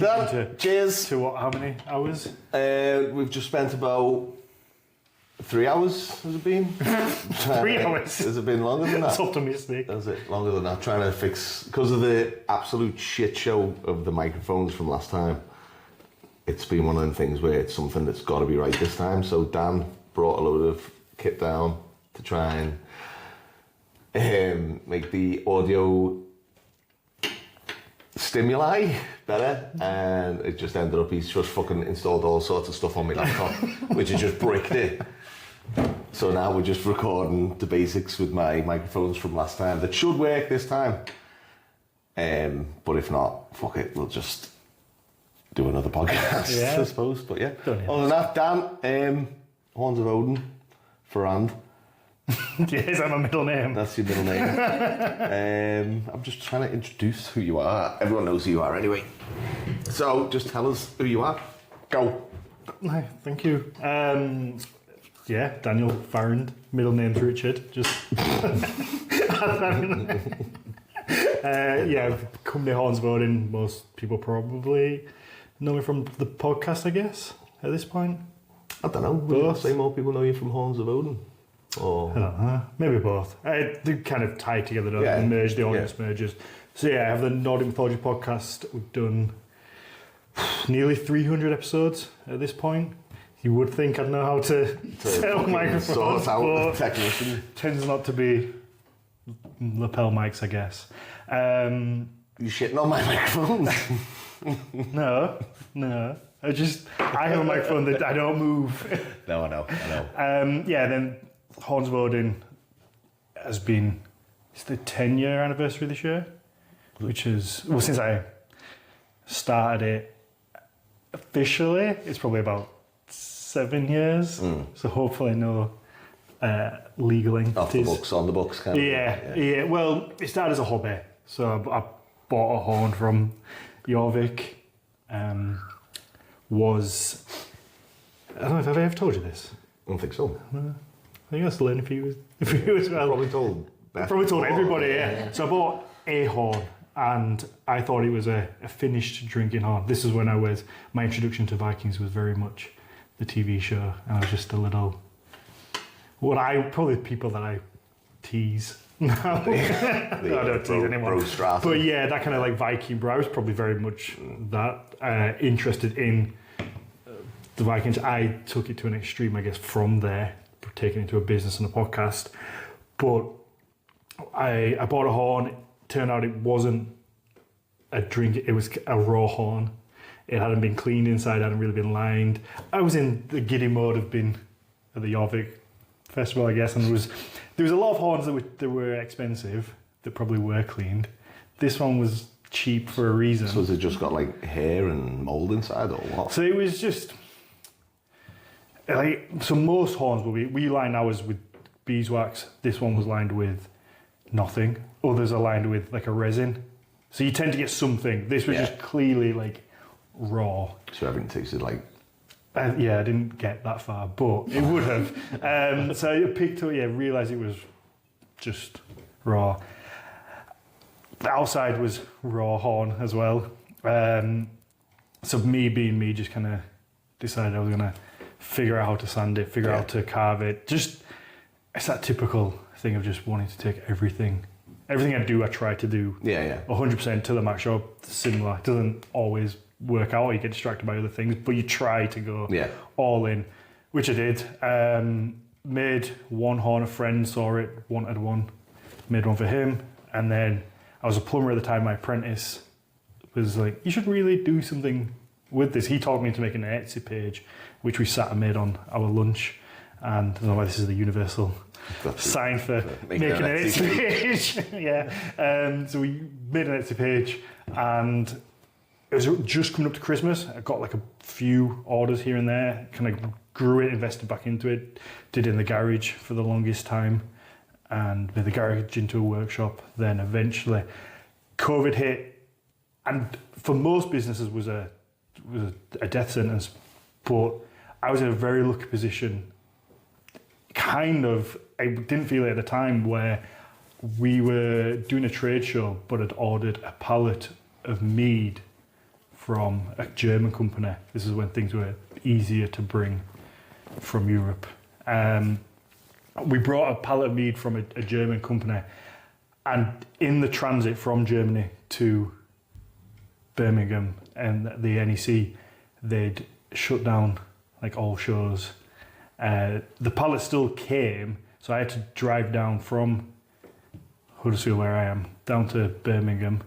Dan, cheers. To what? How many hours? We've just spent about 3 hours, has it been? 3 hours? Has it been longer than that? That's optimistic. Has it longer than that? Trying to fix, because of the absolute shit show of the microphones from last time, it's been one of them things where it's something that's got to be right this time. So Dan brought a load of kit down to try and make the audio stimuli better, and it just ended up he's just fucking installed all sorts of stuff on my laptop which has just bricked it. So now we're just recording the basics with my microphones from last time that should work this time, but if not, fuck it, we'll just do another podcast, I suppose. But yeah, other than that, Dan, Horns of Odin, Farrand. Yeah, is that my middle name? That's your middle name. I'm just trying to introduce who you are. Everyone knows who you are anyway. So just tell us who you are. Go. Hi, thank you. Yeah, Daniel Farrand. Middle name's Richard. Just yeah, company Horns of Odin. Most people probably know me from the podcast, I guess. At this point, I don't know. Would you say more people know you from Horns of Odin? Or... I don't know. Maybe both. They kind of tie together, don't they? Merge, the audience merges. So yeah, I have the Nordic Mythology podcast. We've done nearly 300 episodes at this point. You would think I'd know how to set up microphones, but technician. Tends not to be lapel mics, I guess. You shitting on my microphones? No. I have a microphone that I don't move. No, I know. Yeah, then Horns of Odin has been, it's the 10-year anniversary this year, which is, well, since I started it officially, it's probably about 7 years. So hopefully no legal entities. On the books kind of. Yeah. Well, it started as a hobby. So I bought a horn from Jorvik. Was, I don't know if I've ever told you this. I don't think so. I think that's learn if you as well. Probably told everybody, yeah. So I bought a horn and I thought it was a finished drinking horn. This is when my introduction to Vikings was very much the TV show, and I was just a little, probably people that I tease now. I don't tease anymore. But yeah, that kind of like Viking bro, I was probably very much that interested in the Vikings. I took it to an extreme, I guess, from there, taking it to a business and a podcast. But I bought a horn. Turned out it wasn't a drink, it was a raw horn. It hadn't been cleaned inside, hadn't really been lined. I was in the giddy mode of being at the Jorvik festival, I guess, and there was a lot of horns that were expensive, that probably were cleaned. This one was cheap for a reason. So has it just got like hair and mould inside or what? So it was just, so most horns we line ours with beeswax. This one was lined with nothing. Others are lined with like a resin. So you tend to get something. This was just clearly like raw. So everything tasted like... I didn't get that far, but it would have. So I picked up, realised it was just raw. The outside was raw horn as well. So me being me, just kind of decided I was going to figure out how to sand it, figure out how to carve it. Just, it's that typical thing of just wanting to take everything I do, I try to do 100% to the max. Sure, similar. It doesn't always work out, or you get distracted by other things, but you try to go all in, which I did. Made one horn, a friend saw it, wanted one, made one for him, and then I was a plumber at the time. My apprentice was like, you should really do something with this. He taught me to make an Etsy page, which we sat and made on our lunch, and I don't know why this is the universal sign for making an Etsy page. So we made an Etsy page, and it was just coming up to Christmas. I got like a few orders here and there, kind of grew it, invested back into it, did it in the garage for the longest time, and made the garage into a workshop. Then eventually COVID hit, and for most businesses was a death sentence, but I was in a very lucky position. I didn't feel it at the time, where we were doing a trade show but had ordered a pallet of mead from a German company. This is when things were easier to bring from Europe. We brought a pallet of mead from a German company, and in the transit from Germany to Birmingham and the NEC, they'd shut down like all shows. The pallet still came, so I had to drive down from Huddersfield, where I am, down to Birmingham.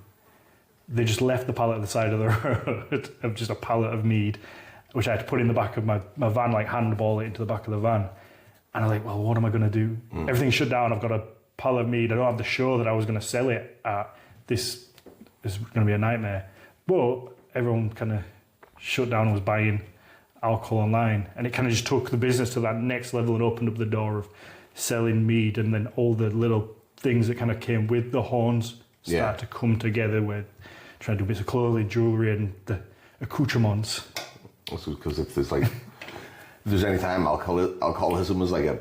They just left the pallet at the side of the road of just a pallet of mead, which I had to put in the back of my van, like handball it into the back of the van. And I was like, well, what am I going to do? Everything's shut down. I've got a pallet of mead. I don't have the show that I was going to sell it at. This is going to be a nightmare. But everyone kind of shut down and was buying alcohol online. And it kind of just took the business to that next level and opened up the door of selling mead. And then all the little things that kind of came with the horns started to come together. We're trying to do bits of clothing, jewellery, and the accoutrements. Also, because if there's any time alcoholism was like a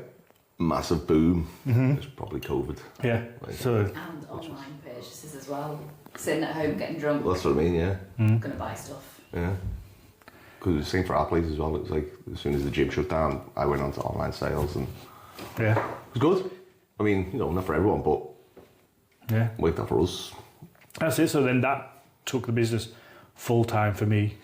massive boom, it's probably COVID. Yeah. Like, so And online purchases as well. Sitting at home getting drunk. that's what I mean, yeah. Going to buy stuff. Yeah. Because it was the same for our place as well. It was like, as soon as the gym shut down, I went on to online sales, and yeah. it was good. I mean, you know, not for everyone, but Yeah. worked out for us. That's it. So then that took the business full time for me.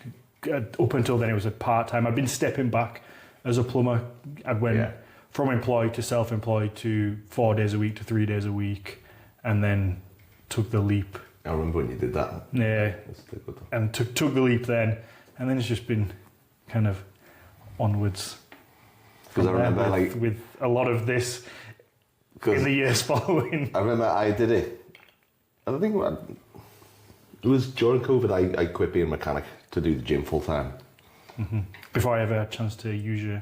Up until then, it was a part time. I'd been stepping back as a plumber. I'd went from employed to self-employed to 4 days a week to 3 days a week, and then took the leap. I remember when you did that. Yeah, That's good. and took the leap then, and then it's just been kind of onwards. Because I remember, with a lot of this in the years following. I remember I did it. I think it was during COVID. I quit being a mechanic to do the gym full time. Before I ever had a chance to use your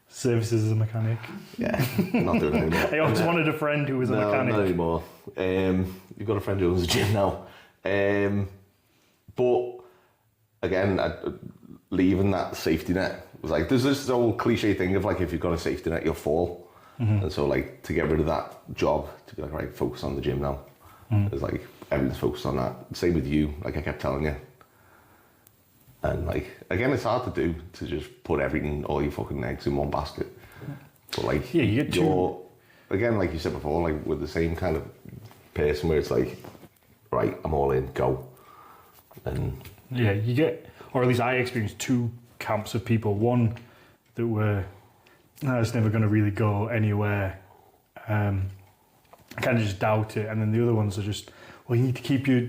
services as a mechanic. Yeah, not doing it anymore. I always wanted a friend who was a mechanic. Not anymore. You've got a friend who owns a gym now. But again, leaving that safety net was like, there's this old cliche thing of like, if you've got a safety net, you'll fall. And so like, to get rid of that job, to be like, right, focus on the gym now. It's like, everyone's focused on that. Same with you, like I kept telling you. And like, again, it's hard to do, to just put all your fucking eggs in one basket. But like, yeah, you get again, like you said before, like with the same kind of person where it's like, right, I'm all in, go. And yeah, you get, or at least I experienced two camps of people. One that were, no, it's never going to really go anywhere. Kind of just doubt it. And then the other ones are just, well, you need to keep your,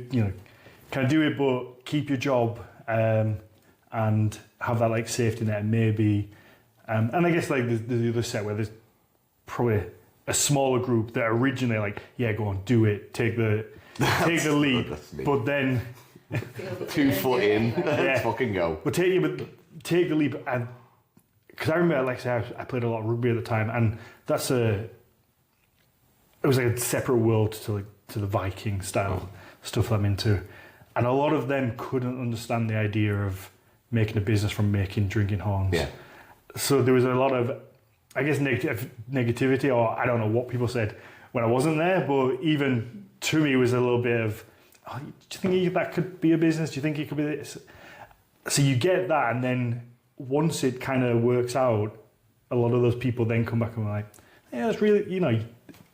kind of do it, but keep your job. And have that like safety net, maybe, and I guess like the other set where there's probably a smaller group that originally like, yeah, go on, do it, take the leap, but then 2 foot in, Yeah. fucking go. but take the leap, and because I remember, like I say, I played a lot of rugby at the time, and it was like a separate world to the Viking style stuff I'm into. And a lot of them couldn't understand the idea of making a business from making drinking horns. Yeah. So there was a lot of, I guess, negativity, or I don't know what people said when I wasn't there, but even to me it was a little bit of, oh, do you think that could be a business? Do you think it could be this? So you get that, and then once it kind of works out, a lot of those people then come back and are like, yeah, it's really, you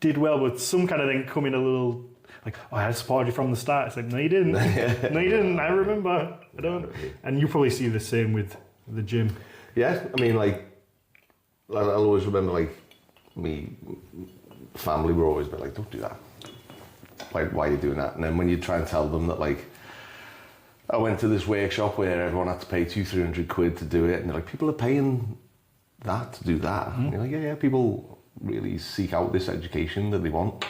did well, but some kind of then come in a little, like, oh, I supported you from the start. It's like, no, you didn't. No, you didn't. I remember. I don't. And you probably see the same with the gym. Yeah, I mean, like, I'll always remember, like, family were always like, don't do that. Like, why are you doing that? And then when you try and tell them that, like, I went to this workshop where everyone had to pay 200-300 quid to do it, and they're like, people are paying that to do that. And you're like, yeah, people really seek out this education that they want.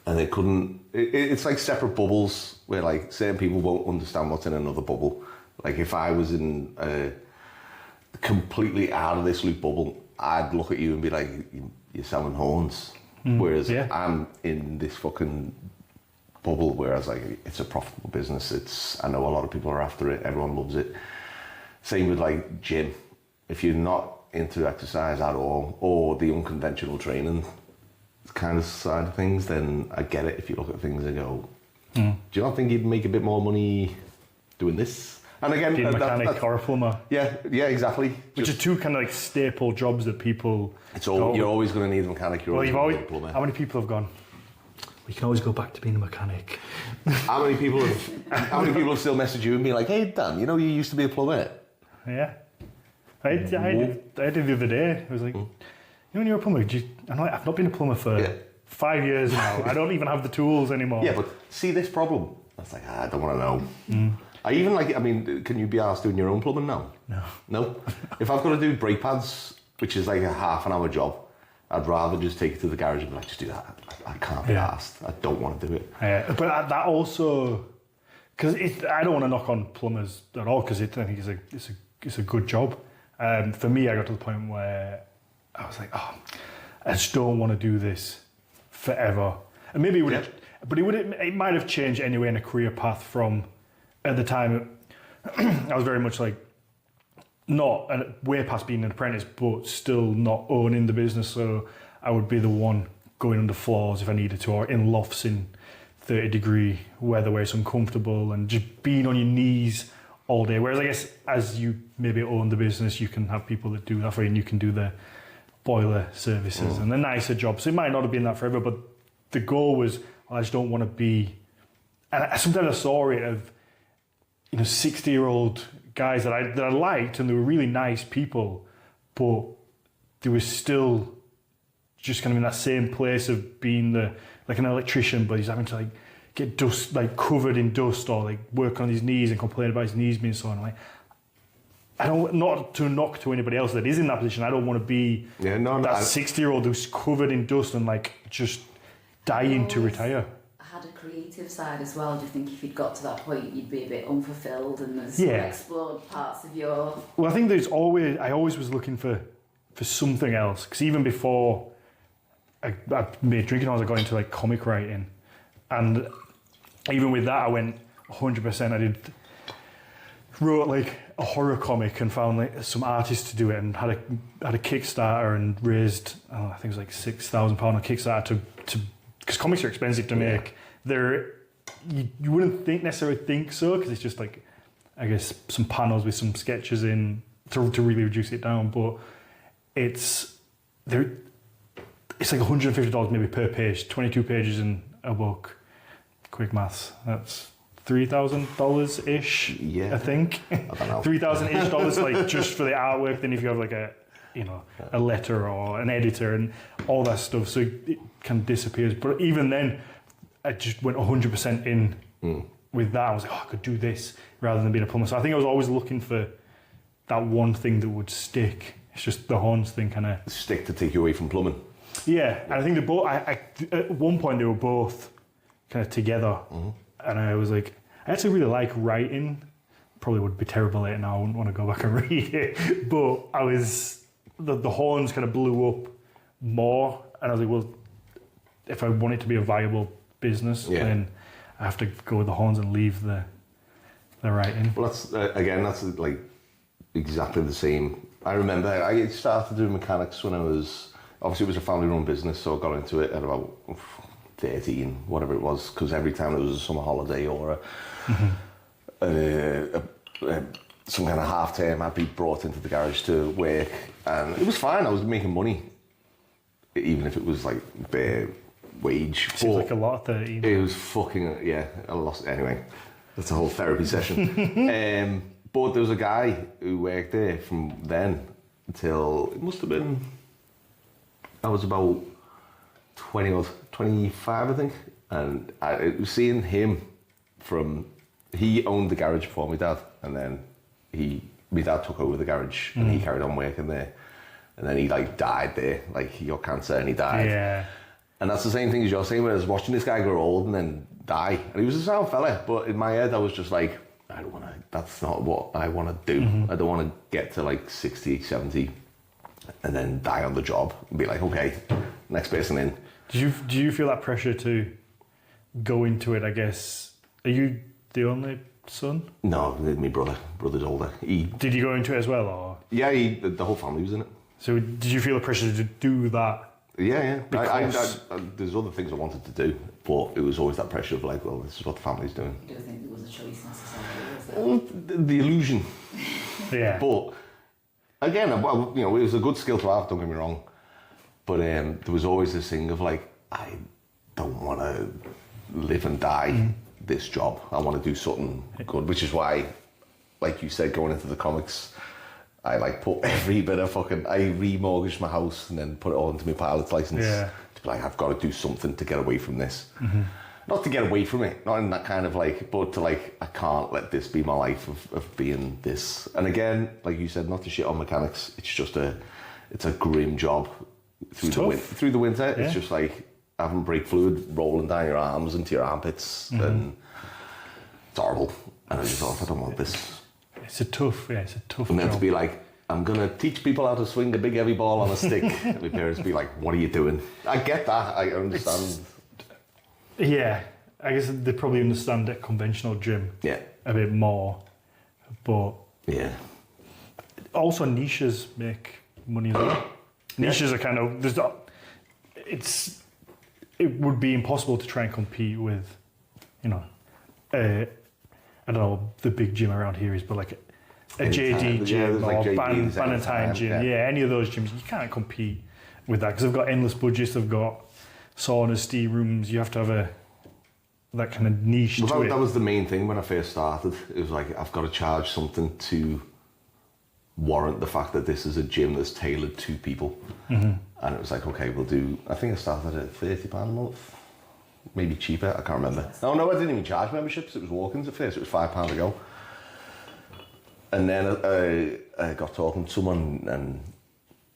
And they couldn't, it's like separate bubbles where like certain people won't understand what's in another bubble. Like if I was in a completely out of this loop bubble, I'd look at you and be like, you're selling horns. Whereas I'm in this fucking bubble where I was like, it's a profitable business. I know a lot of people are after it. Everyone loves it. Same with like gym. If you're not into exercise at all, or the unconventional training kind of side of things, then I get it. If you look at things and go, do you not think you'd make a bit more money doing this? And again, being a mechanic or a plumber. Yeah, exactly. Which are two kind of like staple jobs that people. You're always going to need a mechanic. You've always need a plumber. How many people have gone? We can always go back to being a mechanic. How many people have still messaged you and be like, "Hey Dan, you used to be a plumber." Yeah, I did the other day. I was like, when you're a plumber, I've not been a plumber for 5 years now. I don't even have the tools anymore. Yeah, but see this problem. That's like, I don't want to know. I even can you be asked doing your own plumbing now? No. If I've got to do brake pads, which is like a half an hour job, I'd rather just take it to the garage and be like, just do that. I can't be asked. I don't want to do it. Yeah, but that also, because I don't want to knock on plumbers at all, because I think it's a good job. For me, I got to the point where I was like, I just don't want to do this forever. And maybe it would, but it might have changed anyway in a career path from, at the time, I was very much like, not way past being an apprentice, but still not owning the business. So I would be the one going under floors if I needed to, or in lofts in 30-degree weather where it's uncomfortable, and just being on your knees all day. Whereas I guess as you maybe own the business, you can have people that do that for you, and you can do the boiler services and the nicer jobs. So it might not have been that forever, but the goal was, I just don't want to be. And sometimes I saw it of 60-year-old guys that I liked, and they were really nice people, but they were still just kind of in that same place of being like an electrician, but he's having to like get dust, like covered in dust, or like work on his knees and complain about his knees being sore. And like, I don't, not to knock to anybody else that is in that position. I don't want to be that 60-year-old who's covered in dust and like just dying to retire. Had a creative side as well. Do you think if you'd got to that point, you'd be a bit unfulfilled and there's explored parts of your... Well, I think I always was looking for something else, because even before I made drinking halls, I got into like comic writing, and even with that I went 100%. Wrote like a horror comic and found like some artists to do it, and had a Kickstarter and raised I think it was like £6,000 on Kickstarter to because comics are expensive to make. You wouldn't necessarily think so, because it's just like, I guess, some panels with some sketches in to really reduce it down. But it's like $150 maybe per page, 22 pages in a book. Quick maths, that's $3,000 ish. Yeah, I think. I don't know. $3,000 ish like just for the artwork. Then if you have like a letter or an editor and all that stuff, so it kind of disappears. But even then, I just went 100% in with that. I was like, I could do this rather than being a plumber. So I think I was always looking for that one thing that would stick. It's just the horns thing kind of... Stick to take you away from plumbing. Yeah, and I think they both... at one point, they were both kind of together. And I was like, I actually really like writing. Probably would be terrible at it now. I wouldn't want to go back and read it. But I was... The horns kind of blew up more. And I was like, well, if I want it to be a viable business, then I have to go with the horns and leave the writing. Well, that's like exactly the same. I remember I started doing mechanics when I was, obviously it was a family-run business, so I got into it at about 13, whatever it was, because every time it was a summer holiday or some kind of half term, I'd be brought into the garage to work, and it was fine. I was making money, even if it was like bare wage. Seems like a lot of 13. It was fucking, I lost, anyway, that's a whole therapy session. But there was a guy who worked there from then until, it must have been, I was about 20 or 25, I think. And I was seeing him he owned the garage before my dad, and then my dad took over the garage and he carried on working there. And then he like died there, like he got cancer and he died. Yeah. And that's the same thing as you're saying, where I was watching this guy grow old and then die. And he was a sound fella, but in my head I was just like, that's not what I want to do. I don't want to get to like 60, 70 and then die on the job and be like, okay, next person in. Do you feel that pressure to go into it, I guess? Are you the only son? No, my brother's older. Did you go into it as well? Or? Yeah, the whole family was in it. So did you feel the pressure to do that Yeah. Because- There's other things I wanted to do, but it was always that pressure of like, well, this is what the family's doing. I don't think there was a choice necessarily, was there? Well, the illusion. Yeah. But again, it was a good skill to have, don't get me wrong. But there was always this thing of like, I don't want to live and die this job. I want to do something good, which is why, like you said, going into the comics, I like put every bit of I remortgaged my house and then put it all into my pilot's license. Yeah. To be like, I've got to do something to get away from this. Mm-hmm. Not to get away from it, not in that kind of like, but to like, I can't let this be my life of being this. And again, like you said, not to shit on mechanics, it's just it's a grim job through the winter. Yeah. It's just like having brake fluid rolling down your arms into your armpits, and it's horrible. And I just thought, I don't want this. It's a tough And job. then to be like, I'm going to teach people how to swing a big heavy ball on a stick. My parents be like, what are you doing? I get that, I understand. Yeah, I guess they probably understand that conventional gym Yeah. a bit more, but Yeah. also niches make money as well. Niches are kind of it would be impossible to try and compete with, I don't know the big gym around here is, but like a JD gym or Bannatyne gym, any of those gyms, you can't compete with that because they've got endless budgets. They've got saunas, steam rooms. You have to have that kind of niche to it. That was the main thing when I first started. It was like, I've got to charge something to warrant the fact that this is a gym that's tailored to people. And it was like, okay, we'll do, I think I started at £30 a month, maybe cheaper, I can't remember. No, I didn't even charge memberships, it was walk-ins at first, it was £5 a go. And then I got talking to someone, and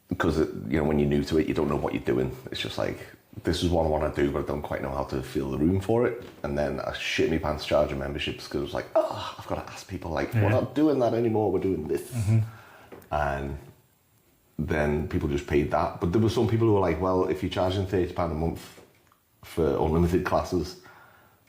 because when you're new to it, you don't know what you're doing. It's just like, this is what I want to do, but I don't quite know how to fill the room for it. And then I shit my pants charging memberships because it was like, I've got to ask people, like, we're not doing that anymore, we're doing this. And then people just paid that. But there were some people who were like, well, if you're charging £30 a month for unlimited classes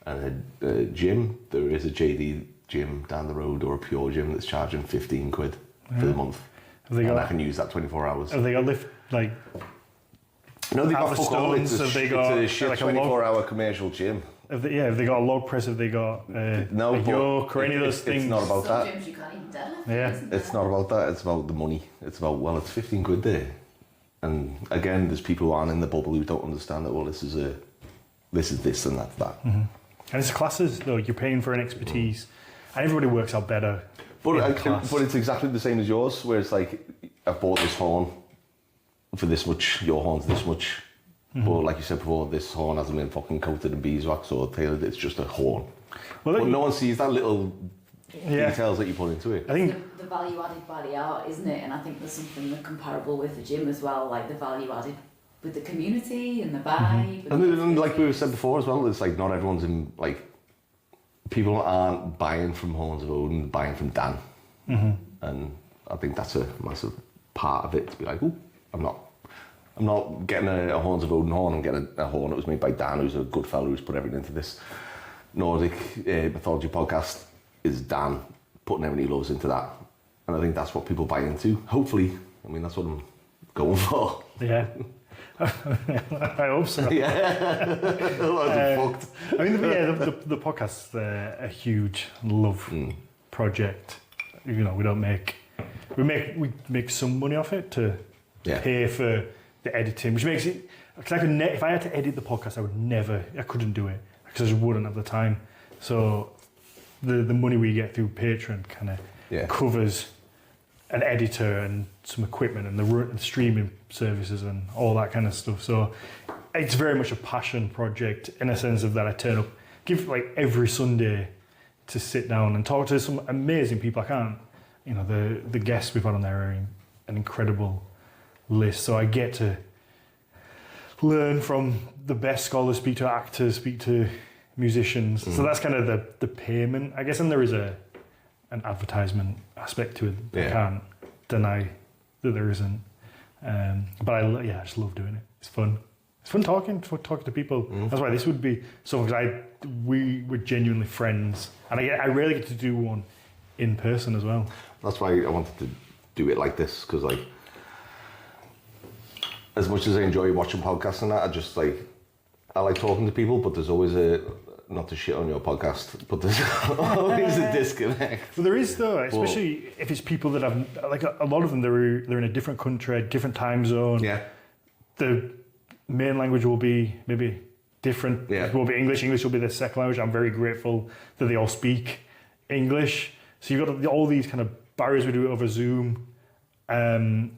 and a gym, there is a JD gym down the road or a Pure gym that's charging 15 quid for the month. And I can use that 24 hours. Have they got lift, like... No, they got fuck all. It's have they got a shit like 24-hour commercial gym. Have they got a log press? Have they got a yoke or any of those things? It's not about Some that. gyms you can't even deadlift. Yeah. It's not about that. It's about the money. It's about, well, it's 15 quid there. And again, there's people who aren't in the bubble who don't understand that, well, this is this and that's that. And it's classes, though. You're paying for an expertise. And everybody works out better. But it's exactly the same as yours, where it's like, I've bought this horn for this much, your horn's this much. But like you said before, this horn hasn't been fucking coated in beeswax or tailored, it's just a horn. Well, but no one sees that little details that you put into it. I think the value added by the art, isn't it? And I think there's something comparable with the gym as well, like the value added with the community and the vibe. And like we said before as well, it's like not everyone's in, like, people aren't buying from Horns of Odin, buying from Dan. And I think that's a massive part of it, to be like, ooh, I'm not getting a Horns of Odin horn, I'm getting a horn that was made by Dan, who's a good fellow who's put everything into this Nordic mythology podcast, is Dan putting everything he loves into that. And I think that's what people buy into, hopefully. I mean, that's what I'm going for. Yeah. I hope so. Yeah. Fucked. I mean, the podcast's a huge love project. We don't make... We make some money off it to pay for the editing, which makes it... Because if I had to edit the podcast, I couldn't do it because I just wouldn't have the time. So the money we get through Patreon kind of covers an editor and some equipment and the streaming services and all that kind of stuff. So it's very much a passion project in a sense of that I turn up, give like every Sunday to sit down and talk to some amazing people. I can't, the guests we've had on there are an incredible list. So I get to learn from the best scholars, speak to actors, speak to musicians. So that's kind of the payment, I guess. And there is an advertisement aspect to it. I can't deny that there isn't. But I just love doing it. It's fun. It's fun talking to people. That's why this would be so, because we were genuinely friends, and I rarely get to do one in person as well. That's why I wanted to do it like this, because like as much as I enjoy watching podcasts and that, I like talking to people, but there's always not to shit on your podcast, but there's always a disconnect. Well, there is though, especially if it's people that have, like a lot of them, they're in a different country, different time zone. Yeah. The main language will be maybe different. Yeah. It will be English. English will be their second language. I'm very grateful that they all speak English. So you've got all these kind of barriers. We do it over Zoom. And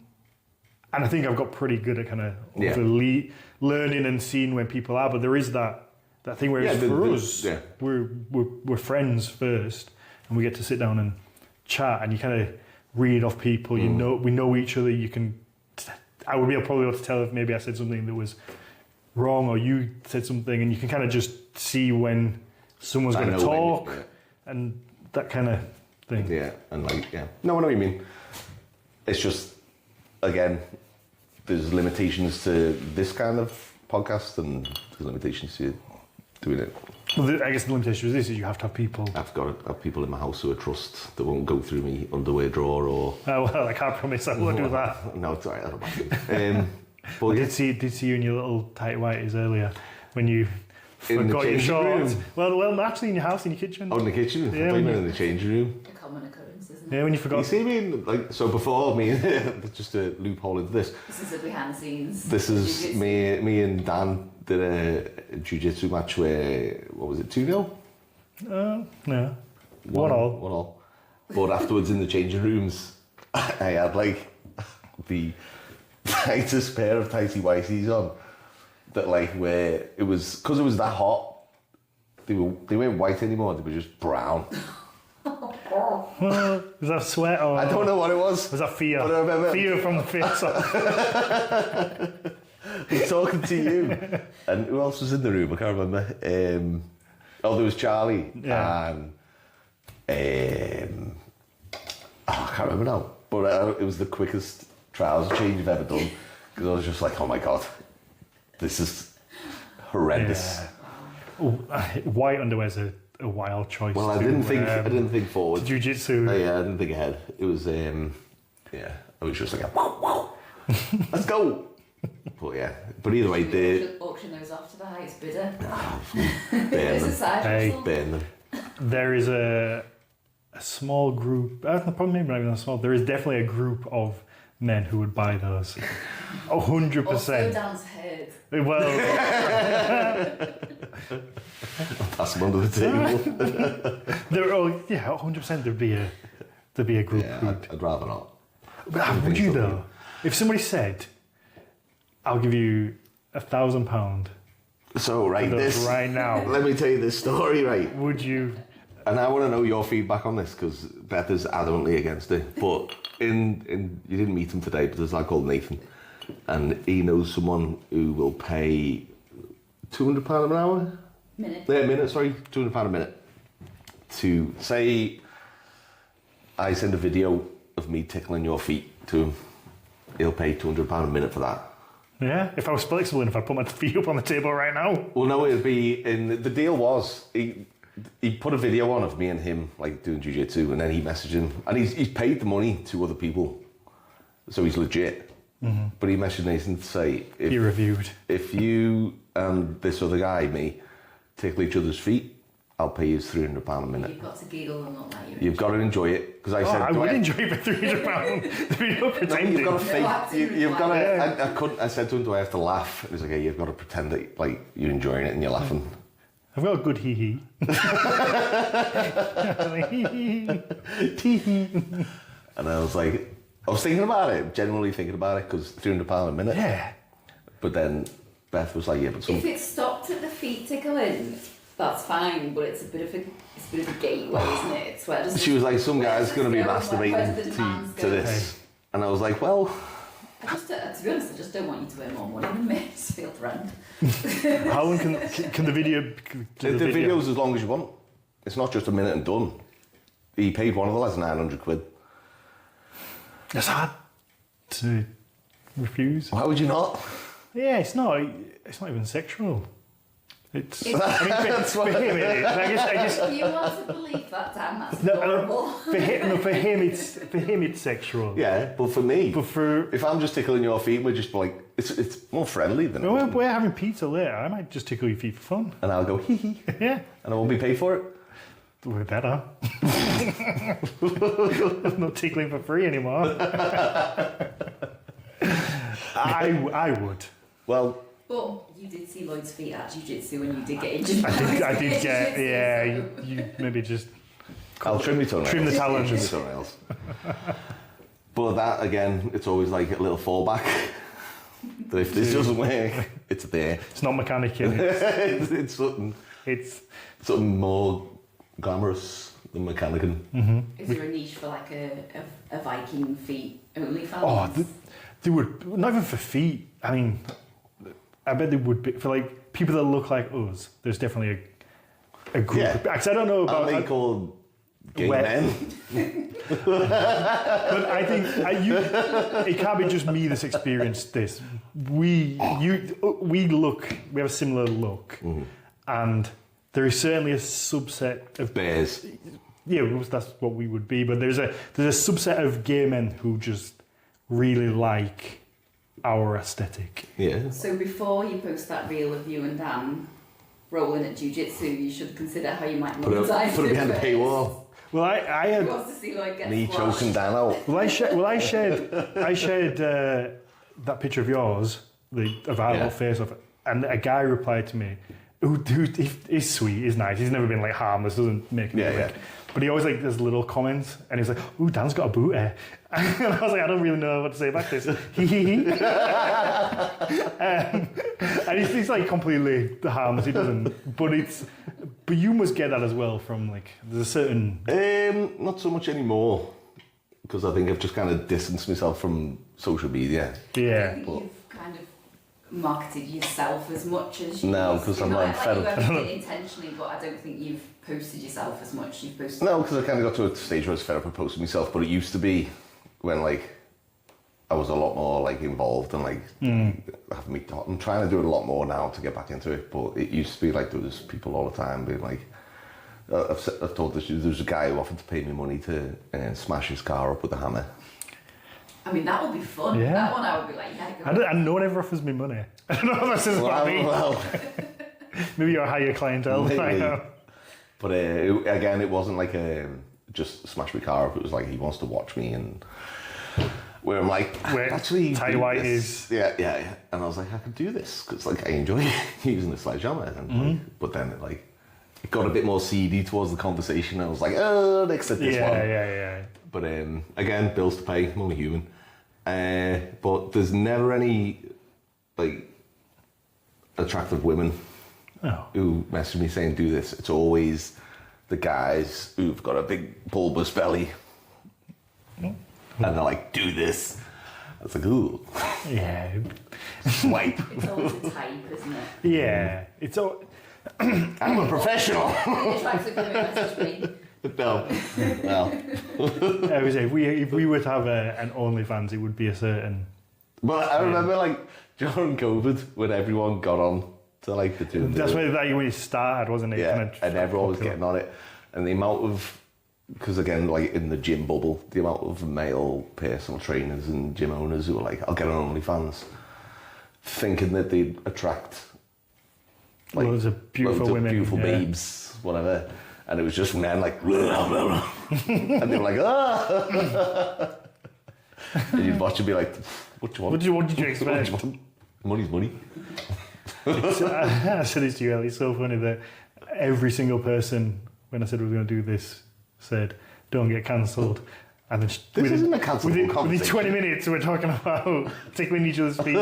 I think I've got pretty good at kind of learning and seeing where people are. But there is that thing where for us, we're friends first, and we get to sit down and chat, and you kind of read off people. You know, we know each other. I would be probably able to tell if maybe I said something that was wrong or you said something, and you can kind of just see when someone's going to talk and that kind of thing. Yeah, and no, I know what you mean. It's just, again, there's limitations to this kind of podcast and there's limitations to doing it. Well, I guess the limitation with this is you have to have people. I've got to have people in my house who I trust that won't go through me underwear drawer or... Oh, well, I can't promise I won't do that. No, it's all right, I don't mind. But I did see you in your little tight whities earlier when you forgot your shorts. Well, actually in your house, in your kitchen. Oh, in the kitchen? Yeah, in the changing room. A common occurrence, isn't Yeah, it? when you forgot. You see me, so before me, just a loophole into this. This is a behind the scenes. This is me and Dan did a jiu-jitsu match where, what was it, 2-0? No. 1-1. 1-1. But afterwards in the changing rooms, I had the tightest pair of tighty whities on that where it was, because it was that hot, they weren't white anymore, they were just brown. Was that sweat or... I don't know what it was. Was that fear? But I remember... Fear from the face off. He's talking to you. And who else was in the room? I can't remember. There was Charlie. Yeah. And... I can't remember now. But it was the quickest trouser change I've ever done. Because I was just like, oh my God, this is horrendous. Yeah. White underwear's a wild choice. Well, I didn't think forward. Jiu-jitsu. I didn't think ahead. It was, I was just like, wow, let's go. But either way, they auction those off to the highest bidder. Burn them. Hey. Burn them. There is a small group, probably maybe not even small, there is definitely a group of men who would buy those. 100%. Also Dan's head. Well... Pass them under the table. There, 100% there'd be a group. Yeah, I'd rather not. But would you though? If somebody said, "I'll give you £1,000," so right now, let me tell you this story, right? Would you? And I want to know your feedback on this because Beth is adamantly against it. But in you didn't meet him today, but there's a guy called Nathan, and he knows someone who will pay £200 an hour. £200 a minute. To say, I send a video of me tickling your feet to him, he'll pay £200 a minute for that. Yeah, if I was flexible and if I put my feet up on the table right now. Well, no, it'd be, the deal was, he put a video on of me and him, doing jiu-jitsu, and then he messaged him, and he's paid the money to other people, so he's legit. Mm-hmm. But he messaged Nathan to say, he reviewed. If you and this other guy, me, tickle each other's feet, I'll pay you £300 a minute. You've got to giggle and not like You've got to enjoy it, because I said I would enjoy it for £300. There'd be no pretending. You've got to fake. You've got to. Yeah. I said to him, do I have to laugh? And he's like, yeah, you've got to pretend that you're enjoying it and you're laughing. I've got a good hee-hee. And I was thinking about it, genuinely thinking about it, because £300 a minute. Yeah. But then Beth was like, yeah, but if it stopped at the feet tickling, that's fine, but it's a bit of a gateway, isn't it? It's where she was like, some guy's going to be masturbating to this. And I was like, well... to be honest, I just don't want you to earn more money than me. I just feel threatened. How long can the video... The video's as long as you want. It's not just a minute and done. He paid one of the lads £900. It's hard to refuse. Why would you not? Yeah, it's not even sexual. It's I mean, for him it is. I guess If you want to believe that, Dan, that's no, adorable. for him it's sexual. Yeah, but for me, But for if I'm just tickling your feet, we're just like, it's more friendly than no, we're having pizza later. I might just tickle your feet for fun. and I'll go hee hee, Yeah, and I won't be paid for it. we're better. There's no tickling for free anymore. I would. Well, But you did see Lloyd's feet at jiu-jitsu when you did get injured. I did get, Jiu-jitsu, yeah, so- you maybe just I'll trim my toenails. trim the Trim my talons. toenails. But that, again, it's always like a little fallback. That if this doesn't work, it's there. It's not mechanic, is it? it's something It's more glamorous than mechanicking. Is there a niche for like a Viking feet only fan? oh, they would not even for feet. I mean, I bet they would be for like people that look like us. There's definitely a group. Yeah. Because I don't know about. Aren't they called gay Wet. men? But I think it can't be just me that's experienced this. We have a similar look, and there is certainly a subset of Bears. yeah, that's what we would be. But there's a subset of gay men who just really like our aesthetic. Yeah. So before you post that reel of you and Dan rolling at jiu-jitsu, you should consider how you might Put monetize it behind the it. paywall. Well, I Who had wants to see Lloyd get Me squashed? choking Dan out. I shared that picture of yours, of our little face off, and a guy replied to me, who he's sweet, he's nice, he's never been like harmless, doesn't make it Yeah. but he always like there's little comments, and he's like, "Ooh, Dan's got a boot here," and I was like, I don't really know what to say about this. And he's like completely harmless. He doesn't, but you must get that as well from like there's a certain Not so much anymore. Because I think I've just kind of distanced myself from social media. I yeah. think you've kind of marketed yourself as much as you No, used 'cause to. I'm Not like like fed you up. ever did intentionally, but I don't think you've posted yourself as much. You've posted. No, because I kind of got to a stage where I was fed up with posting myself, but it used to be when like I was a lot more like involved and like having me. I'm trying to do it a lot more now to get back into it, but it used to be like there was people all the time being like, I've told this. There was a guy who offered to pay me money to smash his car up with a hammer. I mean, that would be fun. Yeah. That one I would be like, yeah, go. And no one ever offers me money. I don't know if this is about me. Well, Maybe you're a higher clientele than I Maybe. am. but again, it wasn't like just smash my car up. It was like he wants to watch me and. Where I'm like, Where actually, Ty do White this. is. Yeah. And I was like, I could do this because like I enjoy using the sledgehammer. And like, but then it got a bit more seedy towards the conversation. I was like, oh, next at this one. Yeah. But again, bills to pay. I'm only human. But there's never any like attractive women Oh. who message me saying do this. It's always the guys who've got a big bulbous belly. And they're like, do this. I was like, ooh, Yeah. swipe. It's always a type, isn't it? Yeah. It's all. I'm a professional. The attractive women message me. No. Well. I would say if we were to have an OnlyFans, it would be a certain. But I remember like during COVID when everyone got on to like the two. That's when it started, wasn't it? Yeah, Kind of and everyone was getting on it. And the amount of, because again, like in the gym bubble, the amount of male personal trainers and gym owners who were like, I'll get on OnlyFans, thinking that they'd attract like loads of beautiful women, beautiful yeah. babes, whatever. And it was just men like, blah, blah, blah. And they were like, ah. And you'd watch and be like, what do you want? What did you expect? What do you want? Money's money. I said this to you earlier. It's so funny that every single person, when I said we were going to do this, said, don't get cancelled. And then This isn't a cancelable within conversation. 20 minutes, we're talking about tickling each other's feet.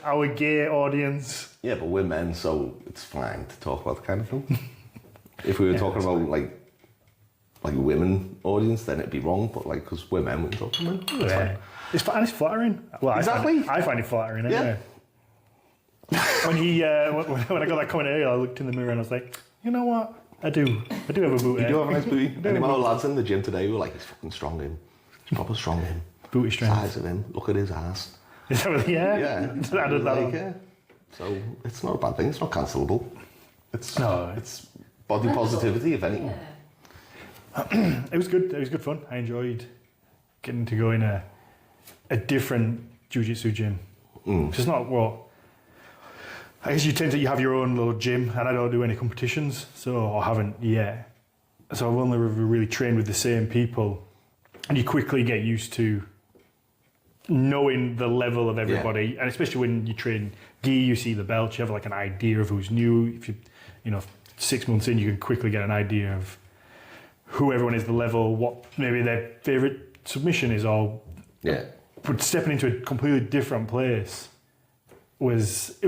Our gay audience. Yeah, but we're men, so it's fine to talk about the kind of film. If we were talking about like women audience, then it'd be wrong. But like, because we're men, we can talk to men. It's fine. It's flattering. Well, Exactly. I find it flattering anyway. Yeah. When I got that comment earlier, I looked in the mirror and I was like, you know what? I do have a boot. You do have a nice booty. do Any have of a our lads in the gym today were like, he's fucking strong him. He's proper strong him. booty strength. Size of him. Look at his ass. Is that what, yeah? Yeah. Added that Like, on. So it's not a bad thing. It's not cancelable. It's body Well, positivity, if anything. Yeah. It was good. It was good fun. I enjoyed getting to go in a different jiu-jitsu gym. It's just not what. I guess you have your own little gym, and I don't do any competitions, so I haven't yet. So I've only really trained with the same people, and you quickly get used to knowing the level of everybody, and especially when you train gi, you see the belts, you have like an idea of who's new. If you know, 6 months in, you can quickly get an idea of who everyone is, the level, what maybe their favorite submission is, or but stepping into a completely different place it's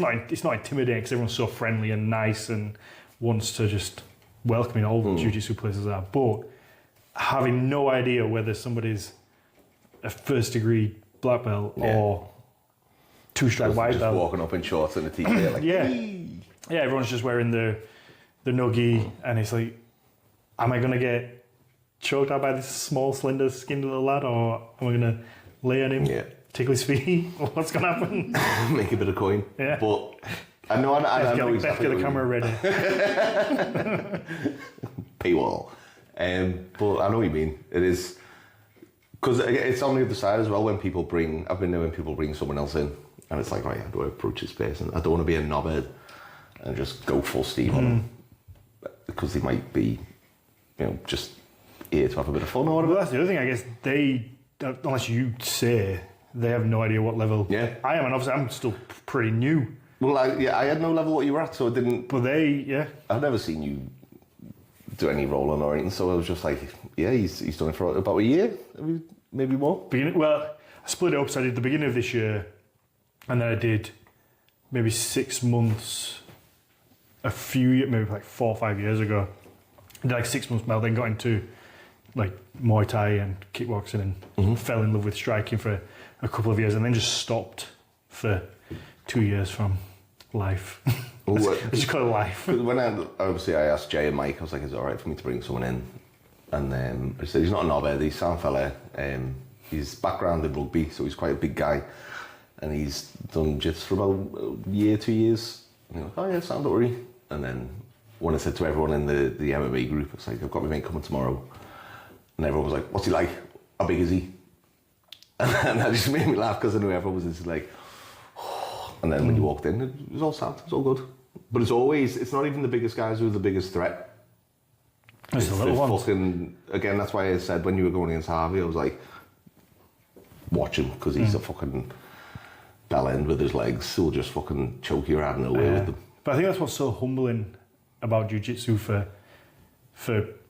not intimidating because everyone's so friendly and nice and wants to just welcome in. All jiu-jitsu places are, but having no idea whether somebody's a first degree black belt or two-stripe white just belt, walking up in shorts and a t-shirt, like everyone's just wearing the no-gi, and it's like, am I gonna get choked out by this small, slender, skinned little lad, or am I gonna lay on him? Tickle his feet? What's going to happen? Make a bit of coin. Yeah. But I know exactly. Get the camera ready. Paywall. But I know what you mean. It is... Because it's on the other side as well when people bring... I've been there when people bring someone else in, and it's like, right, how do I approach this person? I don't want to be a knobhead and just go full steam on them. Because they might be, just here to have a bit of fun or whatever. Well, that's the other thing, I guess. They, unless you say... They have no idea what level I am, and obviously I'm still pretty new. Well, I had no level what you were at, so I didn't... But I've never seen you do any rolling or anything, so I was just like, he's done it for about a year, maybe more. I split it up, so I did the beginning of this year, and then I did maybe 6 months, maybe like 4 or 5 years ago. I did like 6 months, but I then got into like Muay Thai and kickboxing and fell in love with striking for a couple of years, and then just stopped for 2 years from life. Let's just call it life. When I asked Jay and Mike, I was like, is it alright for me to bring someone in? And I said, he's not a knobhead, he's a sound fella. He's background in rugby, so he's quite a big guy. And he's done jiu-jitsu for about a year, 2 years. And he was like, oh yeah, sound, don't worry. And then when I said to everyone in the MMA group, it's like, I've got my mate coming tomorrow. And everyone was like, what's he like? How big is he? And that just made me laugh because I knew everyone was just like, oh. And then when you walked in, it was all sound, it was all good. But it's not even the biggest guys who are the biggest threat. It's the little ones. Again, that's why I said when you were going against Harvey, I was like, watch him, because he's a fucking bell end with his legs. He'll just fucking choke you out of nowhere with them. But I think that's what's so humbling about jiu-jitsu for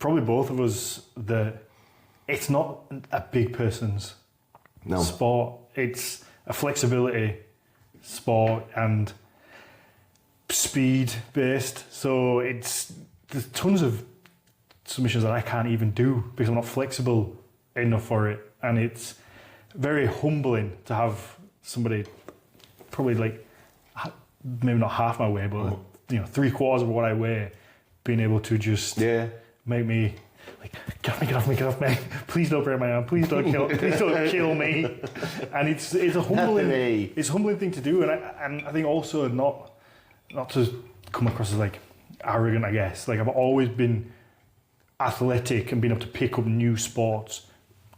probably both of us, that it's not a big person's sport. It's a flexibility sport and speed based. So there's tons of submissions that I can't even do because I'm not flexible enough for it. And it's very humbling to have somebody probably like maybe not half my weight, but 3/4 of what I weigh, being able to just make me like, get off me, please don't break my arm, please don't kill me. And it's a humbling thing to do, and I think also not to come across as like arrogant, I guess. Like, I've always been athletic and been able to pick up new sports,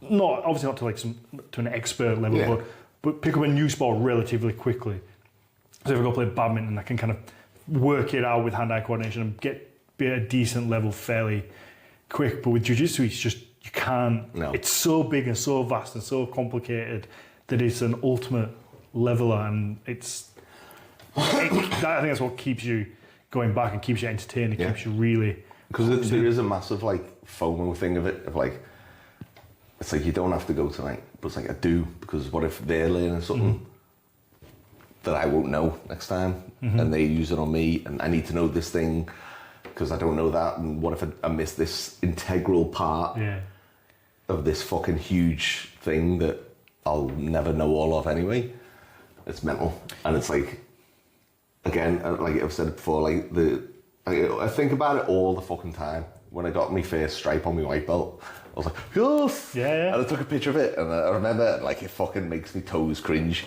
obviously not to like to an expert level, but pick up a new sport relatively quickly. So if I go play badminton, I can kind of work it out with hand-eye coordination and be at a decent level fairly quick. But with jiu-jitsu, it's just, you can't. No. It's so big and so vast and so complicated that it's an ultimate leveler, and I think that's what keeps you going back and keeps you entertained. It keeps you really... Because there is a massive like FOMO thing of it, of like, it's like, you don't have to go tonight, but it's like, I do, because what if they're learning something that I won't know next time, and they use it on me, and I need to know this thing because I don't know that, and what if I miss this integral part of this fucking huge thing that I'll never know all of anyway? It's mental. And it's like, again, like I've said before, like I think about it all the fucking time. When I got my first stripe on my white belt, I was like, yes! Yeah. And I took a picture of it, and I remember, like, it fucking makes me toes cringe.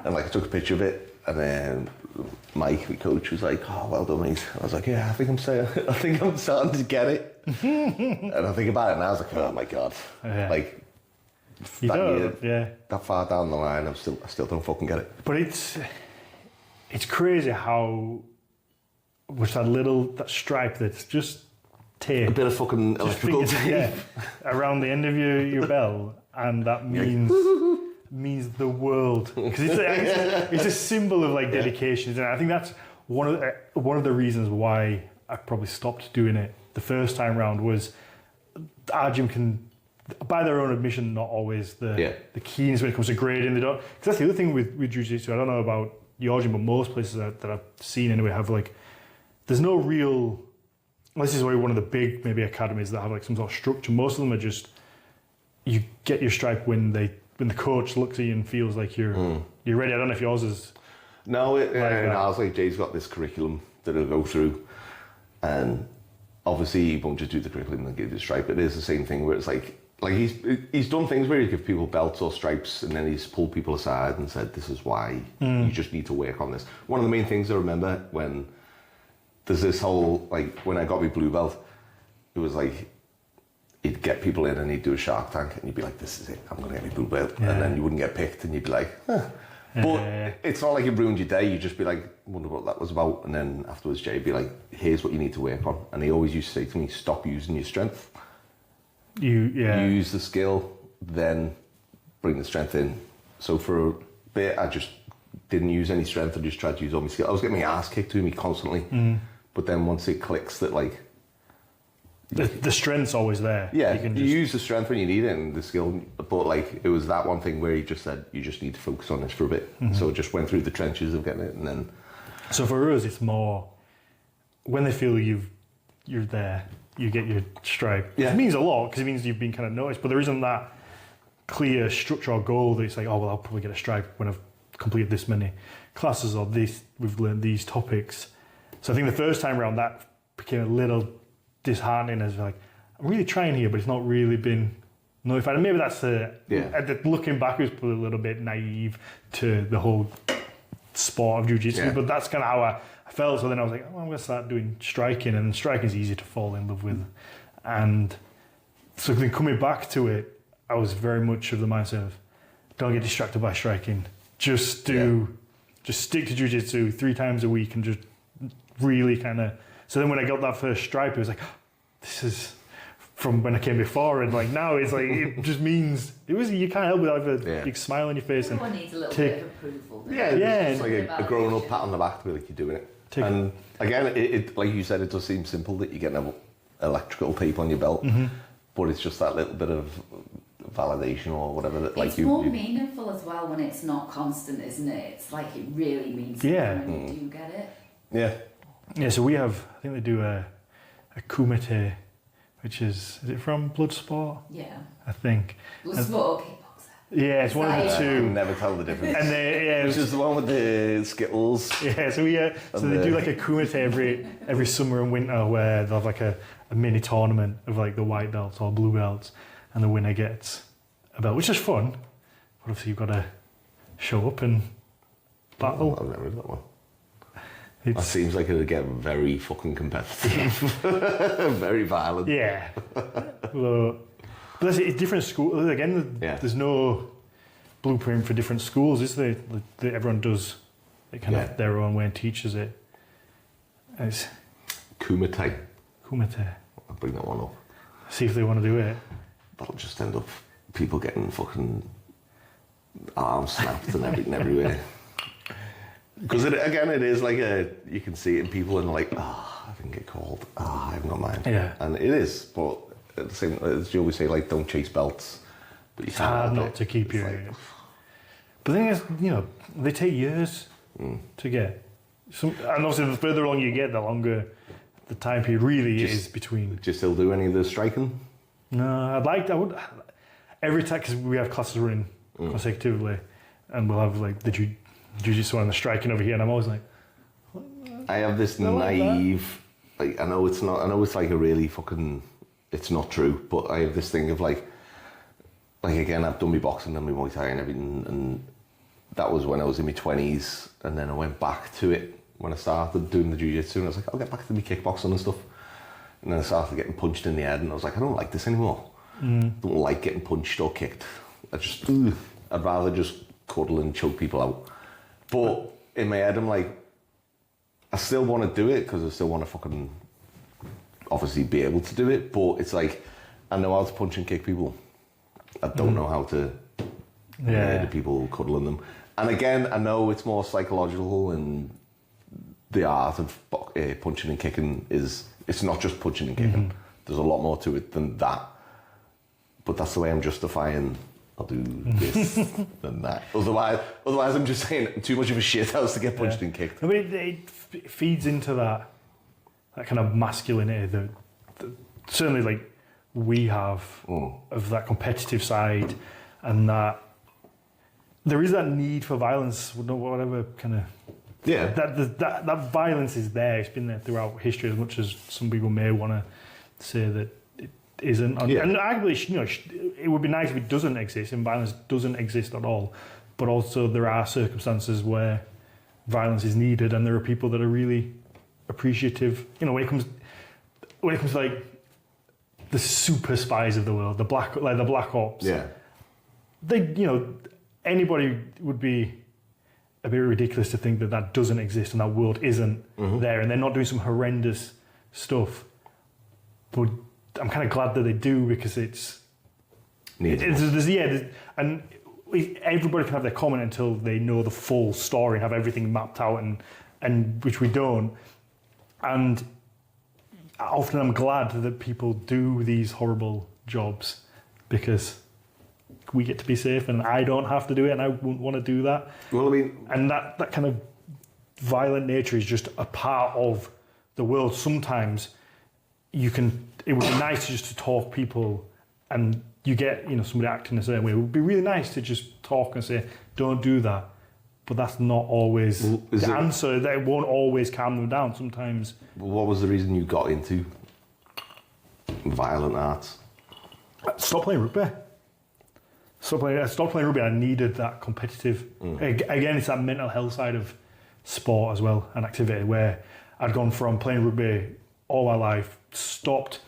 And, like, I took a picture of it, and then Mike, my coach, was like, "Oh, well done, mate." I was like, "Yeah, I think I'm starting to get it." And I think about it now, I was like, "Oh my god!" Like that far down the line, I still don't fucking get it. But it's crazy how with that stripe that's just tape, A bit of fucking electrical tape around the end of your bell, and that means the world, because it's a symbol of like dedication, and I think that's one of the reasons why I probably stopped doing it the first time round. Was our gym can, by their own admission, not always the keenest when it comes to grading. They don't, because that's the other thing with jiu-jitsu. I don't know about your gym, but most places that I've seen anyway have like, there's no real. This is why one of the big maybe academies that have like some sort of structure. Most of them are just, you get your stripe when the coach looks at you and feels like you're ready. I don't know if yours is. No, ours, like, Jay's got this curriculum that he'll go through, and obviously he won't just do the curriculum and give you the stripe. It is the same thing where it's like he's done things where he give people belts or stripes, and then he's pulled people aside and said, "This is why you just need to work on this." One of the main things I remember when there's this whole, like, when I got my blue belt, it was like, he'd get people in and he'd do a Shark Tank, and you'd be like, "This is it, I'm going to get my blue belt." And then you wouldn't get picked, and you'd be like, "Huh." But it's not like it ruined your day. You'd just be like, "Wonder what that was about." And then afterwards, Jay'd be like, "Here's what you need to work on." And he always used to say to me, "Stop using your strength. Use the skill, then bring the strength in." So for a bit, I just didn't use any strength. I just tried to use all my skill. I was getting my ass kicked to me constantly. But then once it clicks that, like, the strength's always there. Yeah, you use the strength when you need it and the skill. But like, it was that one thing where he just said, "You just need to focus on this for a bit." So just went through the trenches of getting it, and then. So for us, it's more when they feel you're there, you get your stripe. Yeah. It means a lot because it means you've been kind of noticed. But there isn't that clear structure or goal that it's like, "Oh well, I'll probably get a stripe when I've completed this many classes or we've learned these topics." So I think the first time around that became a little disheartening, as like, I'm really trying here, but it's not really been notified. And maybe that's looking back, it was probably a little bit naive to the whole sport of jiu-jitsu, but that's kind of how I felt. So then I was like, "Oh, I'm going to start doing striking," and striking is easy to fall in love with. And so then coming back to it, I was very much of the mindset of, don't get distracted by striking. Just stick to jiu-jitsu 3 times a week and just really kind of. So then when I got that first stripe, it was like, this is from when I came before, and like now it's like, it just means you can't help but have a big smile on your face. Everyone needs a little bit of approval. It's like a grown-up pat on the back to be like, "You're doing it." And again, it like you said, it does seem simple that you get an electrical tape on your belt, but it's just that little bit of validation or whatever that, like, it's more meaningful as well when it's not constant, isn't it? It's like it really means something when you do get it. Yeah, so we have, I think they do a kumite, which is it from Bloodsport? Yeah. I think. Bloodsport or kickboxer? Yeah, it's one of the two. I can never tell the difference. And which is the one with the Skittles. Yeah, so they do like a kumite every summer and winter, where they'll have like a mini tournament of like the white belts or blue belts, and the winner gets a belt, which is fun. But obviously you've got to show up and battle. I've never done one. It seems like it'd get very fucking competitive. Very violent. Yeah. But that's it, different schools. Again, there's no blueprint for different schools, is there? Everyone does it kind of their own way and teaches it. It's Kumite. I'll bring that one up. See if they want to do it. That'll just end up people getting fucking arms snapped and everything everywhere. Because it is like you can see it in people and like, I didn't get called. I haven't got mine. Yeah. And it is, but at the same, as you always say, like, don't chase belts. But it's hard not to keep your. Like, but the thing is, they take years to get. And obviously, the further along you get, the longer the time period really is between. Do you still do any of the striking? No, I would. Every time, because we have classes running consecutively, and we'll have like the jiu-jitsu and the striking over here, and I'm always like, I have this naive, like, I know it's like a really fucking, it's not true, but I have this thing of like again, I've done my boxing and my Muay Thai and everything, and that was when I was in my 20s, and then I went back to it when I started doing the jiu-jitsu, and I was like, I'll get back to my kickboxing and stuff. And then I started getting punched in the head, and I was like, I don't like this anymore. Don't like getting punched or kicked. I'd rather just cuddle and choke people out. But in my head, I'm like, I still want to do it because I still want to fucking obviously be able to do it. But it's like, I know how to punch and kick people. I don't know how to murder people, cuddling them. And again, I know it's more psychological, and the art of punching and kicking it's not just punching and kicking. There's a lot more to it than that. But that's the way I'm justifying, I'll do this than that. Otherwise I'm just saying too much of a shit house to get punched and kicked. I mean, it feeds into that kind of masculinity that certainly like we have of that competitive side, and that there is that need for violence, whatever kind of... Yeah. That violence is there. It's been there throughout history, as much as some people may want to say that it isn't. And arguably, it would be nice if it doesn't exist and violence doesn't exist at all. But also there are circumstances where violence is needed, and there are people that are really appreciative. You know, when it comes to like the super spies of the world, the black ops. Yeah. Anybody would be a bit ridiculous to think that doesn't exist and that world isn't there, and they're not doing some horrendous stuff. But I'm kind of glad that they do, because and everybody can have their comment until they know the full story and have everything mapped out, and which we don't. And often I'm glad that people do these horrible jobs, because we get to be safe, and I don't have to do it, and I wouldn't want to do that. Well, I mean... And that kind of violent nature is just a part of the world. Sometimes it would be nice just to talk people, and you get, somebody acting a certain way. It would be really nice to just talk and say, don't do that. But that's not always the answer. That won't always calm them down. Sometimes... What was the reason you got into violent arts? Stop playing rugby. I stopped playing rugby. I needed that competitive. Again, it's that mental health side of sport as well, and activity, where I'd gone from playing rugby all my life, stopped.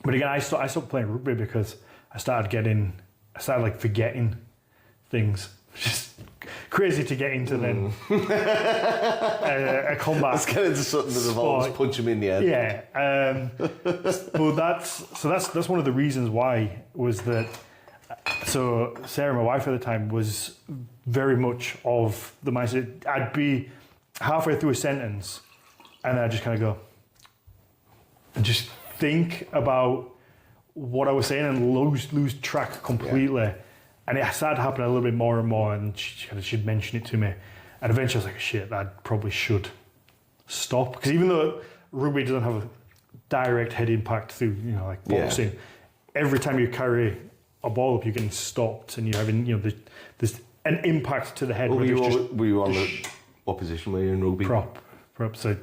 But again, I stopped playing rugby because I started like forgetting things. Just crazy to get into then. A combat. Let's get into something that involves punching me in the head. Yeah. But that's one of the reasons why was that. So Sarah, my wife at the time, was very much of the mindset. I'd be halfway through a sentence, and I'd just kind of go and just think about what I was saying and lose track completely. Yeah. And it started happening a little bit more and more, and she'd mention it to me. And eventually I was like, shit, I probably should stop. Because even though rugby doesn't have a direct head impact through, like boxing, every time you carry a ball up, you're getting stopped, and you're having, there's an impact to the head. Well, were you on what position were you in rugby? Prop. So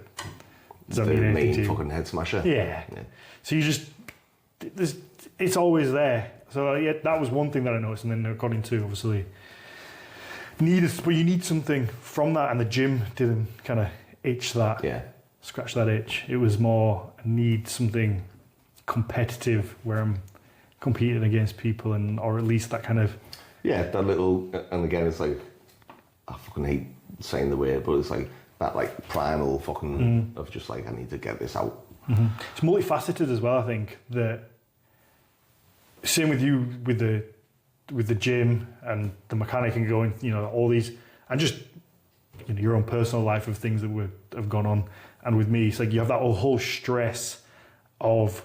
does that the mean anything main to you? Fucking head smasher. Yeah. So it's always there. So that was one thing that I noticed, and then I got into obviously but you need something from that, and the gym didn't kind of scratch that itch. It was more, I need something competitive where I'm competing against people, or at least that kind of... Yeah, that little... And again, it's like... I fucking hate saying the word, but it's like that like primal fucking... of just like, I need to get this out. Mm-hmm. It's multifaceted as well, I think. Same with you, with the gym and the mechanic and going, all these... And just, your own personal life of things that have gone on. And with me, it's like you have that whole stress of...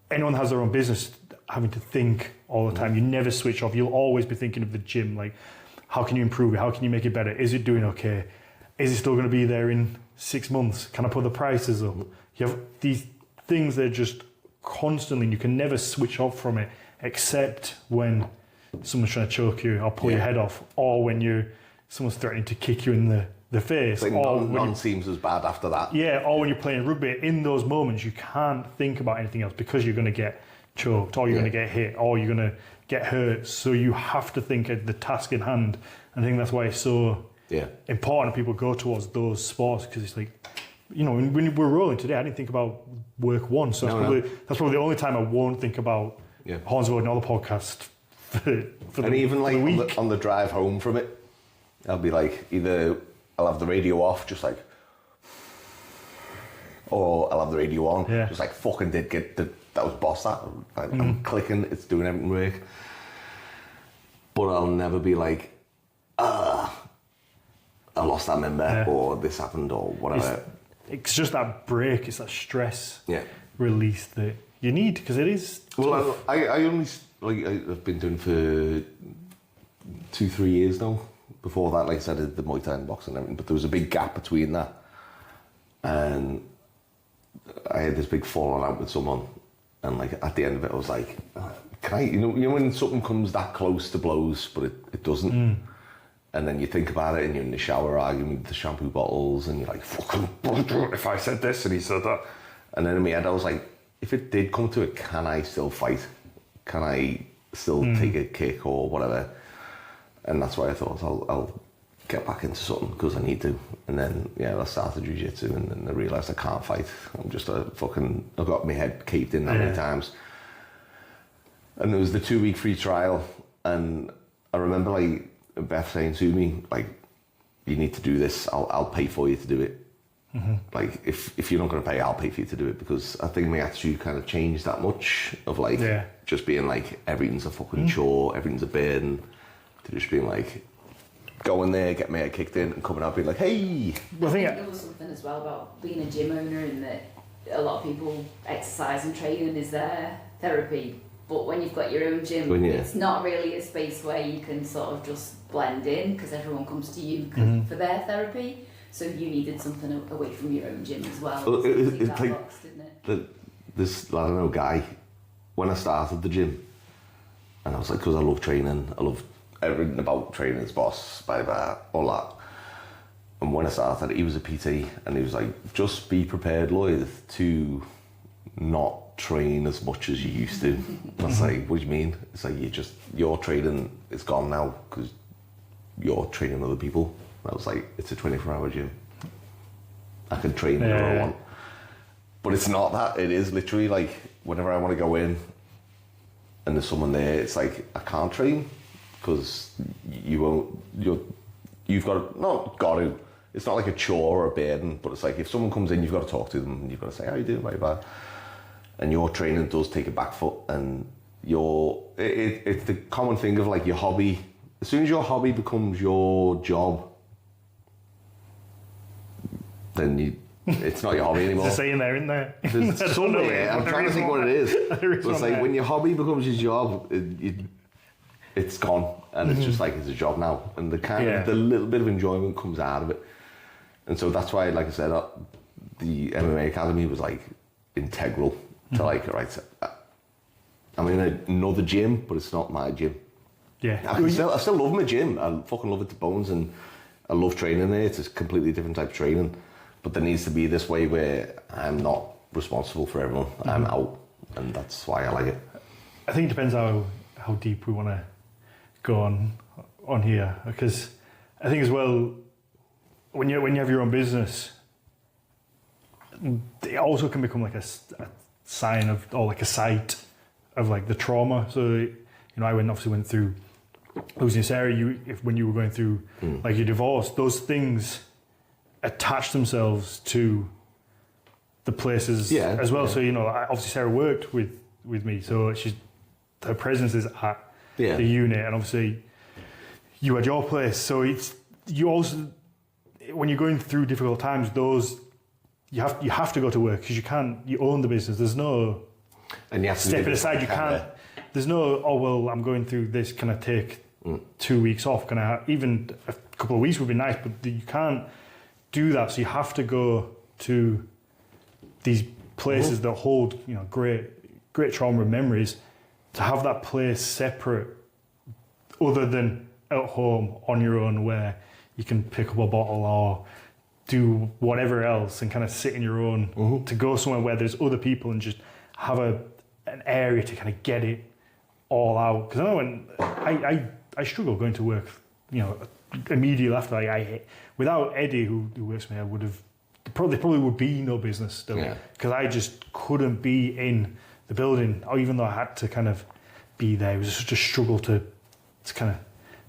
Anyone has their own business, having to think all the time. You never switch off. You'll always be thinking of the gym, like, how can you improve it? How can you make it better? Is it doing okay? Is it still going to be there in 6 months? Can I put the prices up? You have these things that are just constantly, and you can never switch off from it, except when someone's trying to choke you or pull your head off, or when someone's threatening to kick you in the face. Like none seems as bad after that. Yeah, or when you're playing rugby, in those moments you can't think about anything else, because you're going to get choked, or you're going to get hit, or you're going to get hurt. So you have to think of the task in hand. And I think that's why it's so important people go towards those sports because it's like, you know, when we're rolling today, I didn't think about work once. So that's probably the only time I won't think about Horns of Odin or the podcast for and the, even like the week. on the drive home from it, I'll be like, either I'll have the radio off, just like, or I'll have the radio on, just like, fucking did get that was boss that. Like, I'm clicking, it's doing everything work. But I'll never be like, I lost that member, or this happened, or whatever. It's just that break, it's that stress release that you need, because it is tough. Well, I only, like, I've been doing for 2-3 years now. Before that, like I said, I did the Muay Thai and boxing and everything, but there was a big gap between that. And I had this big falling out with someone, and like at the end of it, I was like, can I, you know when something comes that close to blows, but it doesn't? And then you think about it, and you're in the shower arguing with the shampoo bottles, and you're like, fucking, if I said this and he said that. And then in my head, I was like, if it did come to it, can I still fight? Can I still take a kick or whatever? And that's why I thought I'll get back into something, because I need to. And then, I started jiu-jitsu, and then I realised I can't fight. I'm just I've got my head caved in that many times. And there was the 2-week free trial, and I remember like Beth saying to me, like, you need to do this, I'll pay for you to do it. Like, if you're not going to pay, I'll pay for you to do it, because I think my attitude kind of changed that much, of like, just being like, everything's a fucking chore, everything's a burden, to just being like, go in there, get my head kicked in, and coming out being like, hey. Well, I think there was something as well about being a gym owner, in that a lot of people, exercise and training is their therapy. But when you've got your own gym, it's not really a space where you can sort of just blend in, because everyone comes to you for their therapy. So you needed something away from your own gym as well. Well, it's like box, didn't it? This, I don't know, guy, when I started the gym, and I was like, because I love training, I love everything about training, his boss, all that. And when I started, he was a PT, and he was like, just be prepared, Lloyd, to not train as much as you used to. I was like, what do you mean? It's like, your training is gone now because you're training other people. And I was like, it's a 24-hour gym. I can train whenever I want. But it's not that. It is literally like, whenever I want to go in and there's someone there, it's like, I can't train because you've got to. It's not like a chore or a burden, but it's like, if someone comes in, you've got to talk to them, and you've got to say, how you doing, bye. And your training does take a back foot, and it's the common thing of like your hobby. As soon as your hobby becomes your job, then it's not your hobby anymore. There's a saying there, isn't there? There's somewhere, I'm trying to think what it is. But it's like, when your hobby becomes your job, it's gone, and it's just like, it's a job now, and the little bit of enjoyment comes out of it. And so that's why, like I said, the MMA Academy was like integral to like, right, I'm in another gym, but it's not my gym. Yeah. I still love my gym. I fucking love it to bones, and I love training there. It's a completely different type of training. But there needs to be this way where I'm not responsible for everyone. I'm out, and that's why I like it. I think it depends how deep we want to go on here, because I think as well, when you have your own business, it also can become like a sign of, or like a site of like the trauma. So, I obviously went through losing Sarah. When you were going through like your divorce, those things attach themselves to the places as well. So, obviously Sarah worked with me, so her presence is at the unit, and obviously you had your place. So you also, when you're going through difficult times, you have to go to work, because you own the business. There's no stepping aside. You can't. There's no, I'm going through this. Can I take 2 weeks off? Can I even a couple of weeks would be nice, but you can't do that. So you have to go to these places that hold, great trauma and memories, to have that place separate, other than at home on your own, where you can pick up a bottle or do whatever else and kind of sit in your own, to go somewhere where there's other people and just have an area to kind of get it all out. Because I know when I struggle going to work, immediately after, without Eddie, who works for me, I would have, probably would be no business still. Because I just couldn't be in the building, or even though I had to kind of be there. It was such a struggle to kind of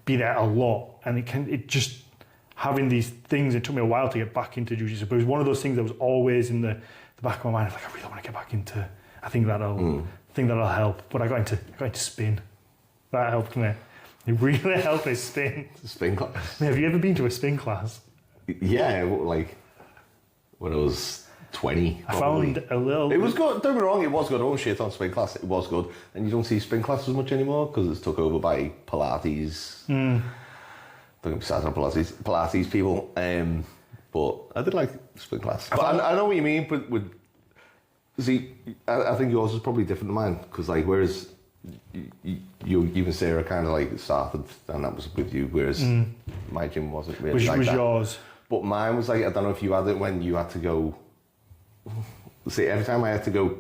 be there a lot. And it just, having these things, it took me a while to get back into jiu-jitsu, but it was one of those things that was always in the back of my mind. Like, I really want to get back into, I think that'll help. But I got into spin. That helped me. It really helped me spin. Spin class. Have you ever been to a spin class? Yeah, like when I was 20. I found a little... It was good, don't get me wrong, it was good. I don't shit on spin class, it was good. And you don't see spin class as much anymore because it's took over by Pilates. Don't get me started on Pilates people. But I did like spin class. But I know what you mean, but see, I think yours is probably different to mine because like, whereas you and Sarah kind of like started and that was with you, whereas my gym wasn't really Which like was that. yours? But mine was like, I don't know if you had it when you had to go, see, every time I had to go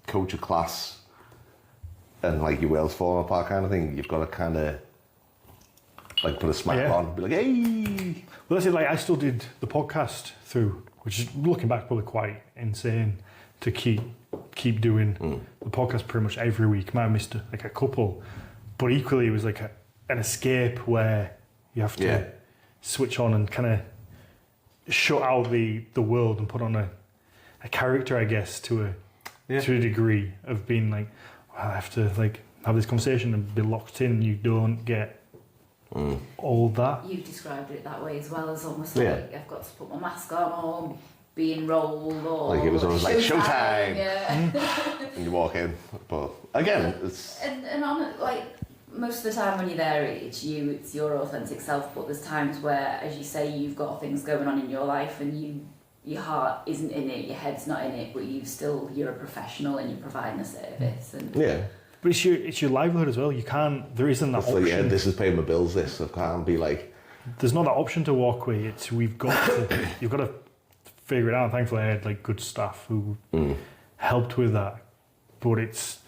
coach a class and like your wheels falling apart kind of thing, you've got to kind of like put a smack on, be like, hey. Well, that's it. Like, I still did the podcast through, which is looking back probably quite insane to keep doing the podcast pretty much every week. Might have missed like a couple, but equally it was like an escape where you have to switch on and kind of shut out the world and put on a character, I guess, to a degree of being like, well, I have to like have this conversation and be locked in. You don't get all that. You've described it that way as well, as almost like I've got to put my mask on or be enrolled or like it was always like showtime. Yeah. And you walk in, but again, it's and on like most of the time when you're there, it's you, it's your authentic self. But there's times where, as you say, you've got things going on in your life and your heart isn't in it, your head's not in it, but you're a professional and you're providing a service. And but it's your livelihood as well. You can't. There isn't that it's option. like, this is paying my bills. This I can't be like. There's not that option to walk away. It's you've got to figure it out. Thankfully, I had like good staff who helped with that. But it's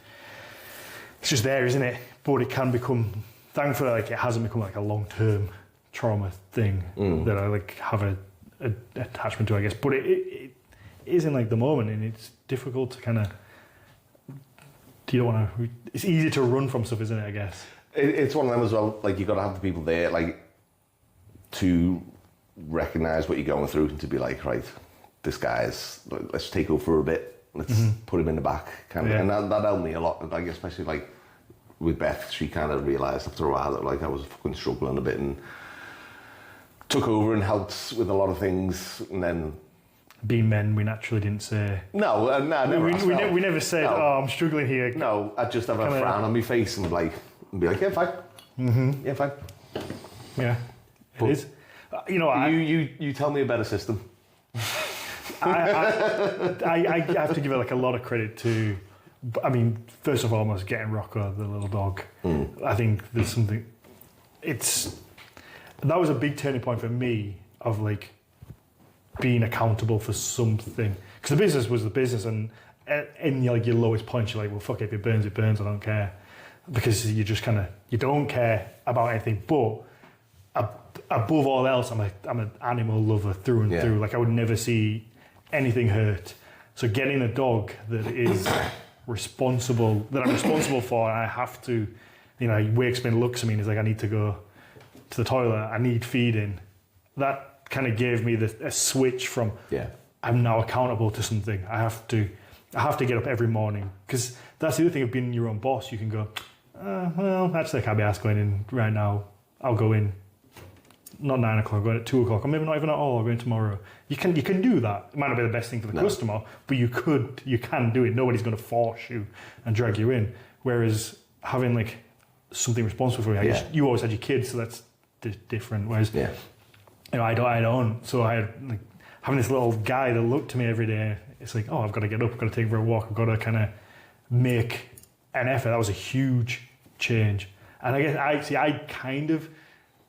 just there, isn't it? But it can become. Thankfully, like it hasn't become like a long-term trauma thing that I like have a attachment to, I guess. But it is in like the moment, and it's difficult to kind of. You don't want to. It's easy to run from stuff, isn't it? I guess It's one of them as well. Like you got to have the people there, like to recognise what you're going through and to be like, right, this guy's. Let's take over for a bit. Let's put him in the back, kind of, and that helped me a lot. Like especially like with Beth, she kind of realised after a while that like I was fucking struggling a bit and took over and helped with a lot of things, and then. Being men, we naturally didn't say. No, we never said, no. "Oh, I'm struggling here." No, I'd just have a frown on my face and be like, "Yeah, fine, yeah, fine." Yeah, it is. You know, you tell me a better system. I have to give it like a lot of credit to. I mean, first and foremost, getting Rocco, the little dog. I think there's something. That was a big turning point for me of like. Being accountable for something, because the business was the business, and in like your lowest point, you're like, well, fuck it, if it burns, I don't care, because you just kind of you don't care about anything. But above all else, I'm an animal lover through and through. Like I would never see anything hurt. So getting a dog that is responsible, that I'm responsible for, and I have to, you know, he wakes me and looks at me and he's like, I need to go to the toilet, I need feeding. That kind of gave me a switch from I'm now accountable to something. I have to get up every morning, because that's the other thing of being your own boss. You can go, well, actually I can't be asked going in right now. I'll go in not 9 o'clock, I'll go in at 2 o'clock, or maybe not even at all. I'll go in tomorrow. You can do that. It might not be the best thing for the customer, but you can do it. Nobody's going to force you and drag you in. Whereas having like something responsible for you, you always had your kids, so that's different. Whereas you know, I don't. So I had like having this little guy that looked to me every day. It's like, oh, I've got to get up, I've got to take him for a walk, I've got to kind of make an effort. That was a huge change. And I guess I kind of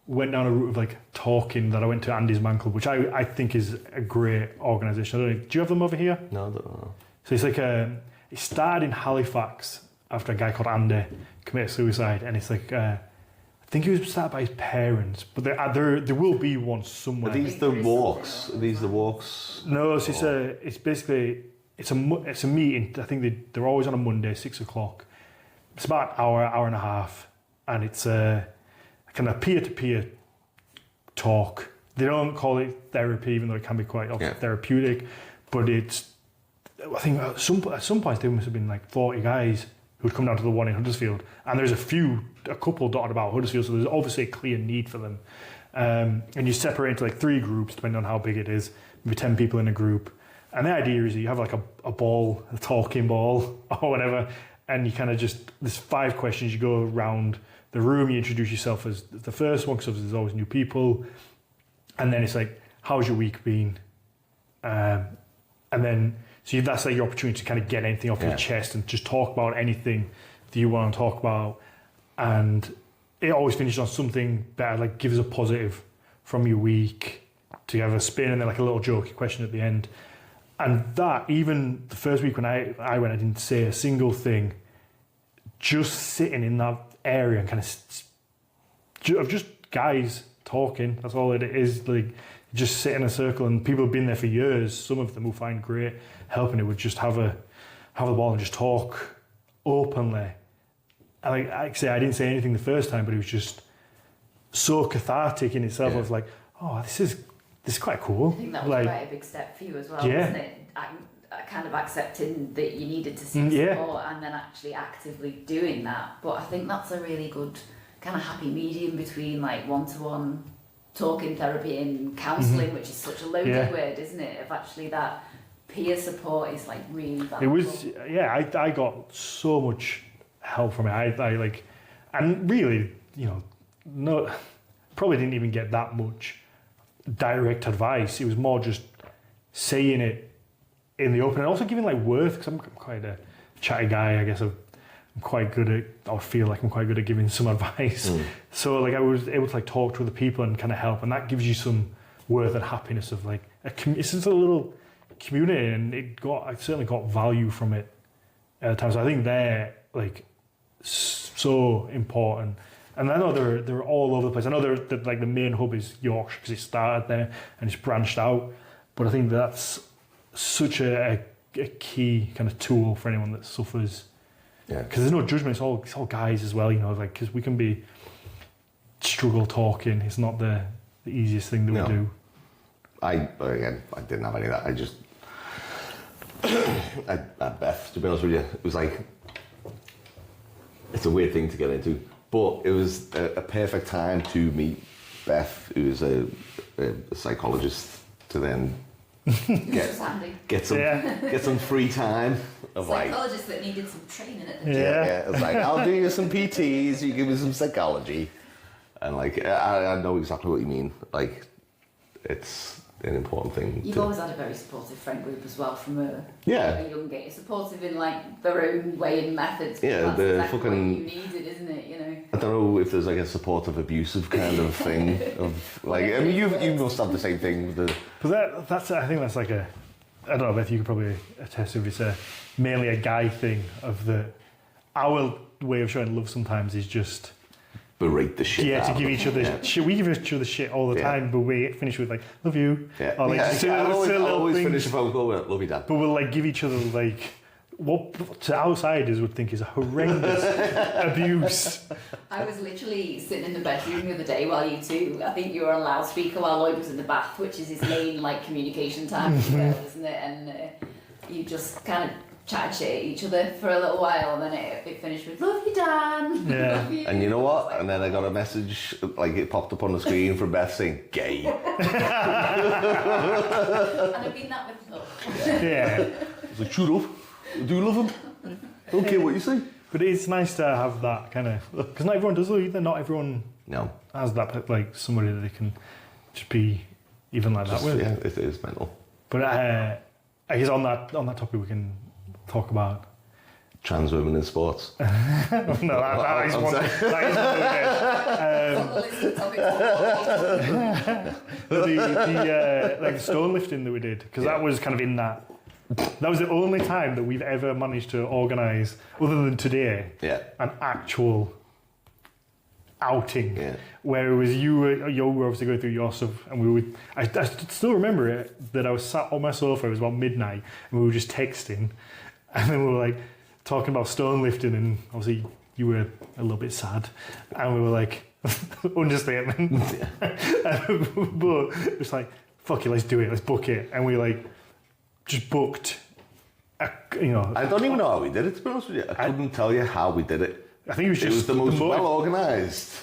went down a route of like talking that I went to Andy's Man Club, which I think is a great organisation. I don't know, do you have them over here? No, I don't know. So it's like it started in Halifax after a guy called Andy committed suicide, and it's like I think it was started by his parents, but there will be one somewhere. Are these the walks? Are these the walks? No, so it's basically it's a meeting. I think they're always on a Monday, 6 o'clock. It's about an hour and a half, and it's a kind of peer-to-peer talk. They don't call it therapy, even though it can be quite therapeutic. But I think at some point there must have been like 40 guys who'd come down to the one in Huddersfield, and there's a couple dotted about Huddersfield, so there's obviously a clear need for them. And you separate into like 3 groups depending on how big it is, maybe 10 people in a group. And the idea is that you have like a ball, a talking ball or whatever, and you kind of there's 5 questions. You go around the room, you introduce yourself as the first one, because there's always new people. And then it's like, how's your week been? And then, so that's like your opportunity to kind of get anything off your chest and just talk about anything that you want to talk about. And it always finishes on something better, like give us a positive from your week, to have a spin and then like a little jokey question at the end. And that, even the first week when I went, I didn't say a single thing. Just sitting in that area and kind of just guys talking. That's all it is. Like, just sit in a circle, and people have been there for years. Some of them will find great helping it would just have the ball and just talk openly. And like I say, I didn't say anything the first time, but it was just so cathartic in itself. I was like, oh, this is quite cool. I think that was like, quite a big step for you as well, wasn't it? Kind of accepting that you needed to seek support and then actually actively doing that. But I think that's a really good kind of happy medium between like one-to-one talking therapy and counselling, which is such a loaded word, isn't it? Of actually that peer support is like really valuable. It was, I got so much help from it. I like, and really, probably didn't even get that much direct advice. It was more just saying it in the open, and also giving like worth, because I'm quite a chatty guy. I guess I'm quite good at, or feel like I'm quite good at giving some advice. So like I was able to like talk to other people and kind of help, and that gives you some worth and happiness of like it's just a little community, and I certainly got value from it at the time. So I think they're like so important. And I know they're all over the place. I know they're like the main hub is Yorkshire, because it started there and it's branched out. But I think that's such a key kind of tool for anyone that suffers. Yeah. Because there's no judgment. It's all guys as well. Like, because we can struggle talking. It's not the easiest thing that we do. I didn't have any of that. I just at Beth, to be honest with you, it was like, it's a weird thing to get into, but it was a perfect time to meet Beth, who is a psychologist, to then get some free time. Psychologist that needed some training at the gym. Yeah, it's like, I'll do you some PTs, you give me some psychology. And like, I know exactly what you mean. Like, it's an important thing. You've always had a very supportive friend group as well from a young age. Supportive in like their own way and methods. Yeah, that's the exactly fucking. What you needed, isn't it? I don't know if there's like a supportive, abusive kind of thing of like. I mean, you must have the same thing with the. But that's I think that's like I don't know, Beth, you could probably attest if it's mainly a guy thing of our way of showing love sometimes is just berate the shit. Yeah, to give each other shit. We give each other shit all the time, but we finish with like love you. Yeah, or like I always finish a phone call with love you, Dad. But we'll like give each other like what to outsiders would think is a horrendous abuse. I was literally sitting in the bedroom the other day while you two, I think you were on loudspeaker while Lloyd was in the bath, which is his main like communication time with the girl, isn't it? And you just kind of chatted shit at each other for a little while, and then it finished with love you, Dan. Yeah. Love you. And you know what? And then I got a message, like it popped up on the screen from Beth saying gay. And I've been that with love. Yeah. I was like, shut up. Do you love him? Don't care what you say. But it's nice to have that kind of, because not everyone does though either. Not everyone has that, like somebody that they can just be even like that with. Yeah, it is mental. But I guess on that topic we can talk about trans women in sports. No, that is one. The stone lifting that we did, because that was kind of in that. That was the only time that we've ever managed to organise, other than today, an actual outing where it was you were obviously going through your stuff, and I still remember it, that I was sat on my sofa, it was about midnight, and we were just texting, and then we were like talking about stone lifting, and obviously you were a little bit sad, and we were like, understatement, but it's like, fuck it, let's do it, let's book it, and we like just booked. I don't even know how we did it, to be honest with you. I couldn't tell you how we did it. I think it was just... It was the most well-organised.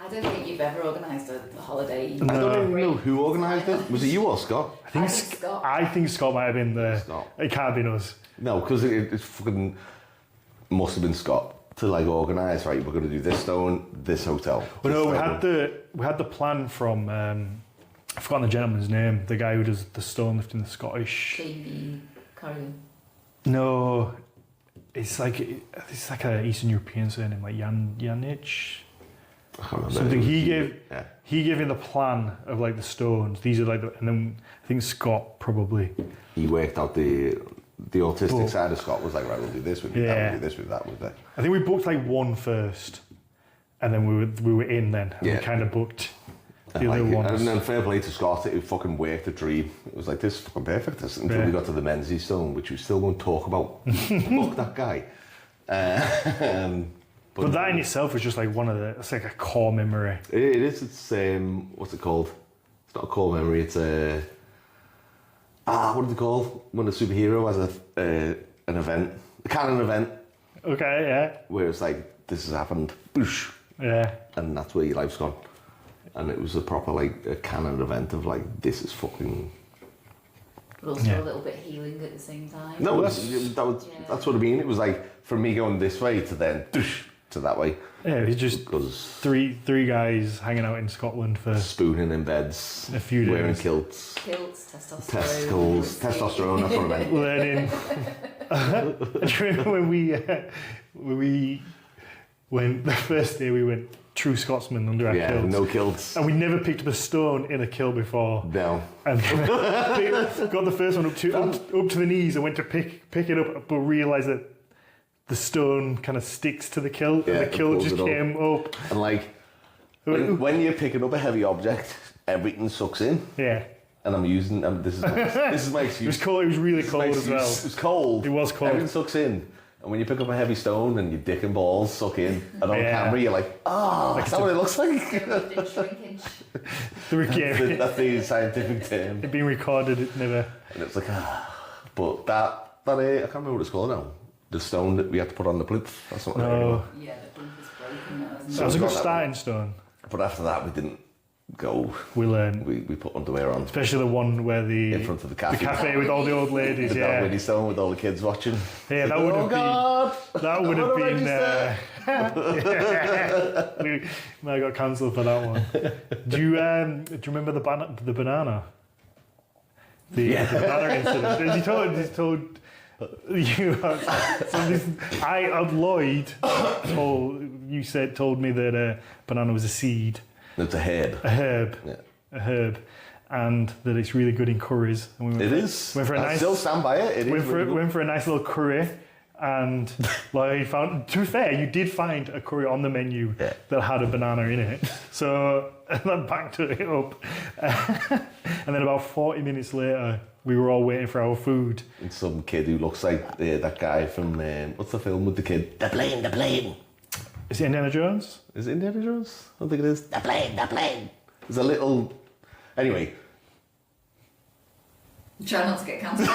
I don't think you've ever organised a holiday. No. I don't even know who organised it. Was it you or Scott? I think Scott. I think Scott might have been there. Scott. It can't have been us. No, because it fucking must have been Scott to like organise, right, we're going to do this stone, this hotel. Well, no, we had the plan from... I've forgotten the gentleman's name, the guy who does the stone lifting, the Scottish... Jamie Corrigan. No, it's like an Eastern European surname, like Janich. I can't remember. Something he gave me the plan of like the stones. These are like, and then I think Scott probably. He worked out the autistic side of Scott was like, right, we'll do this with that, we'll do this with that, with that. I think we booked like one first, and then we were in then. And we kind of booked the other ones. And then fair play to Scott, it fucking worked a dream. It was like, this is fucking perfect. Until we got to the Menzies stone, which we still won't talk about. Fuck that guy. But that in itself was just like it's like a core memory. It is. It's what's it called? It's not a core memory. It's a what is it called? When a superhero has an event, a canon event. Okay, yeah. Where it's like, this has happened, boosh. Yeah. And that's where your life's gone. And it was a proper like a canon event of like, this is fucking. But also a little bit healing at the same time. No, that's what I mean. It was like from me going this way to then to that way. Yeah, it was just three guys hanging out in Scotland for spooning in beds, a few days, wearing kilts, testosterone, testosterone. That's what I meant. Learning. Do you remember when we went the first day? We went true Scotsman under our kilts. No kilts, and we never picked up a stone in a kilt before. No, and got the first one up to the knees and went to pick it up, but realised that the stone kind of sticks to the kilt, and the kilt just came up. And like, when you're picking up a heavy object, everything sucks in. Yeah. And I'm using, this is my excuse. It was cold. It was really cold as well. It was cold. It was cold. Everything sucks in. And when you pick up a heavy stone and your dick and balls suck in, and on camera you're like, that's what it looks like. That's the scientific term. It'd been recorded, it never. And it's like, But that I can't remember what it's called now. The stone that we had to put on the plinth. That's what Yeah, the plinth is broken. That was a good starting stone. But after that, we didn't go. We learned. We put underwear on. Especially the one where in front of the cafe. The cafe with all the old ladies, That Winnie Stone with all the kids watching. Yeah, that would have been. That would have been. I got cancelled for that one. Do you remember the banana? The banana incident. He told you. Lloyd told me that banana was a seed. It's a herb. A herb. And that it's really good in curries. And it is. I still stand by it. Went for a nice little curry, and Lloyd found. To be fair, you did find a curry on the menu that had a banana in it. So and I backed it up, and then about 40 minutes later, we were all waiting for our food. And some kid who looks like that guy from what's the film with the kid? The plane. Is it Indiana Jones? Is it Indiana Jones? I don't think it is. The plane. There's a little. Anyway. Try not to get cancelled.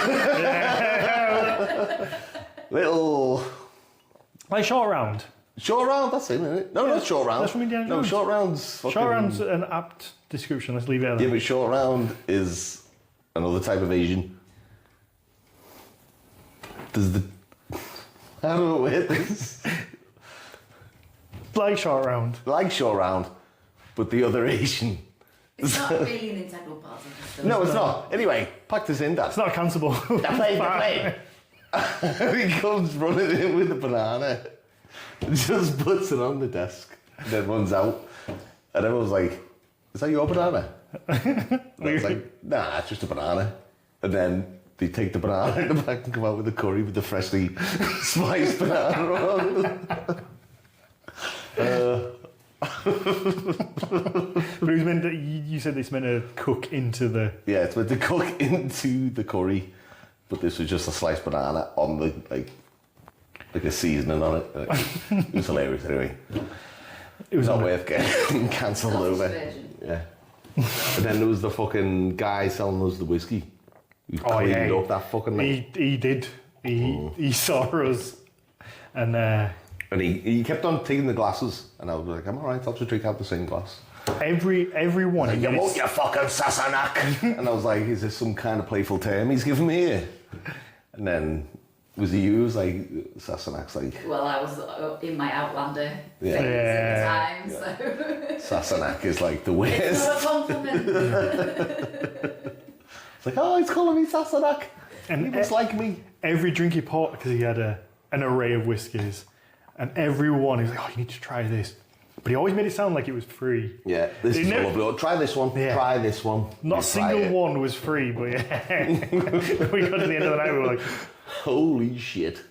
Little. Like Short Round. Short Round, that's it, isn't it? No, not Short Round. That's from Indiana Jones. No, Short Round's fucking. Short Round's an apt description. Let's leave it at that. Yeah, but Short Round is another type of Asian. There's the. I don't know what this. Like Short Round. Like Short Round, but the other Asian. It's not really an integral part of the story. No, it's not. Anyway, pack this in, Dad. It's not cancelable. The plane. He comes running in with the banana, just puts it on the desk, and then runs out. And everyone's like, "Is that your banana?" And I was like, "Nah, it's just a banana." And then they take the banana in the back and come out with the curry with the freshly spiced banana on. But it was meant to, you said it's meant to cook into the... Yeah, it's meant to cook into the curry, but this was just a sliced banana on the, like a seasoning on it. It was hilarious anyway. It was not worth getting cancelled over. Yeah. And then there was the fucking guy selling us the whiskey. He cleaned up that fucking thing. He did. He saw us. And he kept on taking the glasses, and I was like, I'm alright, I'll just drink out the same glass. Everyone. Like, you won't, you fucking Sassenach. And I was like, is this some kind of playful term he's giving me here? And then was he you? Was like Sassenach's like. Well, I was in my Outlander phase at the time, so. Sassenach is like the worst. It's not a compliment. It's like, oh, he's calling me Sassenach. And he must like me. Every drink he poured, because he had an array of whiskies, and everyone, he was like, oh, you need to try this. But he always made it sound like it was free. Yeah, this is lovely. Oh, try this one. Yeah. Try this one. Not a single one was free, but yeah. We got to the end of the night, we were like, holy shit.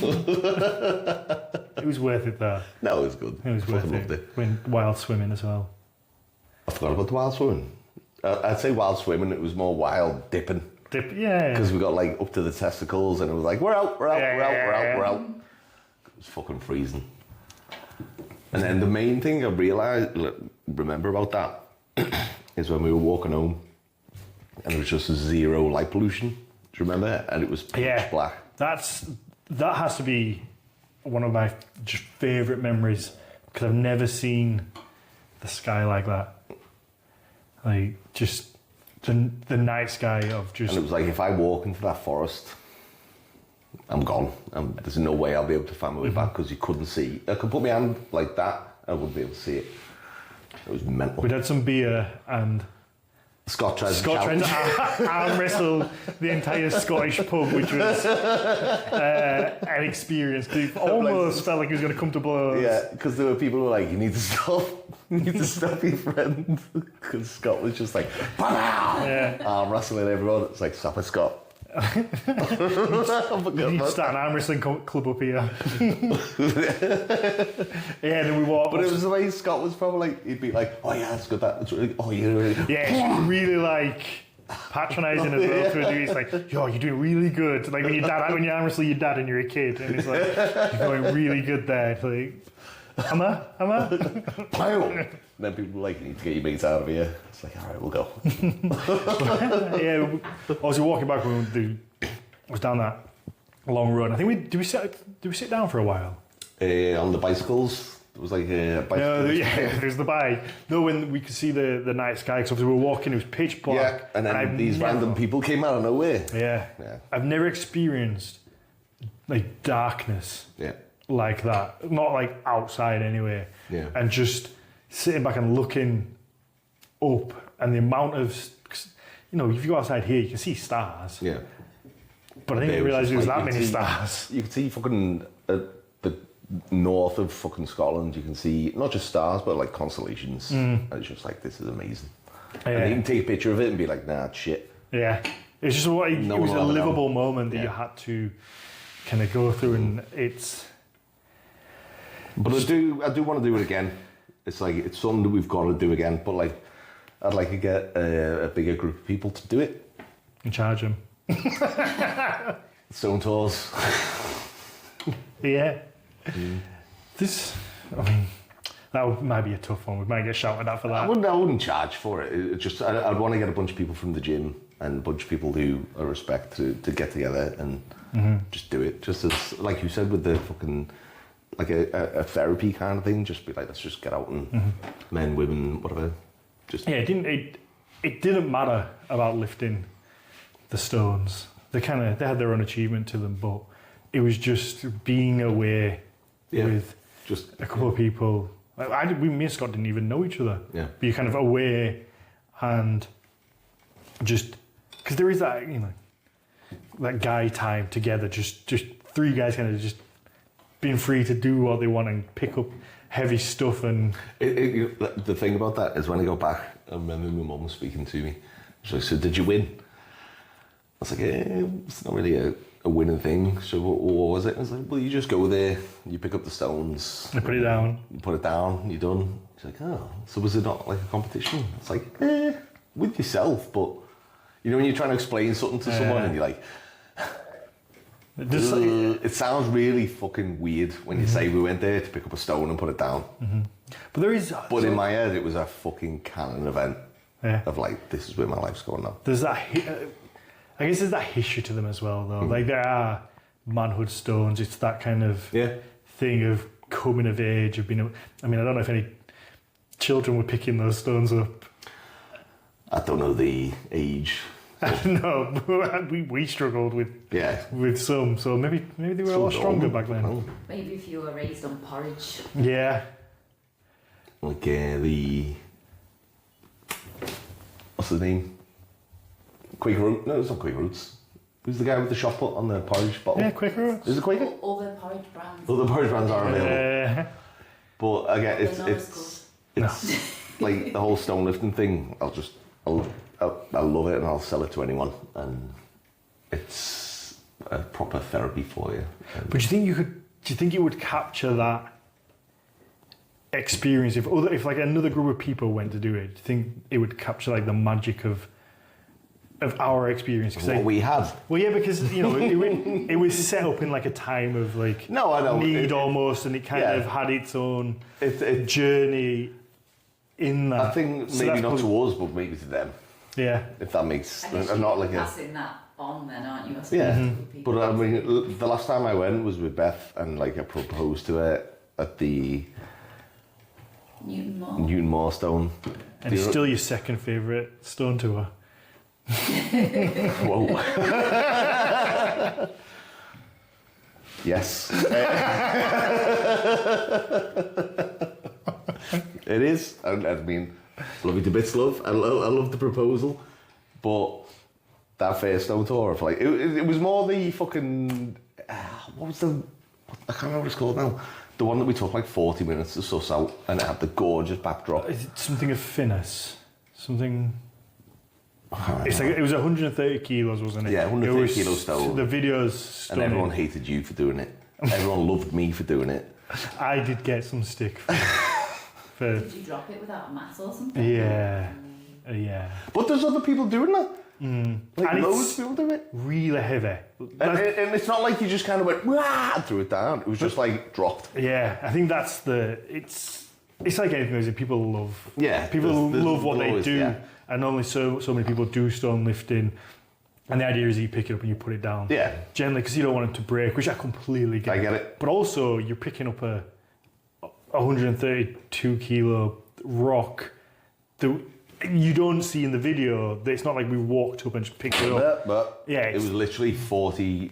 It was worth it though. No, it was good. It was worth it. Went wild swimming as well. I forgot about the wild swimming. I'd say wild swimming, it was more wild dipping. Yeah. Because we got like up to the testicles and it was like, we're out. It was fucking freezing. And then the main thing I remember about that is when we were walking home and it was just zero light pollution. Do you remember? And it was pitch black. That has to be one of my just favourite memories because I've never seen the sky like that. Like just the night sky of just. And it was like if I walk into that forest, I'm gone. There's no way I'll be able to find my way back because you couldn't see. I could put my hand like that, I wouldn't be able to see it. It was mental. We'd had some beer and Scott tried to arm wrestle the entire Scottish pub, which was an experience. It almost felt like he was going to come to blows. Yeah, because there were people who were like, you need to stop. You need to stop your friend. Because Scott was just like, arm wrestling everyone. It's like, stop it, Scott. You need to start an arm wrestling club up here. Then we walked. But it was the way Scott was probably like, he'd be like, oh yeah, that's good. That's really, oh yeah, really. Yeah, really like patronising as well. To a degree. It's like, yo, you're doing really good. Like when you arm wrestle your dad and you're a kid, and it's like, you're going really good there. It's like, am I? And then people were like, you need to get your mates out of here. It's like, all right, we'll go. Yeah, I was walking back when I was down that long road. I think did we sit down for a while? On the bicycles. It was like a bicycle. No, there's the bike. No, when we could see the night sky, because we were walking, it was pitch black. Yeah, and then these random people came out of nowhere. Yeah. I've never experienced like darkness. Yeah. Like that, not like outside anyway. Yeah. And just sitting back and looking up, and the amount of, if you go outside here, you can see stars. Yeah. But I didn't realise there was that many stars. You can see fucking the north of fucking Scotland. You can see not just stars, but like constellations. And it's just like, this is amazing. Yeah. And you can take a picture of it and be like, nah, it's shit. Yeah. It's just it was a livable moment that you had to kind of go through, and it's. But I do want to do it again. It's like, it's something that we've got to do again. But like, I'd like to get a bigger group of people to do it. And charge them. Stone tours. Yeah. That might be a tough one. We might get shouted at for that. I wouldn't charge for it. It's just, I'd want to get a bunch of people from the gym and a bunch of people who I respect to get together and just do it. Just as, like you said, with the fucking, like a therapy kind of thing, just be like, let's just get out and men, women, whatever. Just it didn't matter about lifting the stones. They had their own achievement to them, but it was just being away with just a couple of people. Like me and Scott didn't even know each other. Yeah, but you're kind of away and just because there is that that guy time together, just three guys kind of just being free to do what they want and pick up heavy stuff. And the thing about that is when I go back, I remember my mum was speaking to me. She's like, so did you win? I was like, it's not really a a winning thing. So what was it? I was like, well, you just go there, you pick up the stones, I put it down. you put it down, you're done. He's like, oh, so was it not like a competition? It's like, with yourself, but you know when you're trying to explain something to someone and you're like, it sounds really fucking weird when you say we went there to pick up a stone and put it down. But there is. But in my head, it was a fucking canon event of like, this is where my life's going now. There's that. I guess there's that history to them as well, though. Like there are manhood stones. It's that kind of thing of coming of age, of being. I mean, I don't know if any children were picking those stones up. I don't know the age. No, we struggled with some, so maybe they were a lot stronger back then. Oh. Maybe if you were raised on porridge. Yeah. Like what's his name? Quaker Oats? No, it's not Quaker Oats. Who's the guy with the shot put on the porridge bottle? Yeah, Quaker Oats. Is it Quaker? All the porridge brands. All the porridge brands are available. But again, it's like the whole stone lifting thing. I love it and I'll sell it to anyone, and it's a proper therapy for you. But do you think it would capture that experience if like another group of people went to do it? Do you think it would capture like the magic of our experience? What we had. Well, yeah, because you know it was set up in like a time of like need almost, and it kind of had its own journey in that. I think maybe not to us, but maybe to them. Yeah, if that makes and not like passing that on, then aren't you? Yeah, but I mean, the last time I went was with Beth, and like I proposed to her at the Newton Moor stone. And it's still your second favourite stone tour. Whoa. Yes. It is. I mean, love you to bits, love. I love the proposal, but that first stone tour, of like it was more the fucking what was the, I can't remember what it's called now. The one that we took like 40 minutes to suss out, and it had the gorgeous backdrop. Is it something of Finnis? Something. It's like it was 130 kilos, wasn't it? Yeah, 130 kilo stone. The videos stunning. And everyone hated you for doing it. Everyone loved me for doing it. I did get some stick. Did you drop it without a mat or something? Yeah, yeah. But there's other people doing that. Like and loads of people do it. Really heavy. And it's not like you just kind of went wah and threw it down. It was just like dropped. Yeah, I think that's it's like anything else. People love. Yeah, people love what they do, yeah. And only so many people do stone lifting. And the idea is you pick it up and you put it down. Yeah. Generally, because you don't want it to break, which I completely get. I get it. But also, you're picking up a 132 kilo rock that you don't see in the video. It's not like we walked up and just picked it up. But yeah, it was literally 40.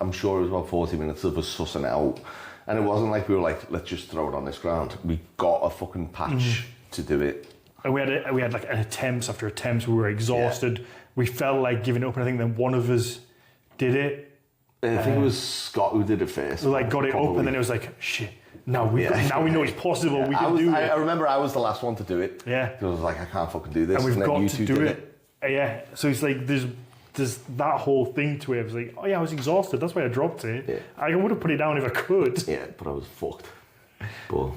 I'm sure it was about 40 minutes of us sussing out, and it wasn't like we were like, let's just throw it on this ground. We got a fucking patch to do it. And we had like attempts after attempts. We were exhausted. Yeah. We felt like giving up, and I think then one of us did it. I think it was Scott who did it first. We got it up, and then it was like, shit. Now we know it's possible. We can do it. I remember I was the last one to do it. Yeah. Because I was like, I can't fucking do this. And we've got you to do it. Yeah. So it's like there's that whole thing to it. I was like, oh yeah, I was exhausted. That's why I dropped it. Yeah. I would have put it down if I could. Yeah, but I was fucked. But.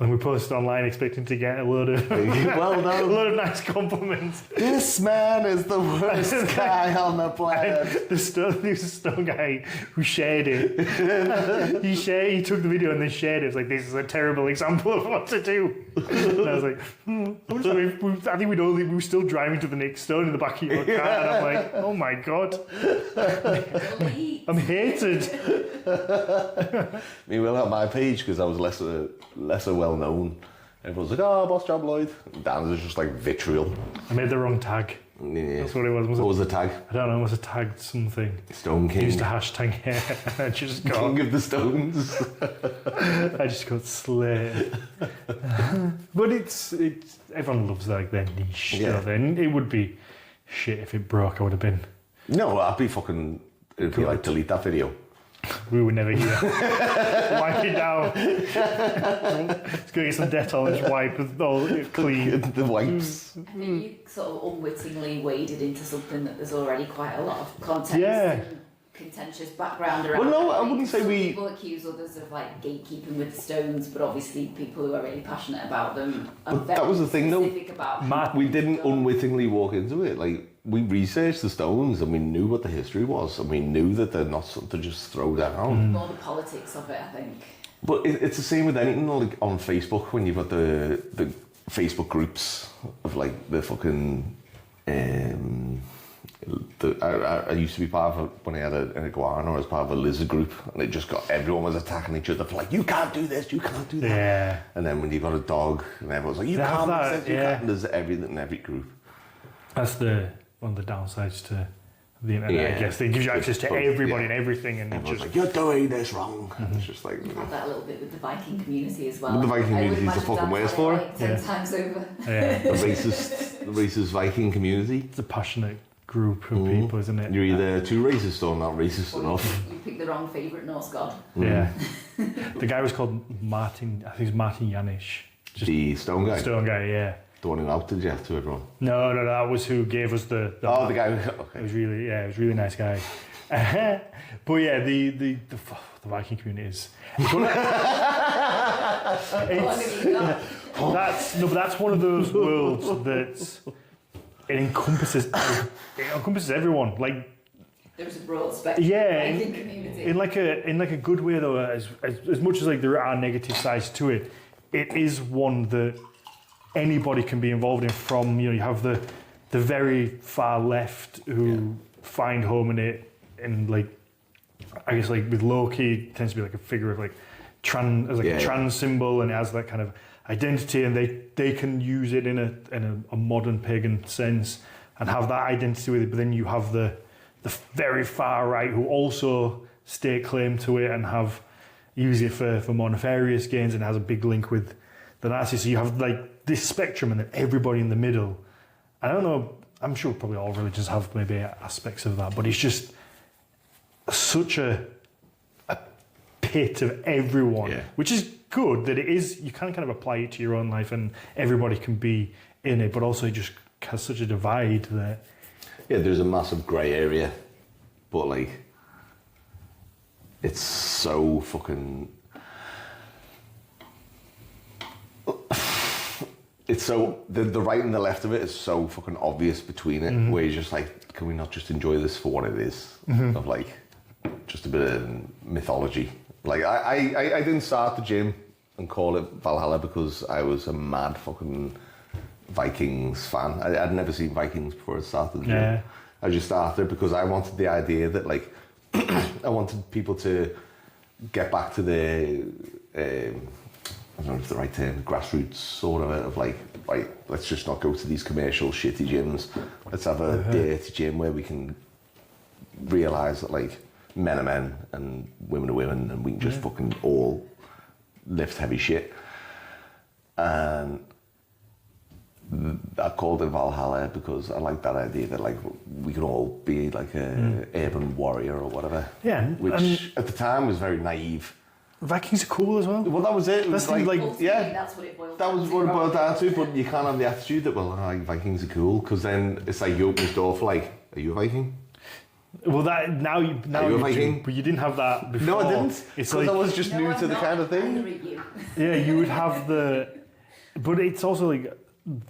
And we posted online expecting to get a load of well done. a load of nice compliments. This man is the worst guy on the planet. There was a stone guy who shared it. He took the video and then shared it. It was like, this is a terrible example of what to do. And I was like, I think we were still driving to the next stone in the back of your car, and I'm like, oh my god, I'm hated. Me will at my page because I was lesser well known. Everyone's like, oh, Boss Job Lloyd. Dan was just like vitriol. I made the wrong tag. Yeah. That's what it was. What was the tag? I don't know. It must have tagged something. Stone King. I used a hashtag here. I just got King of the Stones. I just got slayed. But it's everyone loves like their niche stuff. And it would be shit if it broke. I would have been. No, I'd be fucking. It'd be like delete that video. We would never hear. Wipe it down. Let's go get some Dettol and just wipe it all clean. The wipes. I think you sort of unwittingly waded into something that there's already quite a lot of context. Yeah. contentious background around. Well, no, it. I wouldn't say Some we. people accuse others of like gatekeeping with the stones, but obviously people who are really passionate about them are But that was the thing, though. specific about. We didn't unwittingly walk into it. Like, we researched the stones and we knew what the history was, and we knew that they're not something to just throw down. More the politics of it, I think. But it's the same with anything, like on Facebook, when you've got the Facebook groups of like the fucking. I used to be part of when I had an iguana, I was part of a lizard group, and it just got everyone was attacking each other for like, you can't do this, you can't do that. Yeah. And then when you got a dog, and everyone's like, you can't do this, you can't. And there's everything in every group. That's one of the downsides to the internet, I guess. It gives you access to everybody and everything, and everyone's like, you're doing this wrong. Mm-hmm. It's just like... Had that a little bit with the Viking community as well. The Viking community is the fucking worst for it. 10 times over. Yeah. The racist Viking community. It's a passionate group of people, isn't it? You're either too racist or not racist enough. You picked the wrong favourite Norse god. Yeah. The guy was called Martin, I think it's Martin Janisch. The stone guy? Stone guy, yeah. The one who outed you to everyone? No, that was who gave us the the guy who... Okay. It was really, it was a really nice guy. But yeah, the Viking community is... That's one of those worlds that it encompasses everyone. Like, there's a broad spectrum yeah, Viking community. in like a good way though. As much as like there are negative sides to it, it is one that anybody can be involved in. From you have the very far left who find home in it, and like I guess like with Loki it tends to be like a figure of like a trans symbol, and it has that kind of identity, and they can use it in a modern pagan sense and have that identity with it. But then you have the very far right who also stake claim to it and use it for more nefarious gains, and has a big link with the Nazis. So you have like this spectrum, and then everybody in the middle. I don't know, I'm sure probably all religions have maybe aspects of that, but it's just such a pit of everyone, which is good that it is. You can kind of apply it to your own life, and everybody can be in it, but also it just has such a divide that... Yeah, there's a massive grey area, but like, it's so fucking... It's so... The right and the left of it is so fucking obvious between it, where you're just like, can we not just enjoy this for what it is? Of like, just a bit of mythology. Like, I didn't start the gym and call it Valhalla because I was a mad fucking Vikings fan. I'd never seen Vikings before I started the gym. Yeah. I just started because I wanted the idea that, like, I wanted people to get back to the, I don't know if it's the right term, grassroots sort of like, right, let's just not go to these commercial shitty gyms. Let's have a dirty gym where we can realise that, like, men are men and women are women, and we can just fucking all lift heavy shit. And I called it Valhalla because I like that idea that like we can all be like a urban warrior or whatever. Yeah, which at the time was very naive. Vikings are cool as well. Well, that was it. That's like that's what it boiled that down was to, what it boiled down probably. to. But you can't have the attitude that Vikings are cool, because then it's like you open this door for like, are you a Viking? Well, that now you a Viking? do, but you didn't have that before. No, I didn't. It's because like I was just new to the kind of thing. Yeah, you would have but it's also like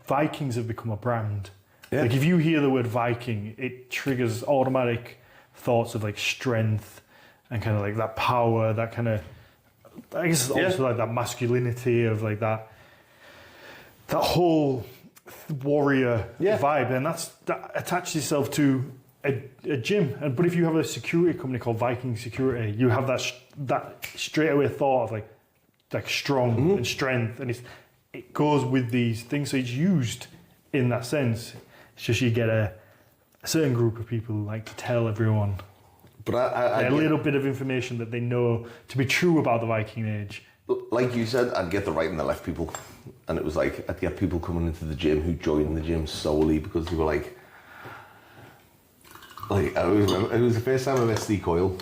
Vikings have become a brand. Yeah. Like if you hear the word Viking, it triggers automatic thoughts of like strength and kind of like that power, that kind of, I guess also like that masculinity of like that whole warrior vibe, and that attaches itself to a gym. But if you have a security company called Viking Security, you have that straight away thought of like strong and strength, and it goes with these things, so it's used in that sense. It's just you get a certain group of people who like to tell everyone but I a little bit of information that they know to be true about the Viking Age. Like you said, I'd get the right and the left people, and it was like I'd get people coming into the gym who joined the gym solely because they were like I always remember, it was the first time I met Steve Coyle.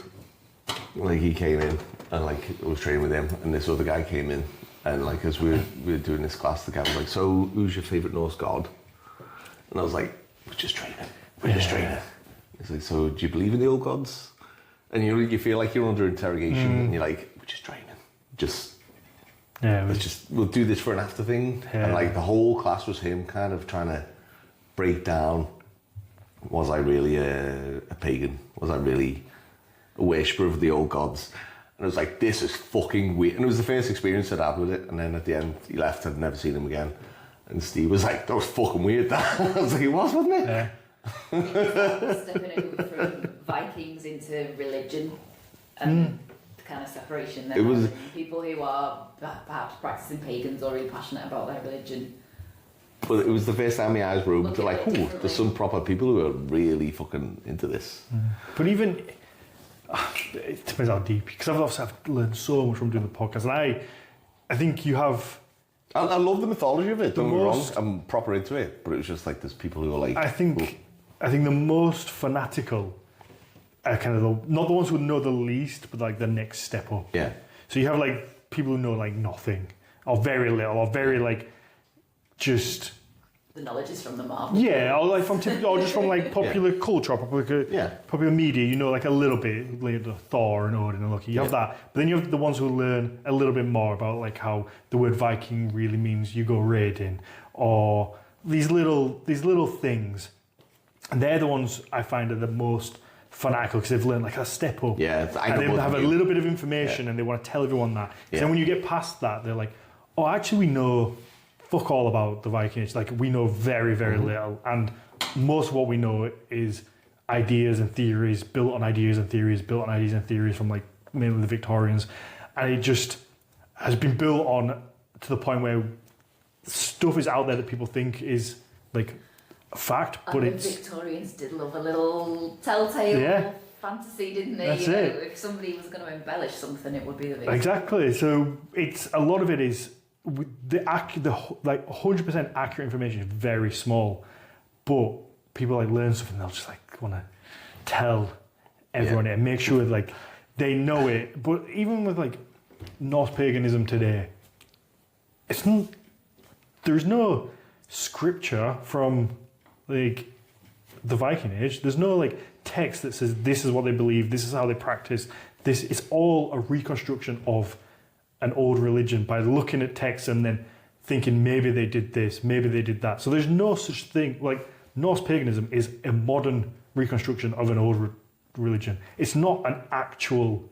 Like he came in and like I was training with him, and this other guy came in, and like as we were doing this class, the guy was like, "So who's your favourite Norse god?" And I was like, "We're just training. We're just training." He's like, "So do you believe in the old gods?" And you feel like you're under interrogation, and you're like, we're just training. We'll do this for an after thing. Yeah. And like the whole class was him kind of trying to break down, was I really a pagan? Was I really a worshipper of the old gods? And I was like, this is fucking weird. And it was the first experience I'd had with it. And then at the end, he left. I'd never seen him again. And Steve was like, that was fucking weird. I was like, it was, wasn't it? Yeah. Stepping over from Vikings into religion and the kind of separation there. It was people who are perhaps practicing pagans or really passionate about their religion. But it was the first time my eyes were open to like, oh, there's some proper people who are really fucking into this. But even, it depends how deep, because I've learned so much from doing the podcast, and I think you have... I love the mythology of it, don't get me wrong, I'm proper into it, but it was just like, there's people who are like... I think the most fanatical are kind of not the ones who know the least, but like the next step up. Yeah. So you have like people who know like nothing, or very little, or very like just... The knowledge is from the Marvel. Yeah, or like from or just from like popular culture, or popular media. You know, like a little bit, like Thor and Odin and Loki. You have that, but then you have the ones who learn a little bit more about like how the word Viking really means you go raiding, or these little things, and they're the ones I find are the most fanatical because they've learned like a step up. Yeah, and they have a little bit of information and they want to tell everyone that. So then when you get past that, they're like, oh, actually, we know. Fuck all about the Vikings. Like, we know very, very little. And most of what we know is ideas and theories, built on ideas and theories, from, like, mainly the Victorians. And it just has been built on to the point where stuff is out there that people think is, like, a fact, but the Victorians did love a little telltale fantasy, didn't they? That's it. If somebody was going to embellish something, it would be the Victorians. Exactly. So a lot of it is... The 100% accurate information is very small, but people like learn something, they'll just like want to tell everyone it and make sure like they know it. But even with like Norse paganism today, there's no scripture from like the Viking Age. There's no like text that says this is what they believe, this is how they practice. This is all a reconstruction of an old religion by looking at texts and then thinking maybe they did this, maybe they did that. So there's no such thing, like Norse paganism is a modern reconstruction of an old religion. It's not an actual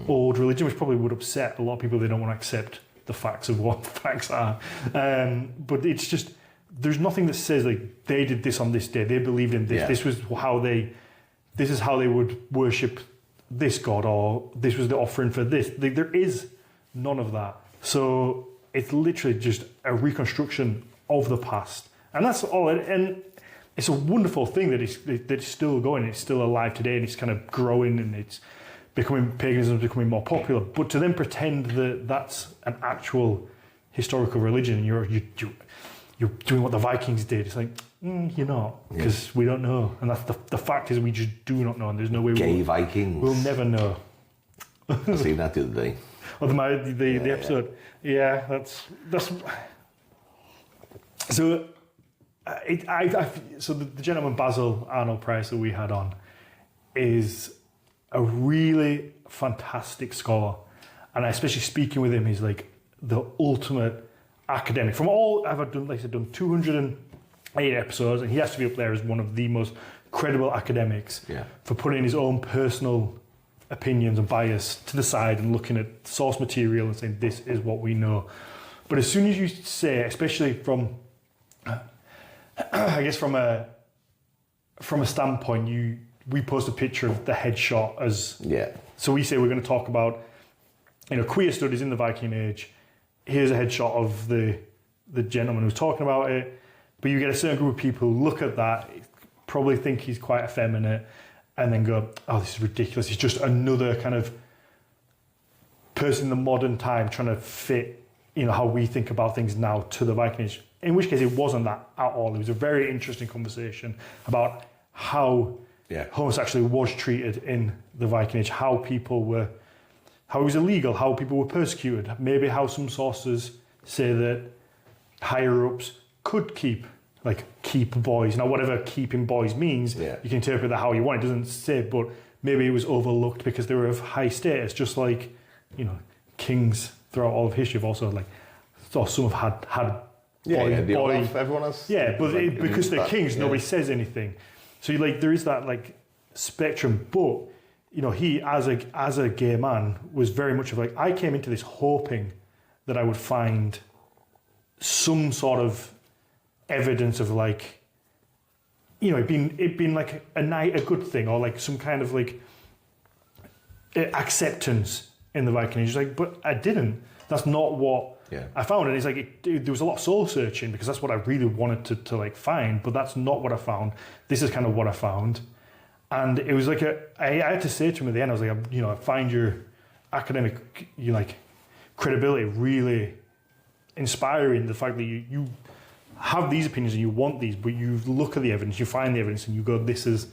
old religion, which probably would upset a lot of people. They don't want to accept the facts of what the facts are. But it's just, there's nothing that says like they did this on this day, they believed in this, this is how they would worship this god, or this was the offering for this. There is none of that. So it's literally just a reconstruction of the past. And that's all. And it's a wonderful thing that it's still going. It's still alive today, and it's kind of growing, and it's paganism is becoming more popular. But to then pretend that that's an actual historical religion, and you're doing what the Vikings did, it's like, you're not, because we don't know. And that's the fact is we just do not know, and there's no way Vikings. We'll never know. I seen that the other day. Oh, the episode. Yeah, that's so. So the gentleman Basil Arnold Price that we had on is a really fantastic scholar, and especially speaking with him, he's like the ultimate academic. From all I've done, like I said, done 208 episodes, and he has to be up there as one of the most credible academics for putting his own personal opinions and bias to the side and looking at source material and saying this is what we know. But as soon as you say, especially from I guess from a standpoint, we post a picture of the headshot as so we say we're going to talk about queer studies in the Viking Age. Here's a headshot of the gentleman who's talking about it, but you get a certain group of people who look at that, probably think he's quite effeminate, and then go, oh, this is ridiculous. He's just another kind of person in the modern time trying to fit, how we think about things now to the Viking Age. In which case, it wasn't that at all. It was a very interesting conversation about how homosexuality was treated in the Viking Age, how it was illegal, how people were persecuted. Maybe how some sources say that higher ups could keep boys. Now, whatever keeping boys means, you can interpret that how you want. It doesn't say, but maybe it was overlooked because they were of high status, just like, you know, kings throughout all of history have also like, or some have had everyone has. Yeah, but like, because they're kings, nobody says anything. So like there is that like spectrum, but you know, he as a gay man was very much of like, I came into this hoping that I would find some sort of evidence of like, you know, it being like a good thing, or like some kind of like acceptance in the Viking Age. Like, but I didn't. That's not what I found. And it's like, there was a lot of soul searching because that's what I really wanted to like find, but that's not what I found. This is kind of what I found. And it was like, I had to say to him at the end, I was like, you know, I find your academic, you like, credibility really inspiring. The fact that you have these opinions and you want these, but you look at the evidence, you find the evidence, and you go, this is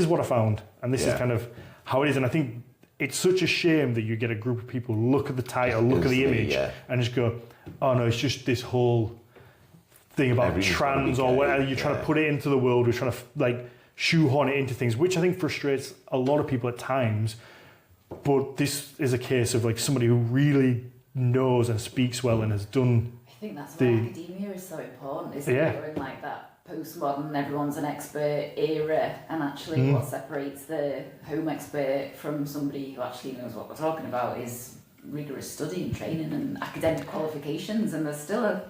what I found, and this is kind of how it is. And I think it's such a shame that you get a group of people look at the title, look at the image, and just go, oh no, it's just this whole thing about trans or whatever. You're trying to put it into the world. We're trying to like shoehorn it into things, which I think frustrates a lot of people at times. But this is a case of like somebody who really knows and speaks well and has done. I think that's why academia is so important, isn't it? We're in like that postmodern, everyone's an expert era, and actually what separates the home expert from somebody who actually knows what we're talking about is rigorous study and training and academic qualifications, and there's still a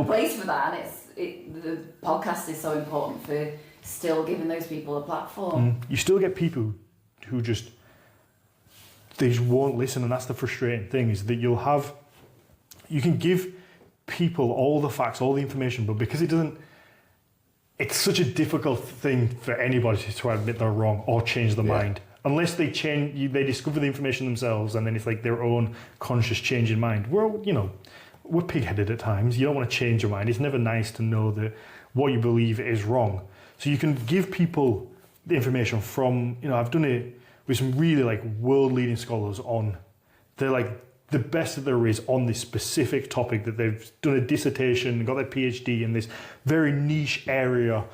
place for that, and the podcast is so important for still giving those people a platform. You still get people who just won't listen, and that's the frustrating thing, is that you can give people all the facts, all the information, but because it's such a difficult thing for anybody to admit they're wrong or change their mind. Unless they discover the information themselves, and then it's like their own conscious change in mind. We're pig-headed at times. You don't want to change your mind. It's never nice to know that what you believe is wrong. So you can give people the information from, you know, I've done it with some really like world-leading scholars on, they're like the best that there is on this specific topic, that they've done a dissertation, got their PhD in this very niche area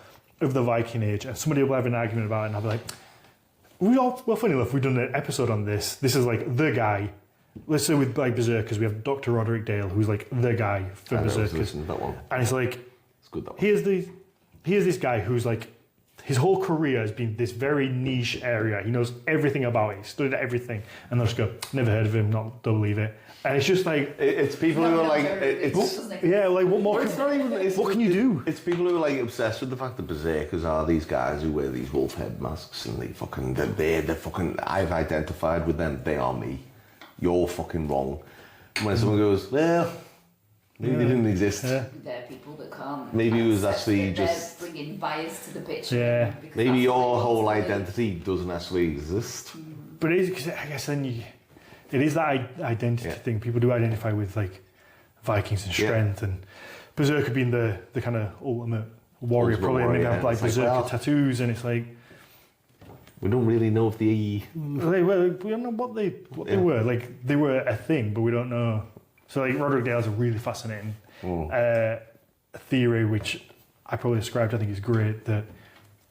of the Viking Age, and somebody will have an argument about it, and I'll be like, well, funny enough, we've done an episode on this. This is like the guy. Let's say with like Berserkers, we have Dr. Roderick Dale, who's like the guy for Berserkers. That one. And it's like, it's good, that one. Here's this guy who's like, his whole career has been this very niche area. He knows everything about it. He studied everything. And they'll just go, never heard of him, don't believe it. And it's just like... It's people who are like... like what more what can you do? It's people who are like obsessed with the fact that Berserkers are these guys who wear these wolf head masks, and they're fucking... I've identified with them. They are me. You're fucking wrong. And when someone goes, well... Maybe they didn't exist. There are people that can't. Maybe it was actually just bringing bias to the picture. Yeah. Maybe your whole identity doesn't actually exist. But it is, because I guess then it is that identity thing. People do identify with like Vikings and strength, and Berserker being the kind of ultimate warrior. Probably maybe have like Berserker tattoos, and it's like we don't really know if we don't know what they were. Like they were a thing, but we don't know. So like Roderick Dale has a really fascinating theory, which I probably ascribed, I think is great, that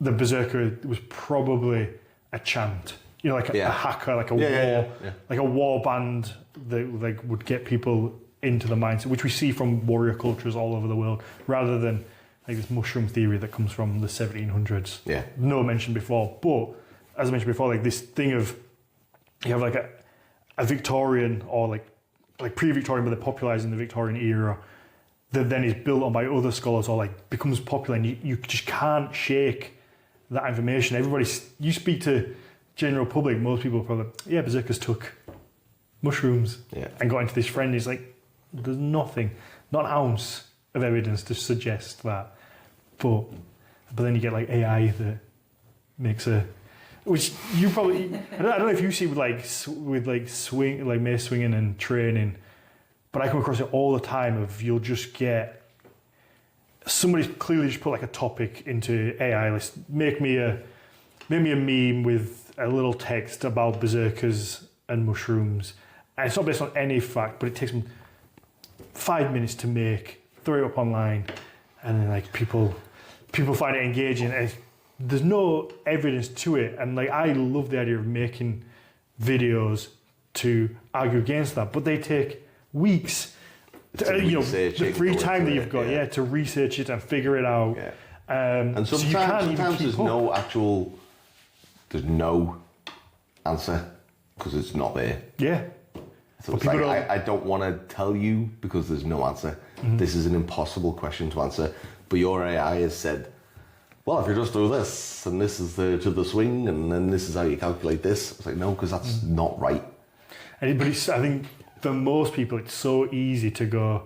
the Berserker was probably a chant. You know, like a hacker, like a war band that like would get people into the mindset, which we see from warrior cultures all over the world, rather than like this mushroom theory that comes from the 1700s. Yeah. No mention before, but as I mentioned before, like this thing of you have like a Victorian or like pre-Victorian, but they're popularising the Victorian era, that then is built on by other scholars or like becomes popular, and you just can't shake that information. You speak to general public, most people are probably, Berserkers took mushrooms and got into this friend. It's like, there's nothing, not an ounce of evidence to suggest that. But then you get like AI that makes which you probably, I don't know if you see with swing, like mace swinging and training, but I come across it all the time of you'll just get, somebody's clearly just put like a topic into AI, let's make me a meme with a little text about Berserkers and mushrooms. And it's not based on any fact, but it takes them 5 minutes to make, throw it up online, and then like people find it engaging. And there's no evidence to it. And like, I love the idea of making videos to argue against that, but they take weeks. The free time that you've got, to research it and figure it out. Yeah. And sometimes there's no answer because it's not there. Yeah. So it's like, I don't want to tell you because there's no answer. Mm-hmm. This is an impossible question to answer. But your AI has said, well, if you just do this, and this is to the swing, and then this is how you calculate this. It's like, no, because that's not right. But I think for most people, it's so easy to go,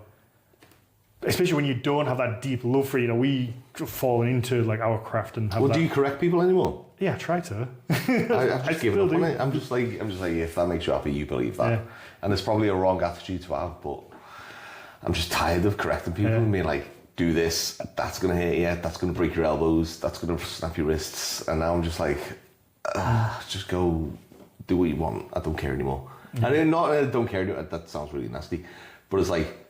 especially when you don't have that deep love for it. We fall into like our craft and have do you correct people anymore? Yeah, I try to. I've just given up on it. I'm just like, if that makes you happy, you believe that. Yeah. And it's probably a wrong attitude to have, but I'm just tired of correcting people and being like, do this, that's going to hurt you, that's going to break your elbows, that's going to snap your wrists. And now I'm just like, just go do what you want. I don't care anymore. Mm-hmm. I don't care anymore. That sounds really nasty. But it's like,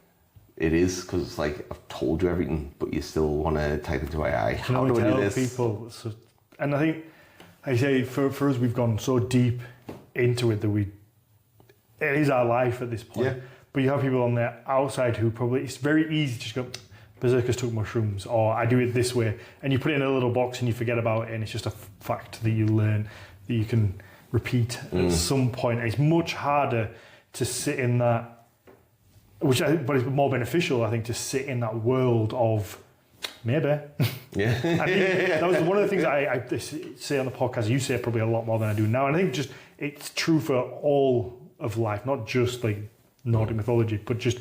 it is, because it's like, I've told you everything, but you still want to type into AI. How do I do this? People, and I think, I say, for us, we've gone so deep into it that it is our life at this point. Yeah. But you have people on the outside who probably, it's very easy to just go, Berserkers took mushrooms, or I do it this way, and you put it in a little box and you forget about it, and it's just a fact that you learn, that you can repeat at some point. And it's much harder to sit in that, but it's more beneficial, I think, to sit in that world of maybe. Yeah. I think that was one of the things I say on the podcast. You say probably a lot more than I do now, and I think just it's true for all of life, not just like Nordic mythology, but just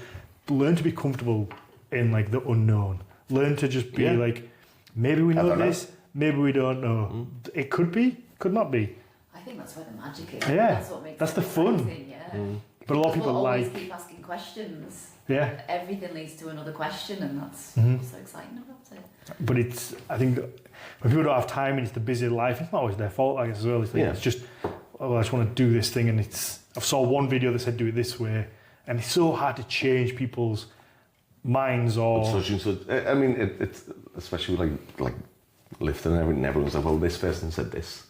learn to be comfortable in like the unknown. Learn to just be like, maybe we know this, maybe we don't know. It could be, could not be. I think that's where the magic is. Yeah, that's what makes that's the fun. But a lot of people always keep asking questions. Yeah, everything leads to another question, and that's so exciting about it. But I think that when people don't have time and it's the busy life, it's not always their fault, I guess, as well. It's just, I just want to do this thing, and I saw one video that said do it this way, and it's so hard to change people's minds or. I mean, it's especially like lifting and everything. Everyone's like, well, this person said this.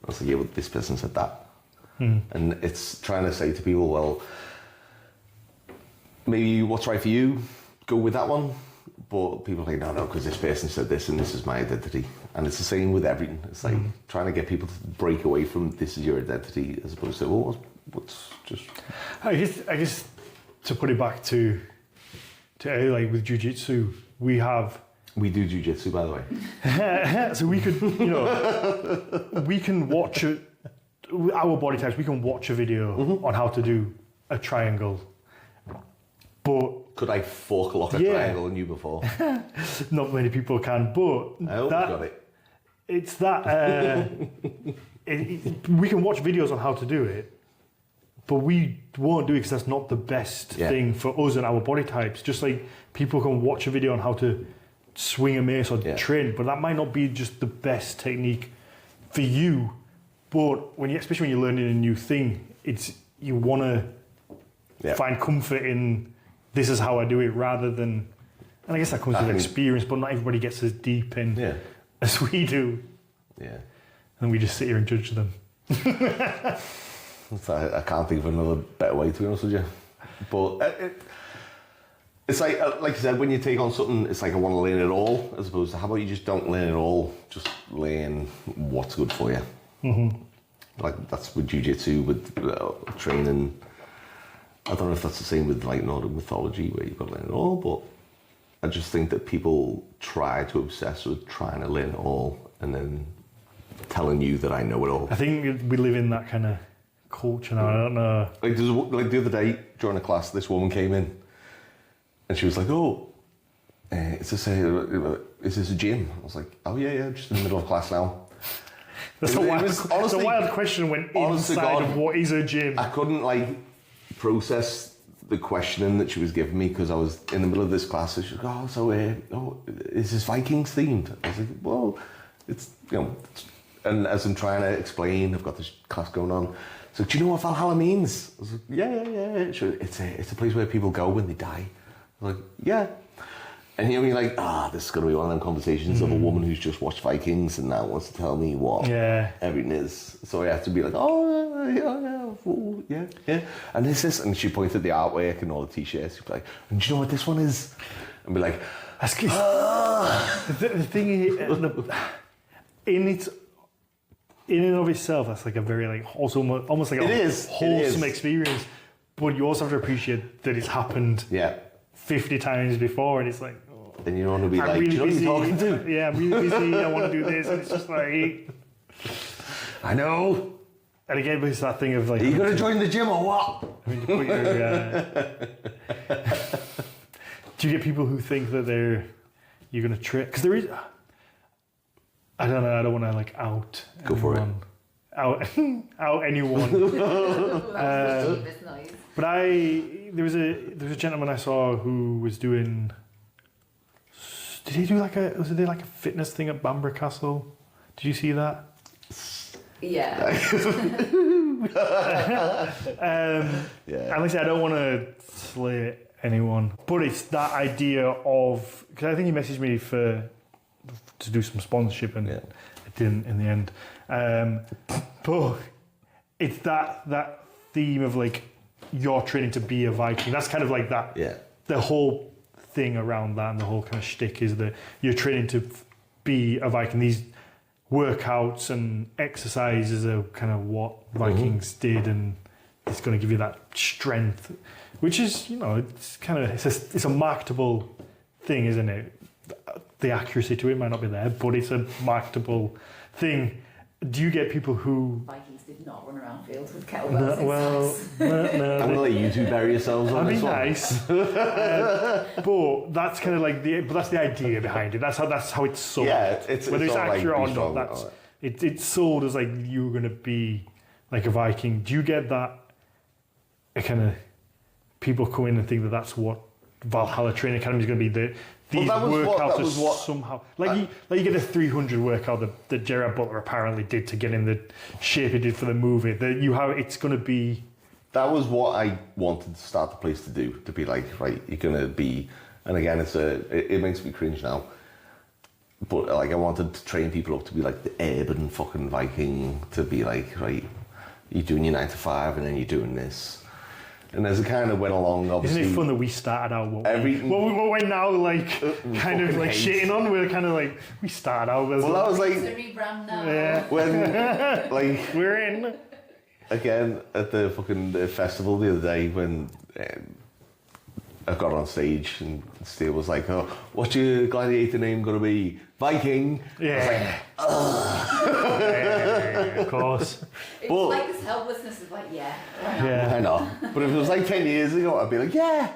I was like, yeah, well, this person said that. And it's trying to say to people, well, maybe what's right for you, go with that one. But people are like, no, because this person said this and this is my identity. And it's the same with everything. It's like trying to get people to break away from this is your identity as opposed to, well, what's just. I guess to put it back to like with jiu-jitsu, we do jiu-jitsu, by the way. So we could, we can watch our body types, we can watch a video on how to do a triangle. But could I fork lock a triangle on you before? Not many people can, but I hope you got it. It's that we can watch videos on how to do it, but we won't do it because that's not the best thing for us and our body types. Just like people can watch a video on how to swing a mace or train, but that might not be just the best technique for you. But especially when you're learning a new thing, you want to find comfort in this is how I do it rather than, and I guess that comes with experience, but not everybody gets as deep in as we do. Yeah. And we just sit here and judge them. I can't think of another better way, to be honest with you. But it's like you said, when you take on something, it's like I want to learn it all, as opposed to how about you just don't learn it all, just learn what's good for you. Like that's with jiu-jitsu, with training. I don't know if that's the same with like Nordic mythology where you've got to learn it all, but I just think that people try to obsess with trying to learn it all and then telling you that I know it all. I think we live in that kind of culture now. I don't know. Like the other day during a class, this woman came in and she was like, "Oh, is this a gym?" I was like, "Oh yeah, just in the middle of class now." That's a wild question when inside of what is a gym. I couldn't process the questioning that she was giving me because I was in the middle of this class. And she was like, is this Vikings themed? I was like, well, it's, and as I'm trying to explain, I've got this class going on. So, do you know what Valhalla means? I was like, yeah. Sure. It's a place where people go when they die. I was like, yeah. And you're like, this is going to be one of them conversations of a woman who's just watched Vikings and now wants to tell me what everything is. So I have to be like, yeah. And this is, and she pointed at the artwork and all the t-shirts. She'd be like, and do you know what this one is? And be like, the thing is, in and of itself, that's like a very like also almost like a wholesome experience. But you also have to appreciate that it's happened 50 times before, and it's like, and you want to be like, really, do you know busy. What you're talking to? Yeah, I'm really busy. I want to do this, and it's just like, I know. And again, it's that thing of like, are you going to join the gym or what? I mean, do you get people who think that you're going to trick? Because there is. I don't know. I don't want to like out. Go for it. Out anyone. But there was a gentleman I saw who was doing. Did he do was there like a fitness thing at Bamburgh Castle? Did you see that? Yeah. And like I said, I don't want to slay anyone, but it's that idea of, because I think he messaged me to do some sponsorship, and it didn't in the end. But it's that theme of like you're training to be a Viking. That's kind of like that. Yeah. The whole thing around that and the whole kind of shtick is that you're training to be a Viking. These workouts and exercises are kind of what Vikings did, and it's going to give you that strength, which is, it's kind of it's a marketable thing, isn't it? The accuracy to it might not be there, but it's a marketable thing. Do you get people who... Vikings did not run around fields with kettlebells No. I'm going to let you two bury yourselves on this one. That'd be nice. But that's kind of like that's the idea behind it. That's how it's sold. Yeah, whether it's accurate like, or not, it's sold as like you're going to be like a Viking. Do you get that kind of people come in and think that that's what Valhalla Training Academy is going to be? These workouts somehow you get the 300 workout that Gerard Butler apparently did to get in the shape he did for the movie. That it's going to be. That was what I wanted to start the place to do. To be like, right, you're going to be, and again, it makes me cringe now. But like, I wanted to train people up to be like the urban fucking Viking. To be like, right, you're doing your 9 to 5, and then you're doing this. And as it kind of went along, obviously... Isn't it fun that we started out what we're now like kind of like shitting on? We're kind of like, we started out as... Well, that was like... It's a rebrand now. Yeah. When, like... We're in. Again, at the fucking festival the other day when I got on stage and Steve was like, oh, what's your gladiator name going to be? Viking. Yeah. I was like, of course. It's like this helplessness of like, I know. But if it was like 10 years ago, I'd be like, I'm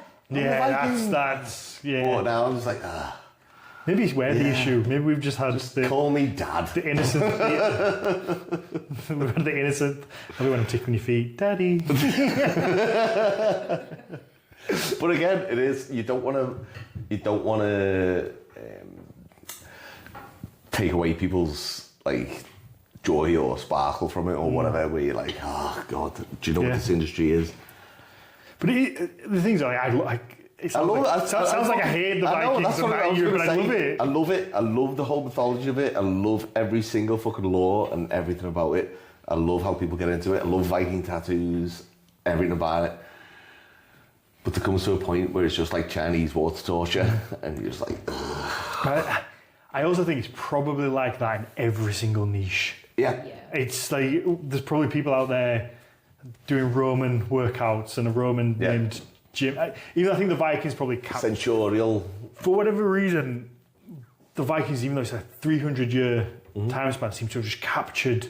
that's But now I'm just like, Maybe we're the issue. Maybe we've just had call me Dad. The innocent. We've had the innocent. Everyone I'm tickling your feet, Daddy. But again, it is. You don't want to take away people's like joy or sparkle from it or whatever. Where you're like, oh God, do you know what this industry is? But the things are like it sounds like I hate the Vikings and that year, but I love it. I love it. I love the whole mythology of it. I love every single fucking lore and everything about it. I love how people get into it. I love Viking tattoos, everything about it. But there comes to a point where it's just like Chinese water torture, and you're just like, ugh. I also think it's probably like that in every single niche. Yeah. It's like, there's probably people out there doing Roman workouts and a Roman named gym. Even I think the Vikings probably... Centaurial. For whatever reason, the Vikings, even though it's a 300-year time span, seem to have just captured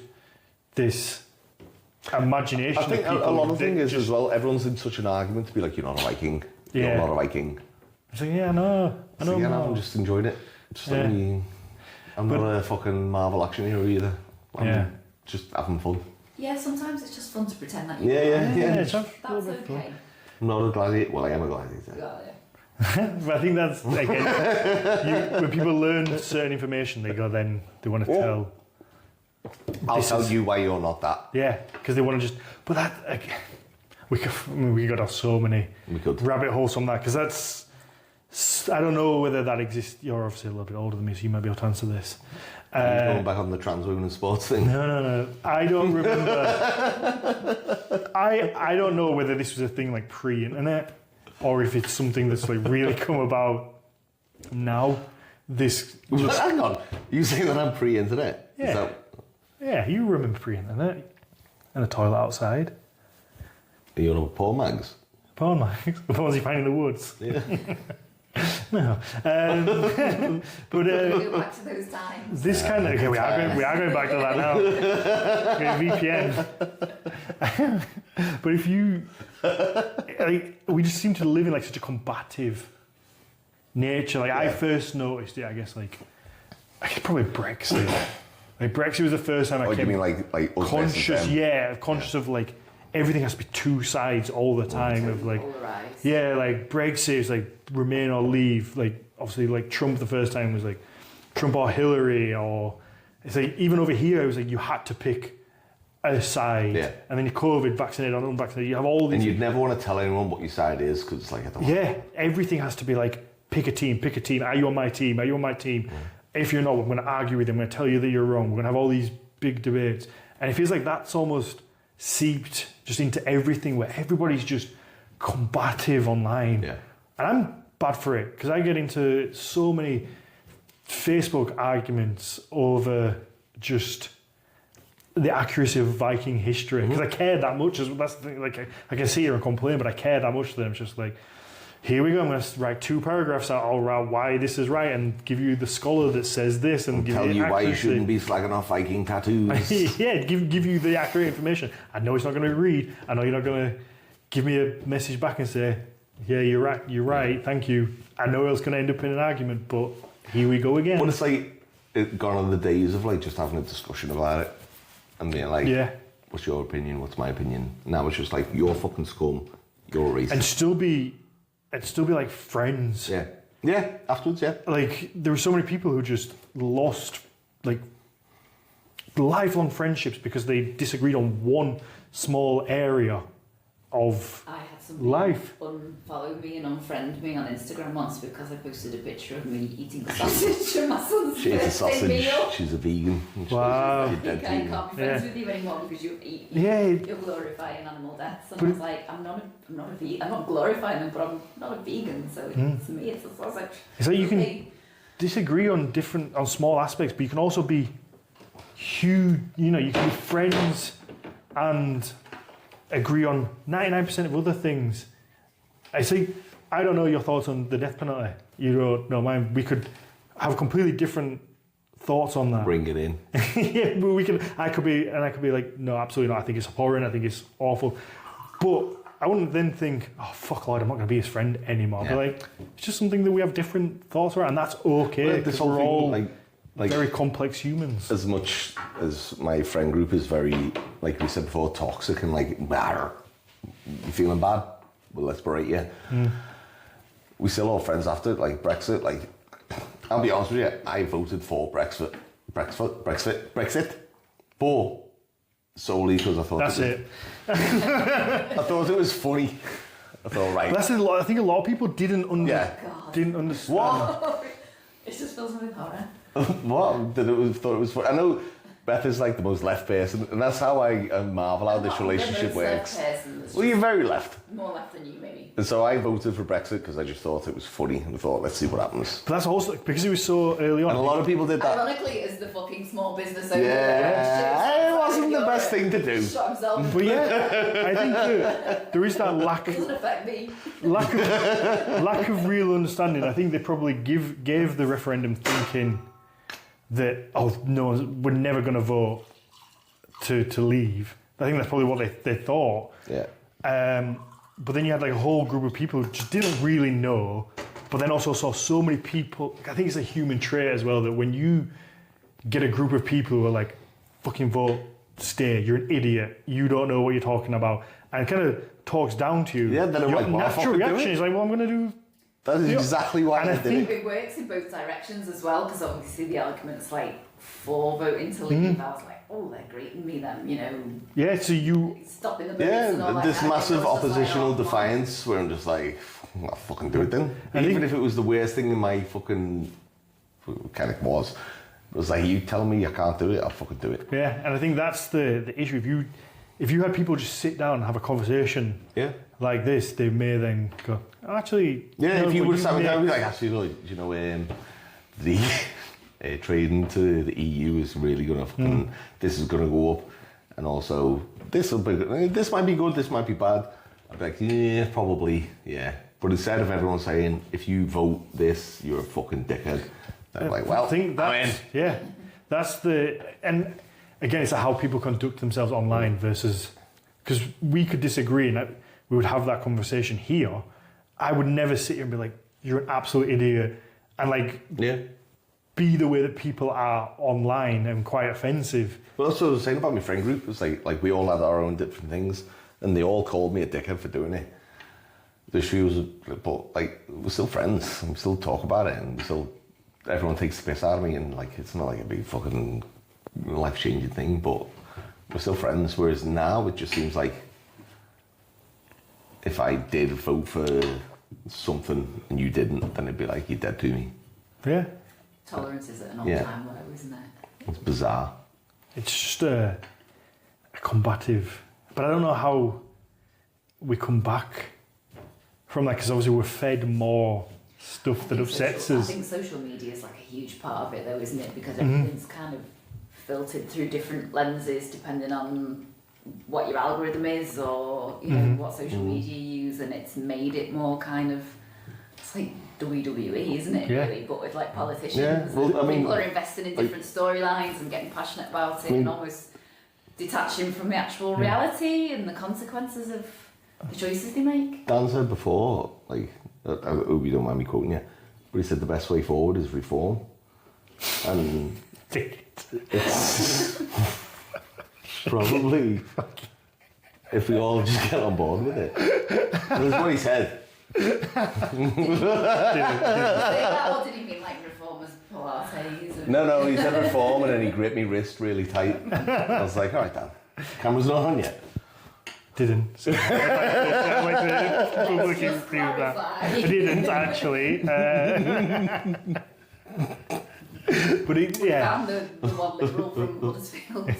this imagination. I think a lot of things is as well, everyone's in such an argument to be like, you're not a Viking. You're not a Viking. It's like, I know. I'm just enjoying it. I'm not a fucking Marvel action hero either. I'm just having fun. Yeah, sometimes it's just fun to pretend that you Yeah. That's okay. I'm not a gladiator. Well, I am a gladiator. But I think that's, again, when people learn certain information, they want to tell. I'll tell you why you're not that. Yeah, because they want to just... But that... we could go down so many rabbit holes from that, because that's I don't know whether that exists. You're obviously a little bit older than me, so you might be able to answer this. Are you going back on the trans women in sports thing? No. I don't remember. I don't know whether this was a thing like pre-internet or if it's something that's like really come about now. Hang on. You saying that I'm pre-internet? Yeah. Yeah, you remember pre-internet. And a toilet outside. Are you on porn mags? Porn mags? The ones you find in the woods? Yeah. No. But go back to those times. This kind of... Okay, we are going back to that now. VPN. But if you... Like, we just seem to live in like such a combative nature. Like, I first noticed it, I guess probably Brexit. Like, Brexit was the first time I you came... mean like conscious, conscious of like, everything has to be two sides all the time of like... Polarized. Yeah, like Brexit is like remain or leave. Like obviously like Trump the first time was like Trump or Hillary, or it's like even over here it was like you had to pick a side. Yeah. And then you COVID, vaccinated or unvaccinated. You have all these. And you'd never want to tell anyone what your side is because it's like I don't want everything has to be like pick a team. Are you on my team? Are you on my team? If you're not, we're going to argue with them. We're going to tell you that you're wrong. We're going to have all these big debates, and it feels like that's almost seeped just into everything where everybody's just combative online. Yeah. And I'm bad for it because I get into so many Facebook arguments over just the accuracy of Viking history because I care that much. That's the thing, like I can sit here and complain, but I care that much that I'm just like, here we go, I'm going to write 2 paragraphs out all around why this is right and give you the scholar that says this and give tell you accuracy. Why you shouldn't be flagging off Viking tattoos. give you the accurate information. I know it's not going to read. I know you're not going to give me a message back and say, yeah, you're right, thank you. I know it's going to end up in an argument, but here we go again. But it's like, gone are the days of like just having a discussion about it and being like, what's your opinion, what's my opinion? Now it's just like, you're fucking scum, you're racist. And still be like friends. Yeah, afterwards, yeah. Like, there were so many people who just lost like lifelong friendships because they disagreed on one small area of I had somebody life unfollow me and unfriend me on Instagram once because I posted a picture of me eating sausage from my son's birthday meal. She's a vegan. Wow. I can't be friends with you anymore because you're glorifying animal deaths. And I was like, I'm not a vegan. I'm not glorifying them, but I'm not a vegan. So to me, it's a sausage. It's like you can disagree on small aspects, but you can also be huge. You know, you can be friends and agree on 99% of other things. I don't know your thoughts on the death penalty. You don't know mine. We could have completely different thoughts on that. Bring it in. Yeah, but I could be like, no, absolutely not. I think it's abhorrent. I think it's awful. But I wouldn't then think, oh, fuck Lord, I'm not going to be his friend anymore. But like, it's just something that we have different thoughts around, and that's okay because we're all like very complex humans. As much as my friend group is very, like we said before, toxic and like, you feeling bad? Well, let's berate you. We still all friends after, like Brexit. Like, I'll be honest with you, I voted for Brexit, but solely because I thought that's it. I thought it was funny. I thought, right. That's I think a lot of people didn't understand. What? It just fills me with horror. What? Thought it was funny. I know Beth is like the most left person, and that's how I marvel how this relationship works. Well, you're very left. More left than you, maybe. And so I voted for Brexit because I just thought it was funny and thought, let's see what happens. But that's also because it was so early on. And a lot of people did that. Ironically, as the fucking small business owner. Yeah, it wasn't the best thing to do. Shot himself. But yeah, I think that there is that lack. It doesn't affect me. Lack of real understanding. I think they probably gave the referendum thinking that, oh no, we're never going to vote to leave. I think that's probably what they thought. Yeah. But then you had like a whole group of people who just didn't really know, but then also saw so many people. I think it's a human trait as well that when you get a group of people who are like, fucking vote, stay, you're an idiot, you don't know what you're talking about, and it kind of talks down to you. Yeah, then your like, natural reaction is like, well, I'm going to do. That is exactly why I think it works in both directions as well, because obviously the argument's like for voting to leave, I was like, oh, they're greeting me then, you know. Yeah, so you... Stopping the votes and all this that. massive oppositional like, defiance where I'm just like, I'll fucking do it then. Even if it was the worst thing in my fucking... kind of was. It was like, you tell me I can't do it, I'll fucking do it. Yeah, and I think that's the issue. If you had people just sit down and have a conversation like this, they may then go, oh, actually... Yeah, if you would have sat me down and be like, actually, you know, the trading to the EU is really going to fucking... This is going to go up. And also, this might be good, this might be bad. I'd be like, yeah, probably, yeah. But instead of everyone saying, if you vote this, you're a fucking dickhead. I'm like, well, I think that's, that's the... And again, it's how people conduct themselves online versus... Because we could disagree and we would have that conversation here. I would never sit here and be like, you're an absolute idiot. And like... Yeah. Be the way that people are online and quite offensive. Well, that's what I was saying about my friend group. It's like we all had our own different things, and they all called me a dickhead for doing it. The issue was, but like, we're still friends, and we still talk about it, and everyone takes the piss out of me, and like, it's not like a big fucking life-changing thing, but we're still friends. Whereas now, it just seems like if I did vote for something and you didn't, then it'd be like, you're dead to me. Yeah. Tolerance is at an all-time low, isn't it? It's bizarre. It's just a combative... But I don't know how we come back from that, because obviously we're fed more stuff that upsets us. I think social media is like a huge part of it though, isn't it? Because everything's kind of filtered through different lenses depending on what your algorithm is or, you know, what social media you use, and it's made it more kind of... It's like WWE, isn't it, really? But with like politicians. Yeah. Well, I mean, people are investing in different storylines and getting passionate about it and almost detaching from the actual reality and the consequences of the choices they make. Dan said before, like, I hope you don't mind me quoting you, but he said the best way forward is reform. And it's probably, if we all just get on board with it. That's what he said. Did he mean like reformers Pilates? No, he said reform and then he gripped me wrist really tight. I was like, all right, Dan, camera's not on yet. Didn't. So I'd like to publicly prove that. I didn't actually. But found the one liberal from Huddersfield.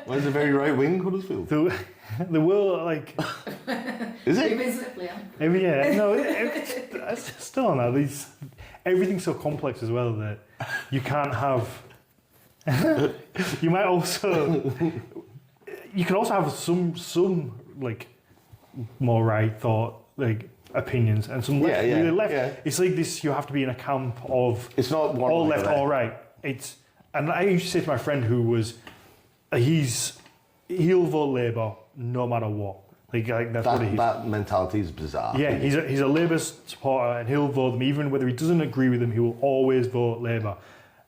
Where's the very right wing Huddersfield? The world, like... Is it? Yeah. No, it's still now. Everything's so complex as well that you can't have... You might also... You can also have some like more right thought like opinions and some left, really left. Yeah. It's like this. You have to be in a camp of it's not one all left, all right. And I used to say to my friend who was he'll vote Labour no matter what. Like that's what he is. That mentality is bizarre. Yeah, he's a Labour supporter and he'll vote them even whether he doesn't agree with them. He will always vote Labour.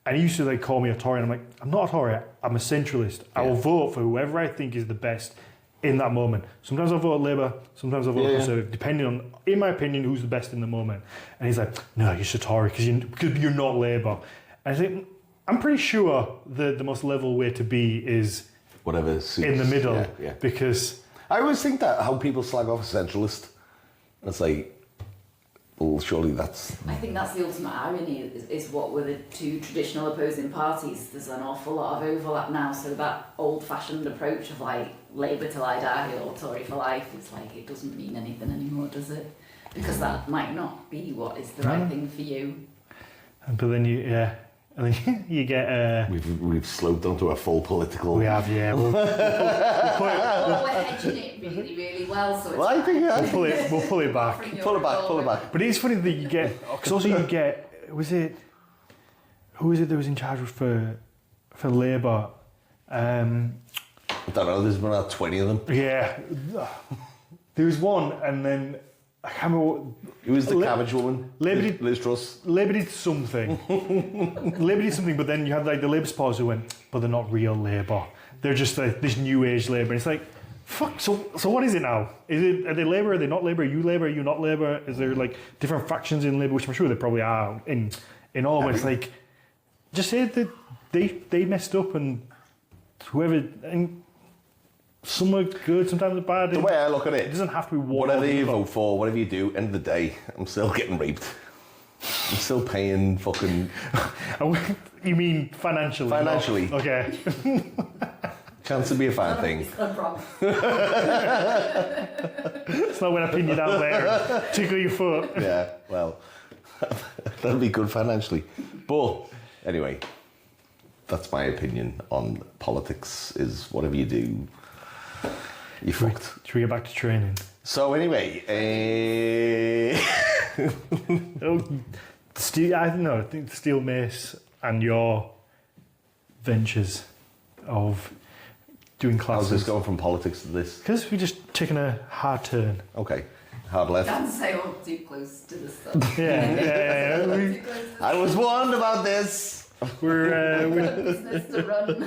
And he used to call me a Tory, and I'm like, I'm not a Tory, I'm a centralist. I will vote for whoever I think is the best in that moment. Sometimes I'll vote Labour, sometimes I'll vote Conservative, depending on, in my opinion, who's the best in the moment. And he's like, no, you're a Tory because you're not Labour. And I think, I'm pretty sure the most level way to be is whatever suits. In the middle, because... I always think that how people slag off a centralist, and it's like, well, surely that's... I think that's the ultimate irony, is what were the two traditional opposing parties. There's an awful lot of overlap now, so that old-fashioned approach of like Labour till I die or Tory for life, it's like it doesn't mean anything anymore, does it? Because that might not be what is the right thing for you. But then and then you get... We've slowed down to a full political... We have, yeah. We're hedging it really, really well, so it's I think we'll pull it back. Pull it back. But it's funny that you get... Because also you get... Who was it that was in charge for Labour? I don't know, there's been about 20 of them. Yeah. There was one, and then... I can't remember what... It was the cabbage woman, Liz Truss. Labour did something. But then you have like the Labour supporters who went, but they're not real Labour. They're just like this new age Labour. And it's like, fuck, so what is it now? Are they Labour? Are they not Labour? Are you Labour? Are you not Labour? Is there like different factions in Labour, which I'm sure there probably are in all, but it's like, just say that they messed up and and some are good, sometimes they're bad. The way I look at it doesn't have to be one. Whatever you vote for, whatever you do, end of the day, I'm still getting raped. I'm still paying fucking... You mean financially? Financially. Not? Okay. Chance to be a fan thing. It's not a problem. It's not when I pin you down there and tickle your foot. Yeah, well, that'll be good financially. But anyway, that's my opinion on politics, is whatever you do, you're fucked. Should we get back to training? So anyway, I think the steel mace and your ventures of doing classes. how's this going from politics to this? Because we're just taking a hard turn. Okay, hard left. Don't say we're too close to the stuff. Yeah. I was warned about this. We're business to run.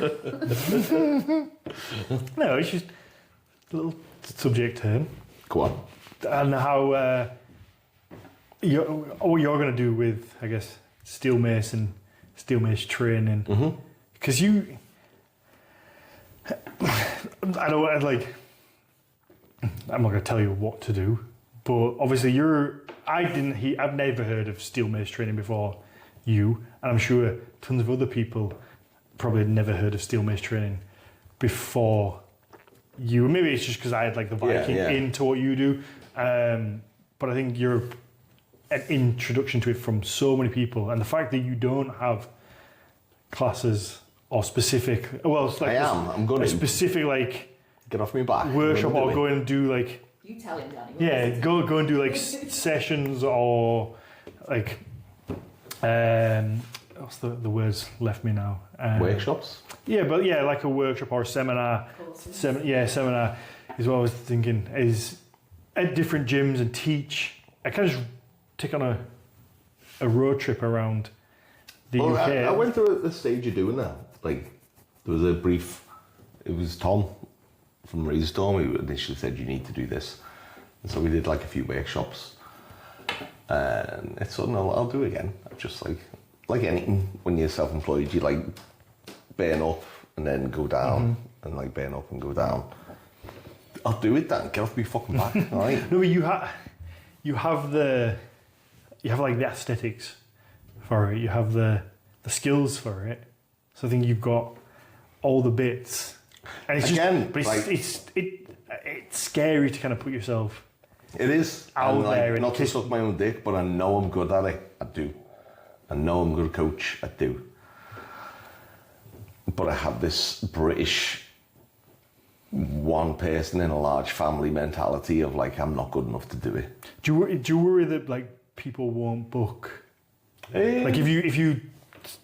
no, it's just a little subject turn. Go on. And how what you're going to do with, I guess, steel mace and steel mace training. Because I don't like. I'm not going to tell you what to do, but obviously I've never heard of steel mace training before you, and I'm sure tons of other people probably had never heard of steel mace training before you. Maybe it's just because I had like the Viking into what you do, but I think you're an introduction to it from so many people, and the fact that you don't have classes or specific, well, it's like I'm going a to specific like get off my back workshop or go and do like You tell him, Danny. yeah, go and do like sessions or like what's the words left me now? Workshops. Yeah, but yeah, like a workshop or a seminar. Seminar is what I was thinking. Is at different gyms and teach. I kind of just take on a road trip around the UK. I went through the stage of doing that. Like there was a brief. It was Tom from Razor Storm who initially said you need to do this, and so we did like a few workshops. And it's something I'll do again. Just like anything, when you're self-employed, you like burn up and then go down, and like burn up and go down. I'll do it, Dan. Get off me fucking back, all right? No, but you have like the aesthetics for it. You have the skills for it. So I think you've got all the bits. And it's again, it's scary to kind of put yourself. It is out there. Not to suck my own dick, but I know I'm good at it. I do. I know I'm a good coach. I do. But I have this British one person in a large family mentality of like, I'm not good enough to do it. Do you worry that like people won't book? Like if you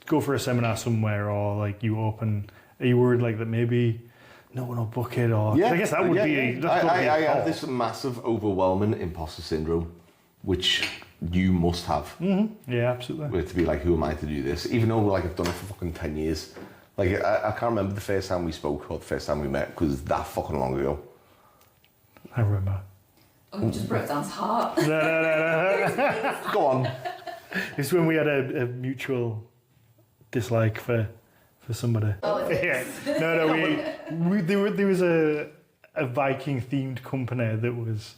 go for a seminar somewhere or like you open, are you worried like that maybe no one will book it? Or I guess that would be. I have this massive, overwhelming imposter syndrome, which you must have. Mm-hmm. Yeah, absolutely. Where to be like, who am I to do this? Even though like I've done it for fucking 10 years. Like I can't remember the first time we spoke or the first time we met because it's that fucking long ago. I remember. Oh, you just broke Dan's heart. No. Go on. It's when we had a mutual dislike for somebody. Oh, is it? Yeah. No. There was a Viking themed company that was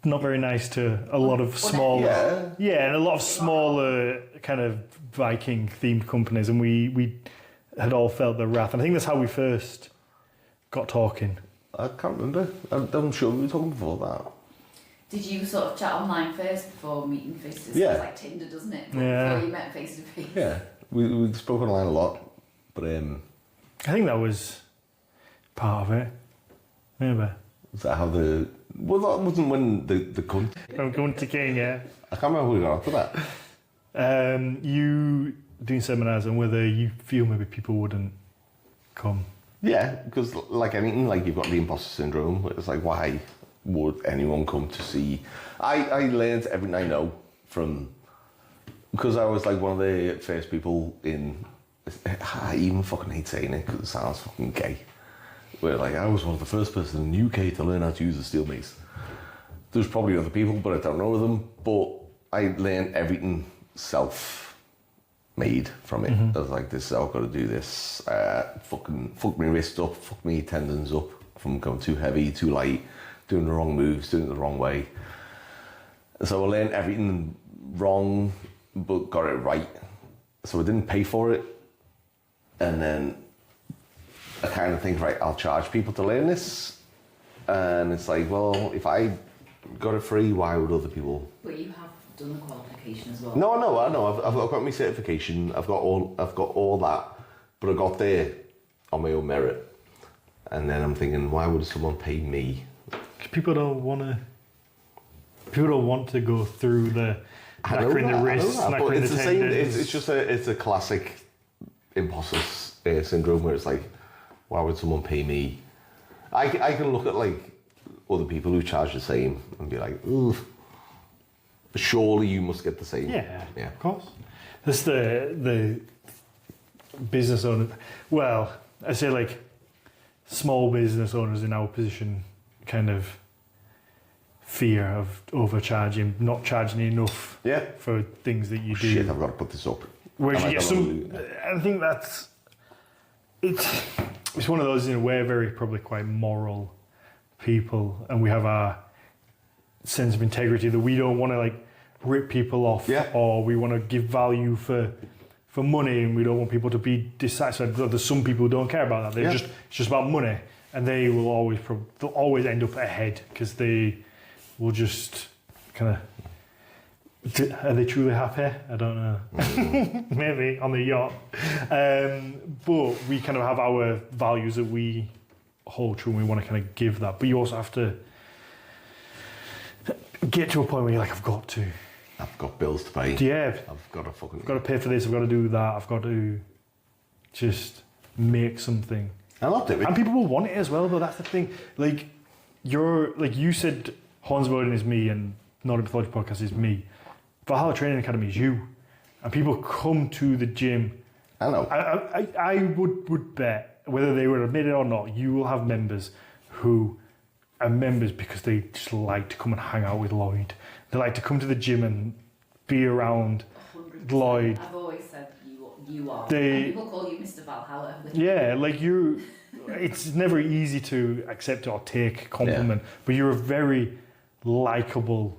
not very nice to a lot of smaller, and a lot of smaller kind of Viking themed companies, and we had all felt the wrath. And I think that's how we first got talking. I can't remember. I'm sure we were talking before that. Did you sort of chat online first before meeting face to face? Yeah. It's like Tinder, doesn't it? Yeah. Before you met face to face. Yeah, we spoke online a lot, but I think that was part of it. Maybe. is that how the... Well, that wasn't when the cunt... I'm going to Kenya. I can't remember who we got after that. You doing seminars and whether you feel maybe people wouldn't come. Yeah, because like anything, like you've got the imposter syndrome. It's like, why would anyone come to see... I learned everything I know from... Because I was like one of the first people in... I even fucking hate saying it because it sounds fucking gay. Where like I was one of the first person in the UK to learn how to use a steel mace. There's probably other people, but I don't know them. But I learned everything self. made from it. I was like, this, I've got to do this. Fuck my wrist up, fuck my tendons up from going too heavy, too light, doing the wrong moves, doing it the wrong way. And so I learned everything wrong, but got it right. So I didn't pay for it. And then I kind of think, right, I'll charge people to learn this. And it's like, well, if I got it free, why would other people? But you have done the qualification as well. No, I know. I've got my certification. I've got all that, but I got there on my own merit. And then I'm thinking, why would someone pay me? People don't want to go through the knackering the wrists, knackering the tendons. It's just a classic imposter syndrome where it's like, why would someone pay me? I can look at like other people who charge the same and be like, ooh, surely you must get the same. Yeah, of course. That's the business owner. Well, I say like small business owners in our position kind of fear of overcharging, not charging enough for things that you do. Shit, I've got to put this up. Whereas you get some, I think that's, it's one of those, we're very probably quite moral people, and we have our sense of integrity that we don't want to like rip people off, or we want to give value for money, and we don't want people to be dissatisfied. There's some people who don't care about that. It's just about money, and they will they'll always end up ahead because they will just kind of. Are they truly happy? I don't know. Maybe on the yacht. But we kind of have our values that we hold true, and we want to kind of give that. But you also have to get to a point where you're like, I've got bills to pay. Yeah. I've got to pay for this, I've got to do that, I've got to just make something. I loved it. And people will want it as well, though. That's the thing. Like, you said, Horns of Odin is me, and Not a Mythology Podcast is me. Valhalla Training Academy is you, and people come to the gym. I know. I would bet, whether they would admit it or not, you will have members who are members because they just like to come and hang out with Lloyd. They like to come to the gym and be around 100%. Lloyd. I've always said you are. And people call you Mr. Valhalla. Yeah, like you. It's never easy to accept or take compliment, but you're a very likable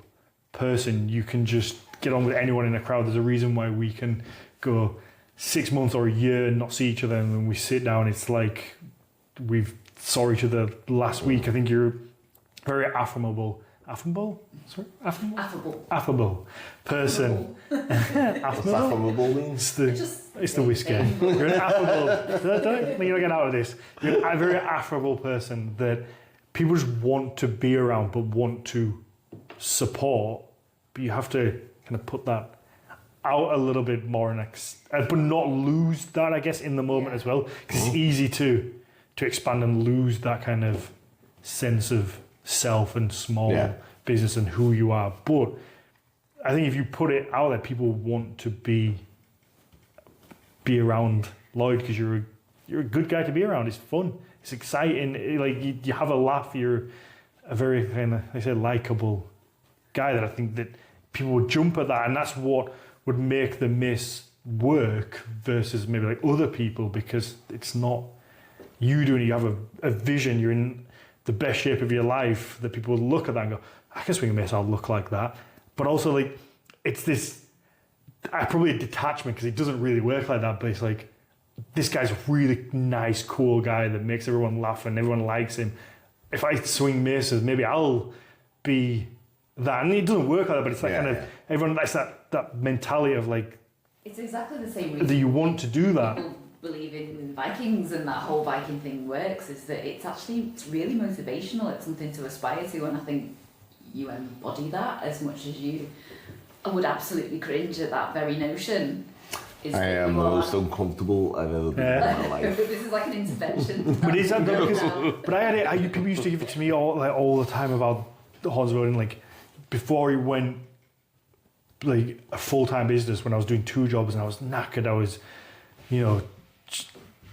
person. You can just get on with anyone in a crowd. There's a reason why we can go 6 months or a year and not see each other, and when we sit down, it's like we've saw each other last week. I think you're very affable person. Affable means? It's the whiskey. You're an affable. Don't you're get out of this. You're a very affable person that people just want to be around, but want to support. But you have to kind of put that out a little bit more, but not lose that, I guess, in the moment as well, because it's easy to expand and lose that kind of sense of self and small business and who you are. But I think if you put it out there, people want to be around Lloyd because you're a good guy to be around. It's fun. It's exciting. Like you have a laugh. You're a very kind of, I say, likable guy that I think that people would jump at that, and that's what would make the miss work versus maybe like other people, because it's not you doing it. You have a vision. You're in the best shape of your life that people will look at that and go, I can swing a miss, I'll look like that. But also like, it's this, probably a detachment, because it doesn't really work like that, but it's like, this guy's a really nice, cool guy that makes everyone laugh and everyone likes him. If I swing misses, maybe I'll be that. And it doesn't work like that, but it's like everyone, that's that mentality of like, it's exactly the same reason that you want to do that. People believe in Vikings, and that whole Viking thing works, is that it's really motivational. It's something to aspire to, and I think you embody that as much as you. I would absolutely cringe at that very notion. I am the most uncomfortable I've ever been in my life. This is like an intervention. But is that but people used to give it to me all the time about the Horns of Odin, like before he went like a full-time business, when I was doing 2 jobs and I was knackered. I was,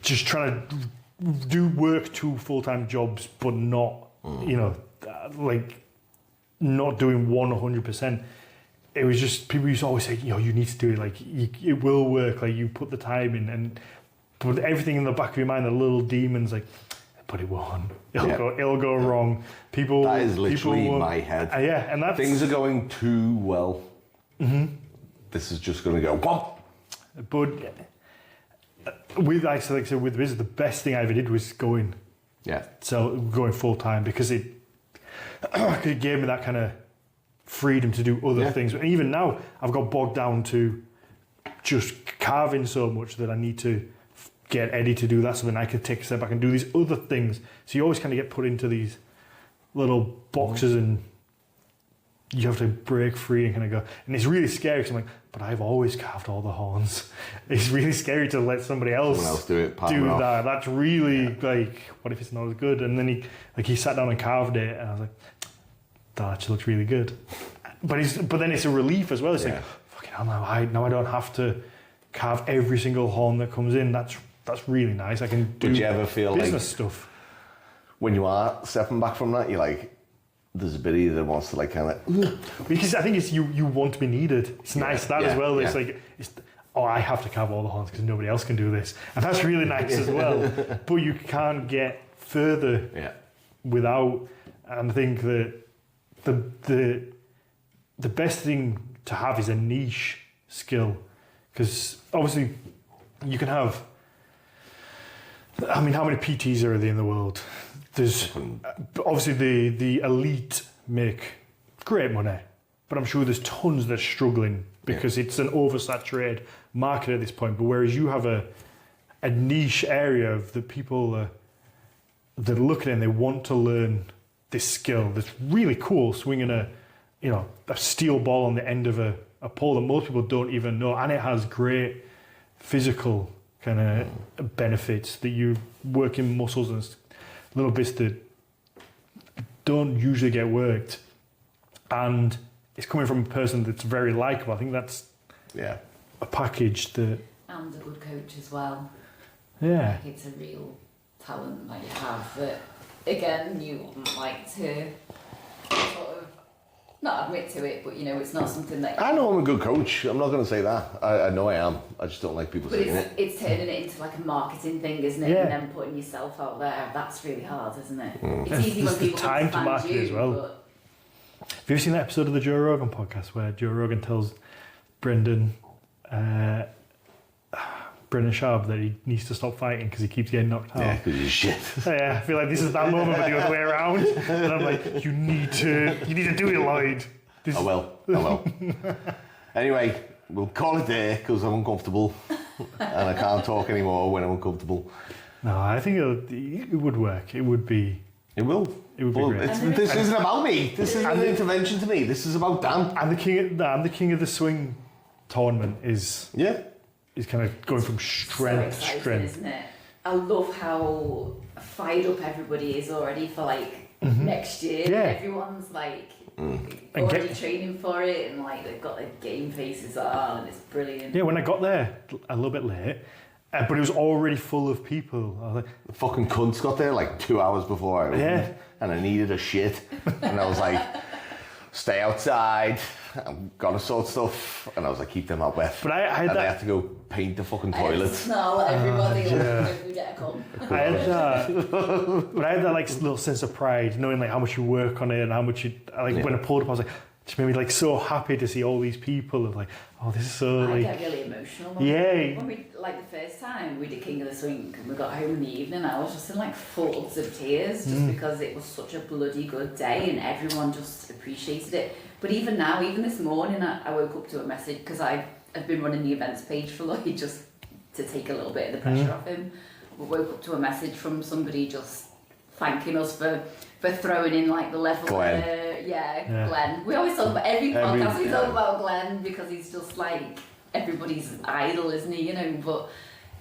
just trying to do work 2 full-time jobs, but not, like not doing 100%. it was just, people used to always say, you need to do it, like, it will work, like, you put the time in, but everything in the back of your mind, the little demons, like, but it won't. It'll go wrong. People. That is literally in my head. Yeah, and that's... Things are going too well. Mm-hmm. This is just going to go, whomp. But with, like I said, with business, the best thing I ever did was going. Yeah. So going full time, because it gave me that kind of freedom to do other things. And even now, I've got bogged down to just carving so much that I need to get Eddie to do that, so then I can take a step back and do these other things. So you always kind of get put into these little boxes, and you have to break free and kind of go. And it's really scary, because I'm like, but I've always carved all the horns. It's really scary to let somebody else do it. Do that. That's really like, what if it's not as good? And then he sat down and carved it, and I was like, that actually looks really good. But then it's a relief as well. It's like, fucking hell, now I don't have to carve every single horn that comes in. That's really nice. I can do Would you ever feel business stuff. When you are stepping back from that, you're like, there's a bit of you that wants to like kind of... Because I think it's you want to be needed. It's nice as well. It's like, I have to carve all the horns because nobody else can do this. And that's really nice as well. But you can't get further without... And I think that the best thing to have is a niche skill. Because obviously you can have... I mean, how many PTs are there in the world? There's obviously the elite make great money, but I'm sure there's tons that are struggling because it's an oversaturated market at this point. But whereas you have a niche area of the people that look at it and they want to learn this skill that's really cool, swinging a steel ball on the end of a pole that most people don't even know, and it has great physical kind of benefits that you work in muscles and little bits that don't usually get worked, and it's coming from a person that's very likable. I think that's a package that... And a good coach as well. Yeah. Like, it's a real talent that you have that, again, you wouldn't like to sort of not admit to it, but it's not something that... I know I'm a good coach. I'm not going to say that. I know I am. I just don't like people saying it. It's turning it into like a marketing thing, isn't it? Yeah. And then putting yourself out there. That's really hard, isn't it? It's easy when people time to market you, as well. But... Have you ever seen that episode of the Joe Rogan podcast where Joe Rogan tells Brendan Schaub that he needs to stop fighting because he keeps getting knocked out? Yeah, because he's shit. Yeah, I feel like this is that moment, but the other way around. And I'm like, you need to do it, Lloyd. I will. Anyway, we'll call it there because I'm uncomfortable and I can't talk anymore when I'm uncomfortable. No, I think it would work. It would be... It will. It would be great. This isn't about me. This isn't an intervention to me. This is about Dan. And the king of the swing tournament is kind of going from strength to strength. Isn't it? I love how fired up everybody is already for next year. Yeah. Everyone's already training for it, and they've got their game faces on, and it's brilliant. Yeah, when I got there a little bit late, but it was already full of people. I was like, the fucking cunts got there 2 hours before I opened, and I needed a shit, and I was like, stay outside. I've got to sort stuff, and I was like, keep them out wet. But I had to go paint the fucking toilet. Smell everybody who dare come. I had that little sense of pride, knowing how much you work on it and how much you when I pulled up, I was like, it just made me so happy to see all these people of oh, this is so I get really emotional. When we the first time we did King of the Swing and we got home in the evening, I was just in floods of tears just because it was such a bloody good day and everyone just appreciated it. But even now, even this morning, I woke up to a message because I've been running the events page for Lloyd just to take a little bit of the pressure off him. We woke up to a message from somebody just thanking us for throwing in the level. Glenn. Glenn. We always talk about every podcast. We talk about Glenn because he's just everybody's idol, isn't he? But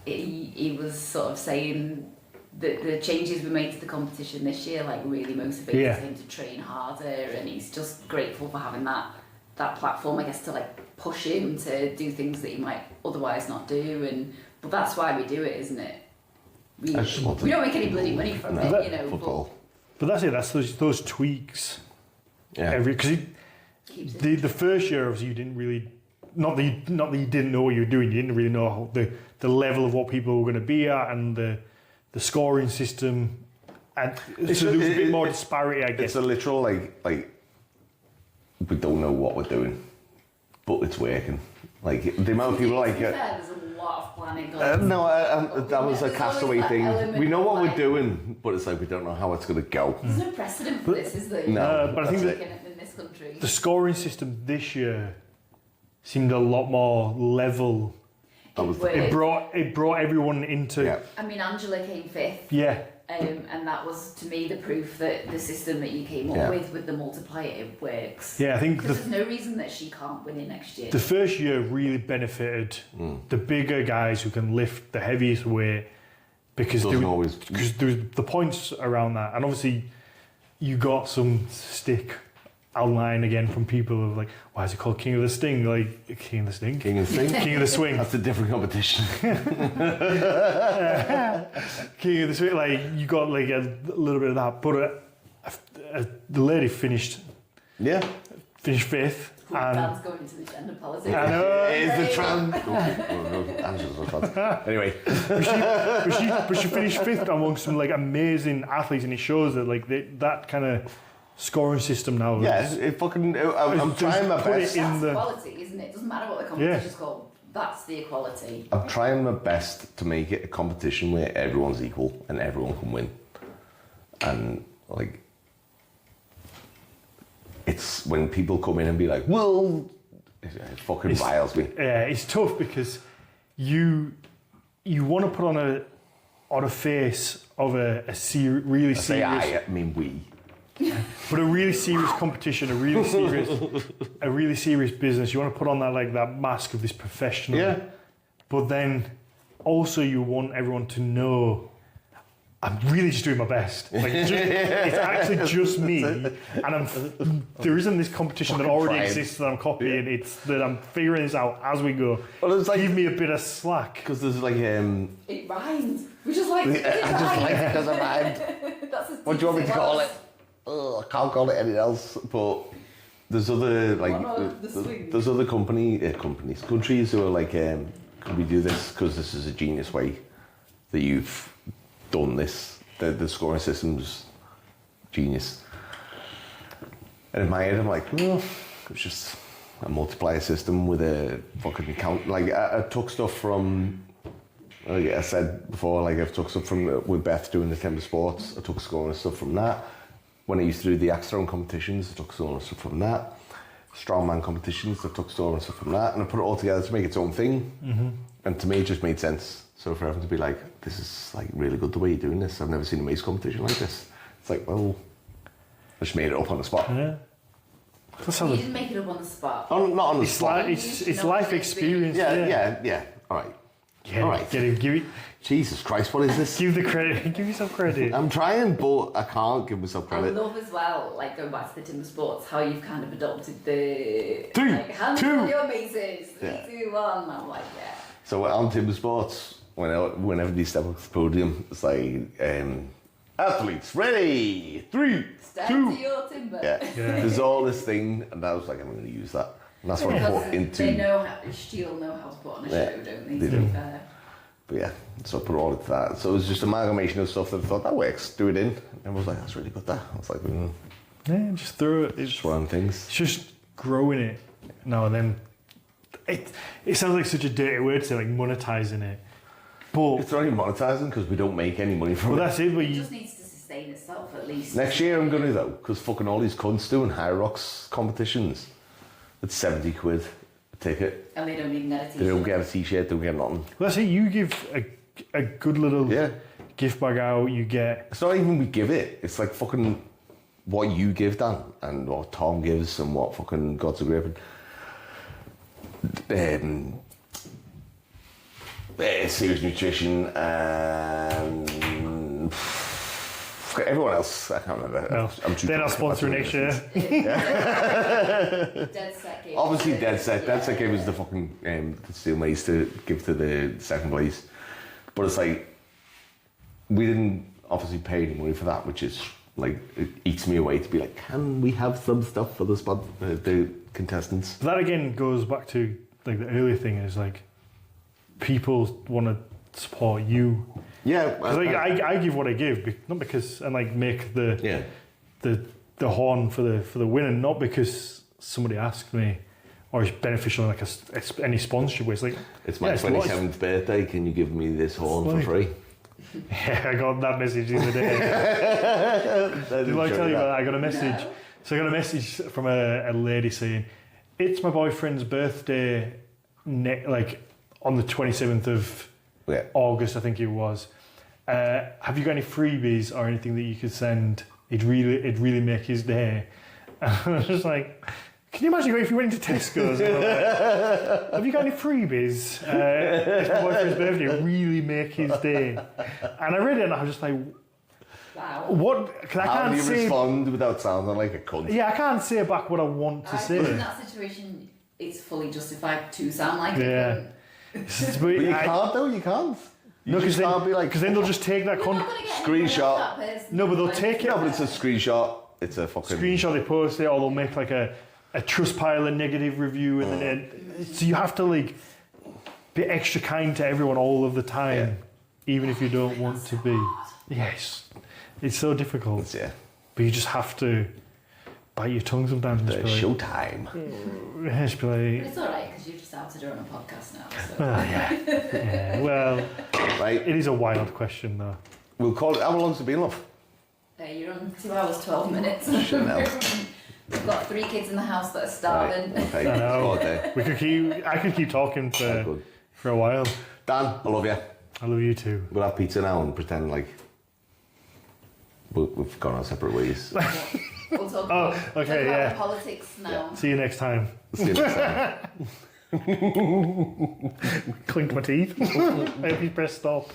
he was sort of saying that the changes we made to the competition this year really motivated him to train harder, and he's just grateful for having that platform, I guess, to push him to do things that he might otherwise not do. But that's why we do it, isn't it? We don't make any bloody money from it, Football. But that's it. That's those tweaks. Yeah. Because keeps it. The first year, obviously, you didn't really, not that you didn't know what you were doing, you didn't really know how the level of what people were going to be at and the scoring system. And so there was a bit more disparity, I guess. It's a literal, like, we don't know what we're doing, but it's working. Like, the amount of people, like... there's a lot of planning going on. That was a Castaway thing. We know what we're doing, but it's like, we don't know how it's going to go. There's no precedent for this, is there? No, but I think in this country. the scoring system this year seemed a lot more level. It brought everyone into... Yeah. I mean, Angela came 5th. Yeah. And that was, to me, the proof that the system that you came up with the multiplier, it works. Yeah, I think... There's no reason that she can't win it next year. The first year really benefited the bigger guys who can lift the heaviest weight because there was the points around that. And obviously, you got some stick online again from people of like, why is it called King of the Sting? Like, King of the Sting? King of the Sting? King of the Swing. That's a different competition. King of the Swing, like, you got like a little bit of that. But the lady finished 5th. Dan's going into the gender politics. I know. It is the trans... Angela's not trans. Anyway. But she finished 5th amongst some like amazing athletes, and it shows that like that kind of scoring system now. Yeah, it fucking... I'm trying my best. That's equality, isn't it? Doesn't matter what the competition's called. That's the equality. I'm trying my best to make it a competition where everyone's equal and everyone can win. And, like... It's when people come in and be like, well... It fucking riles me. Yeah, it's tough because you want to put on a face of a really serious... I mean we. But a really serious competition, a really serious business. You want to put on that mask of this professional. Yeah. But then also you want everyone to know I'm really just doing my best. Like it's actually just me, and there isn't this competition that already exists that I'm copying. Yeah. It's that I'm figuring this out as we go. Well, it's like, give me a bit of slack because there's like it rhymes. We just like it. I just like it because it rhymed. What do you want me to call it? I can't call it anything else. But there's other there's other countries who are like, can we do this because this is a genius way that you've done this. The scoring system's genius. And in my head, I'm like, it's just a multiplier system with a fucking count. Like I took stuff from, like I said before, like I've took stuff from with Beth doing the Timber Sports. I took scoring stuff from that. When I used to do the axe throwing competitions, I took scoring stuff from that. Strongman competitions, I took scoring stuff from that, and I put it all together to make its own thing. Mm-hmm. And to me, it just made sense. So for everyone to be like, this is like really good the way you're doing this. I've never seen a mace competition like this. It's like, well, I just made it up on the spot. Yeah. You didn't make it up on the spot. Not on the spot. It's life experience. Yeah. All right. All right. Give it. Jesus Christ, what is this? Give the credit. Give yourself credit. I'm trying, but I can't give myself credit. I love as well, like going back to the Timber Sports, how you've kind of adopted the... Three, hands two. on your bases. 3, 2, 1. I'm like, yeah. So on Timber Sports, whenever they step up to the podium, it's like, athletes, ready, 3, Stand 2. to your timber. Yeah. There's all this thing, and I was like, I'm going to use that. And that's what I put into... They know Steel know how to put on a show, don't they? They do. Fair. But yeah, so I put all into that. So it was just an amalgamation of stuff that I thought, that works, do it in. And I was like, that's really good, that. I was like, yeah, just throw it. It's just one things. It's just growing it now and then. It sounds like such a dirty word to say, like monetizing it. But it's not even monetizing because we don't make any money from it. Well, that's it. But it just needs to sustain itself at least. Next year I'm going to though, because fucking all these cunts doing High Rocks competitions. It's 70 quid a ticket. And they don't even get a t-shirt. They don't get a t-shirt, they don't get nothing. Well, that's it. You give a good little gift bag out, you get... It's not even we give it. It's like fucking what you give, Dan, and what Tom gives, and what fucking God's a Grip. Serious Nutrition and everyone else. I can't remember. No, they're not sponsoring next year. Dead Set gave Obviously, Dead Set gave us the fucking the steel mace to give to the second place. But it's like we didn't obviously pay any money for that, which is like it eats me away to be like, can we have some stuff for the contestants? That again goes back to like the earlier thing is like people want to support you. Yeah, because I give what I give, not because and like make the horn for the winner, not because somebody asked me or it's beneficial in like any sponsorship way. It's like it's my 27th birthday. Can you give me this horn for free? Yeah, I got that message the other day. Did I tell you about that? I got a message. No. So I got a message from a lady saying, "It's my boyfriend's birthday, like on the 27th of August, I think it was. Have you got any freebies or anything that you could send? It'd really make his day." And I was just like, can you imagine if you went into Tesco's and like, have you got any freebies? It's my boyfriend's birthday, it'd really make his day. And I read it and I was just like, wow. What? How do you respond without sounding like a cunt? Yeah, I can't say back what I want to say. In that situation, it's fully justified to sound like it. Yeah. But you can't though, you can't. You because then they'll just take that screenshot. No, but they'll take it. No, but it's a screenshot. It's a fucking screenshot. They post it, or they'll make like a Trustpilot negative review, and then so you have to like be extra kind to everyone all of the time, even if you don't want to be. Yes, it's so difficult. But you just have to bite your tongue sometimes. It's showtime. It's alright because you've just outed her on a podcast now. So. Yeah. Well, right. It is a wild question though. We'll call it. How long's it been, love? You're on 2 hours 12 minutes. We've got 3 kids in the house that are starving. Right. Okay. I know. I could keep talking for a while. Dan, I love you. I love you too. We'll have pizza now and pretend like we've gone our separate ways. We'll talk about politics now. Yeah. See you next time. Clink my teeth. I hope you press stop.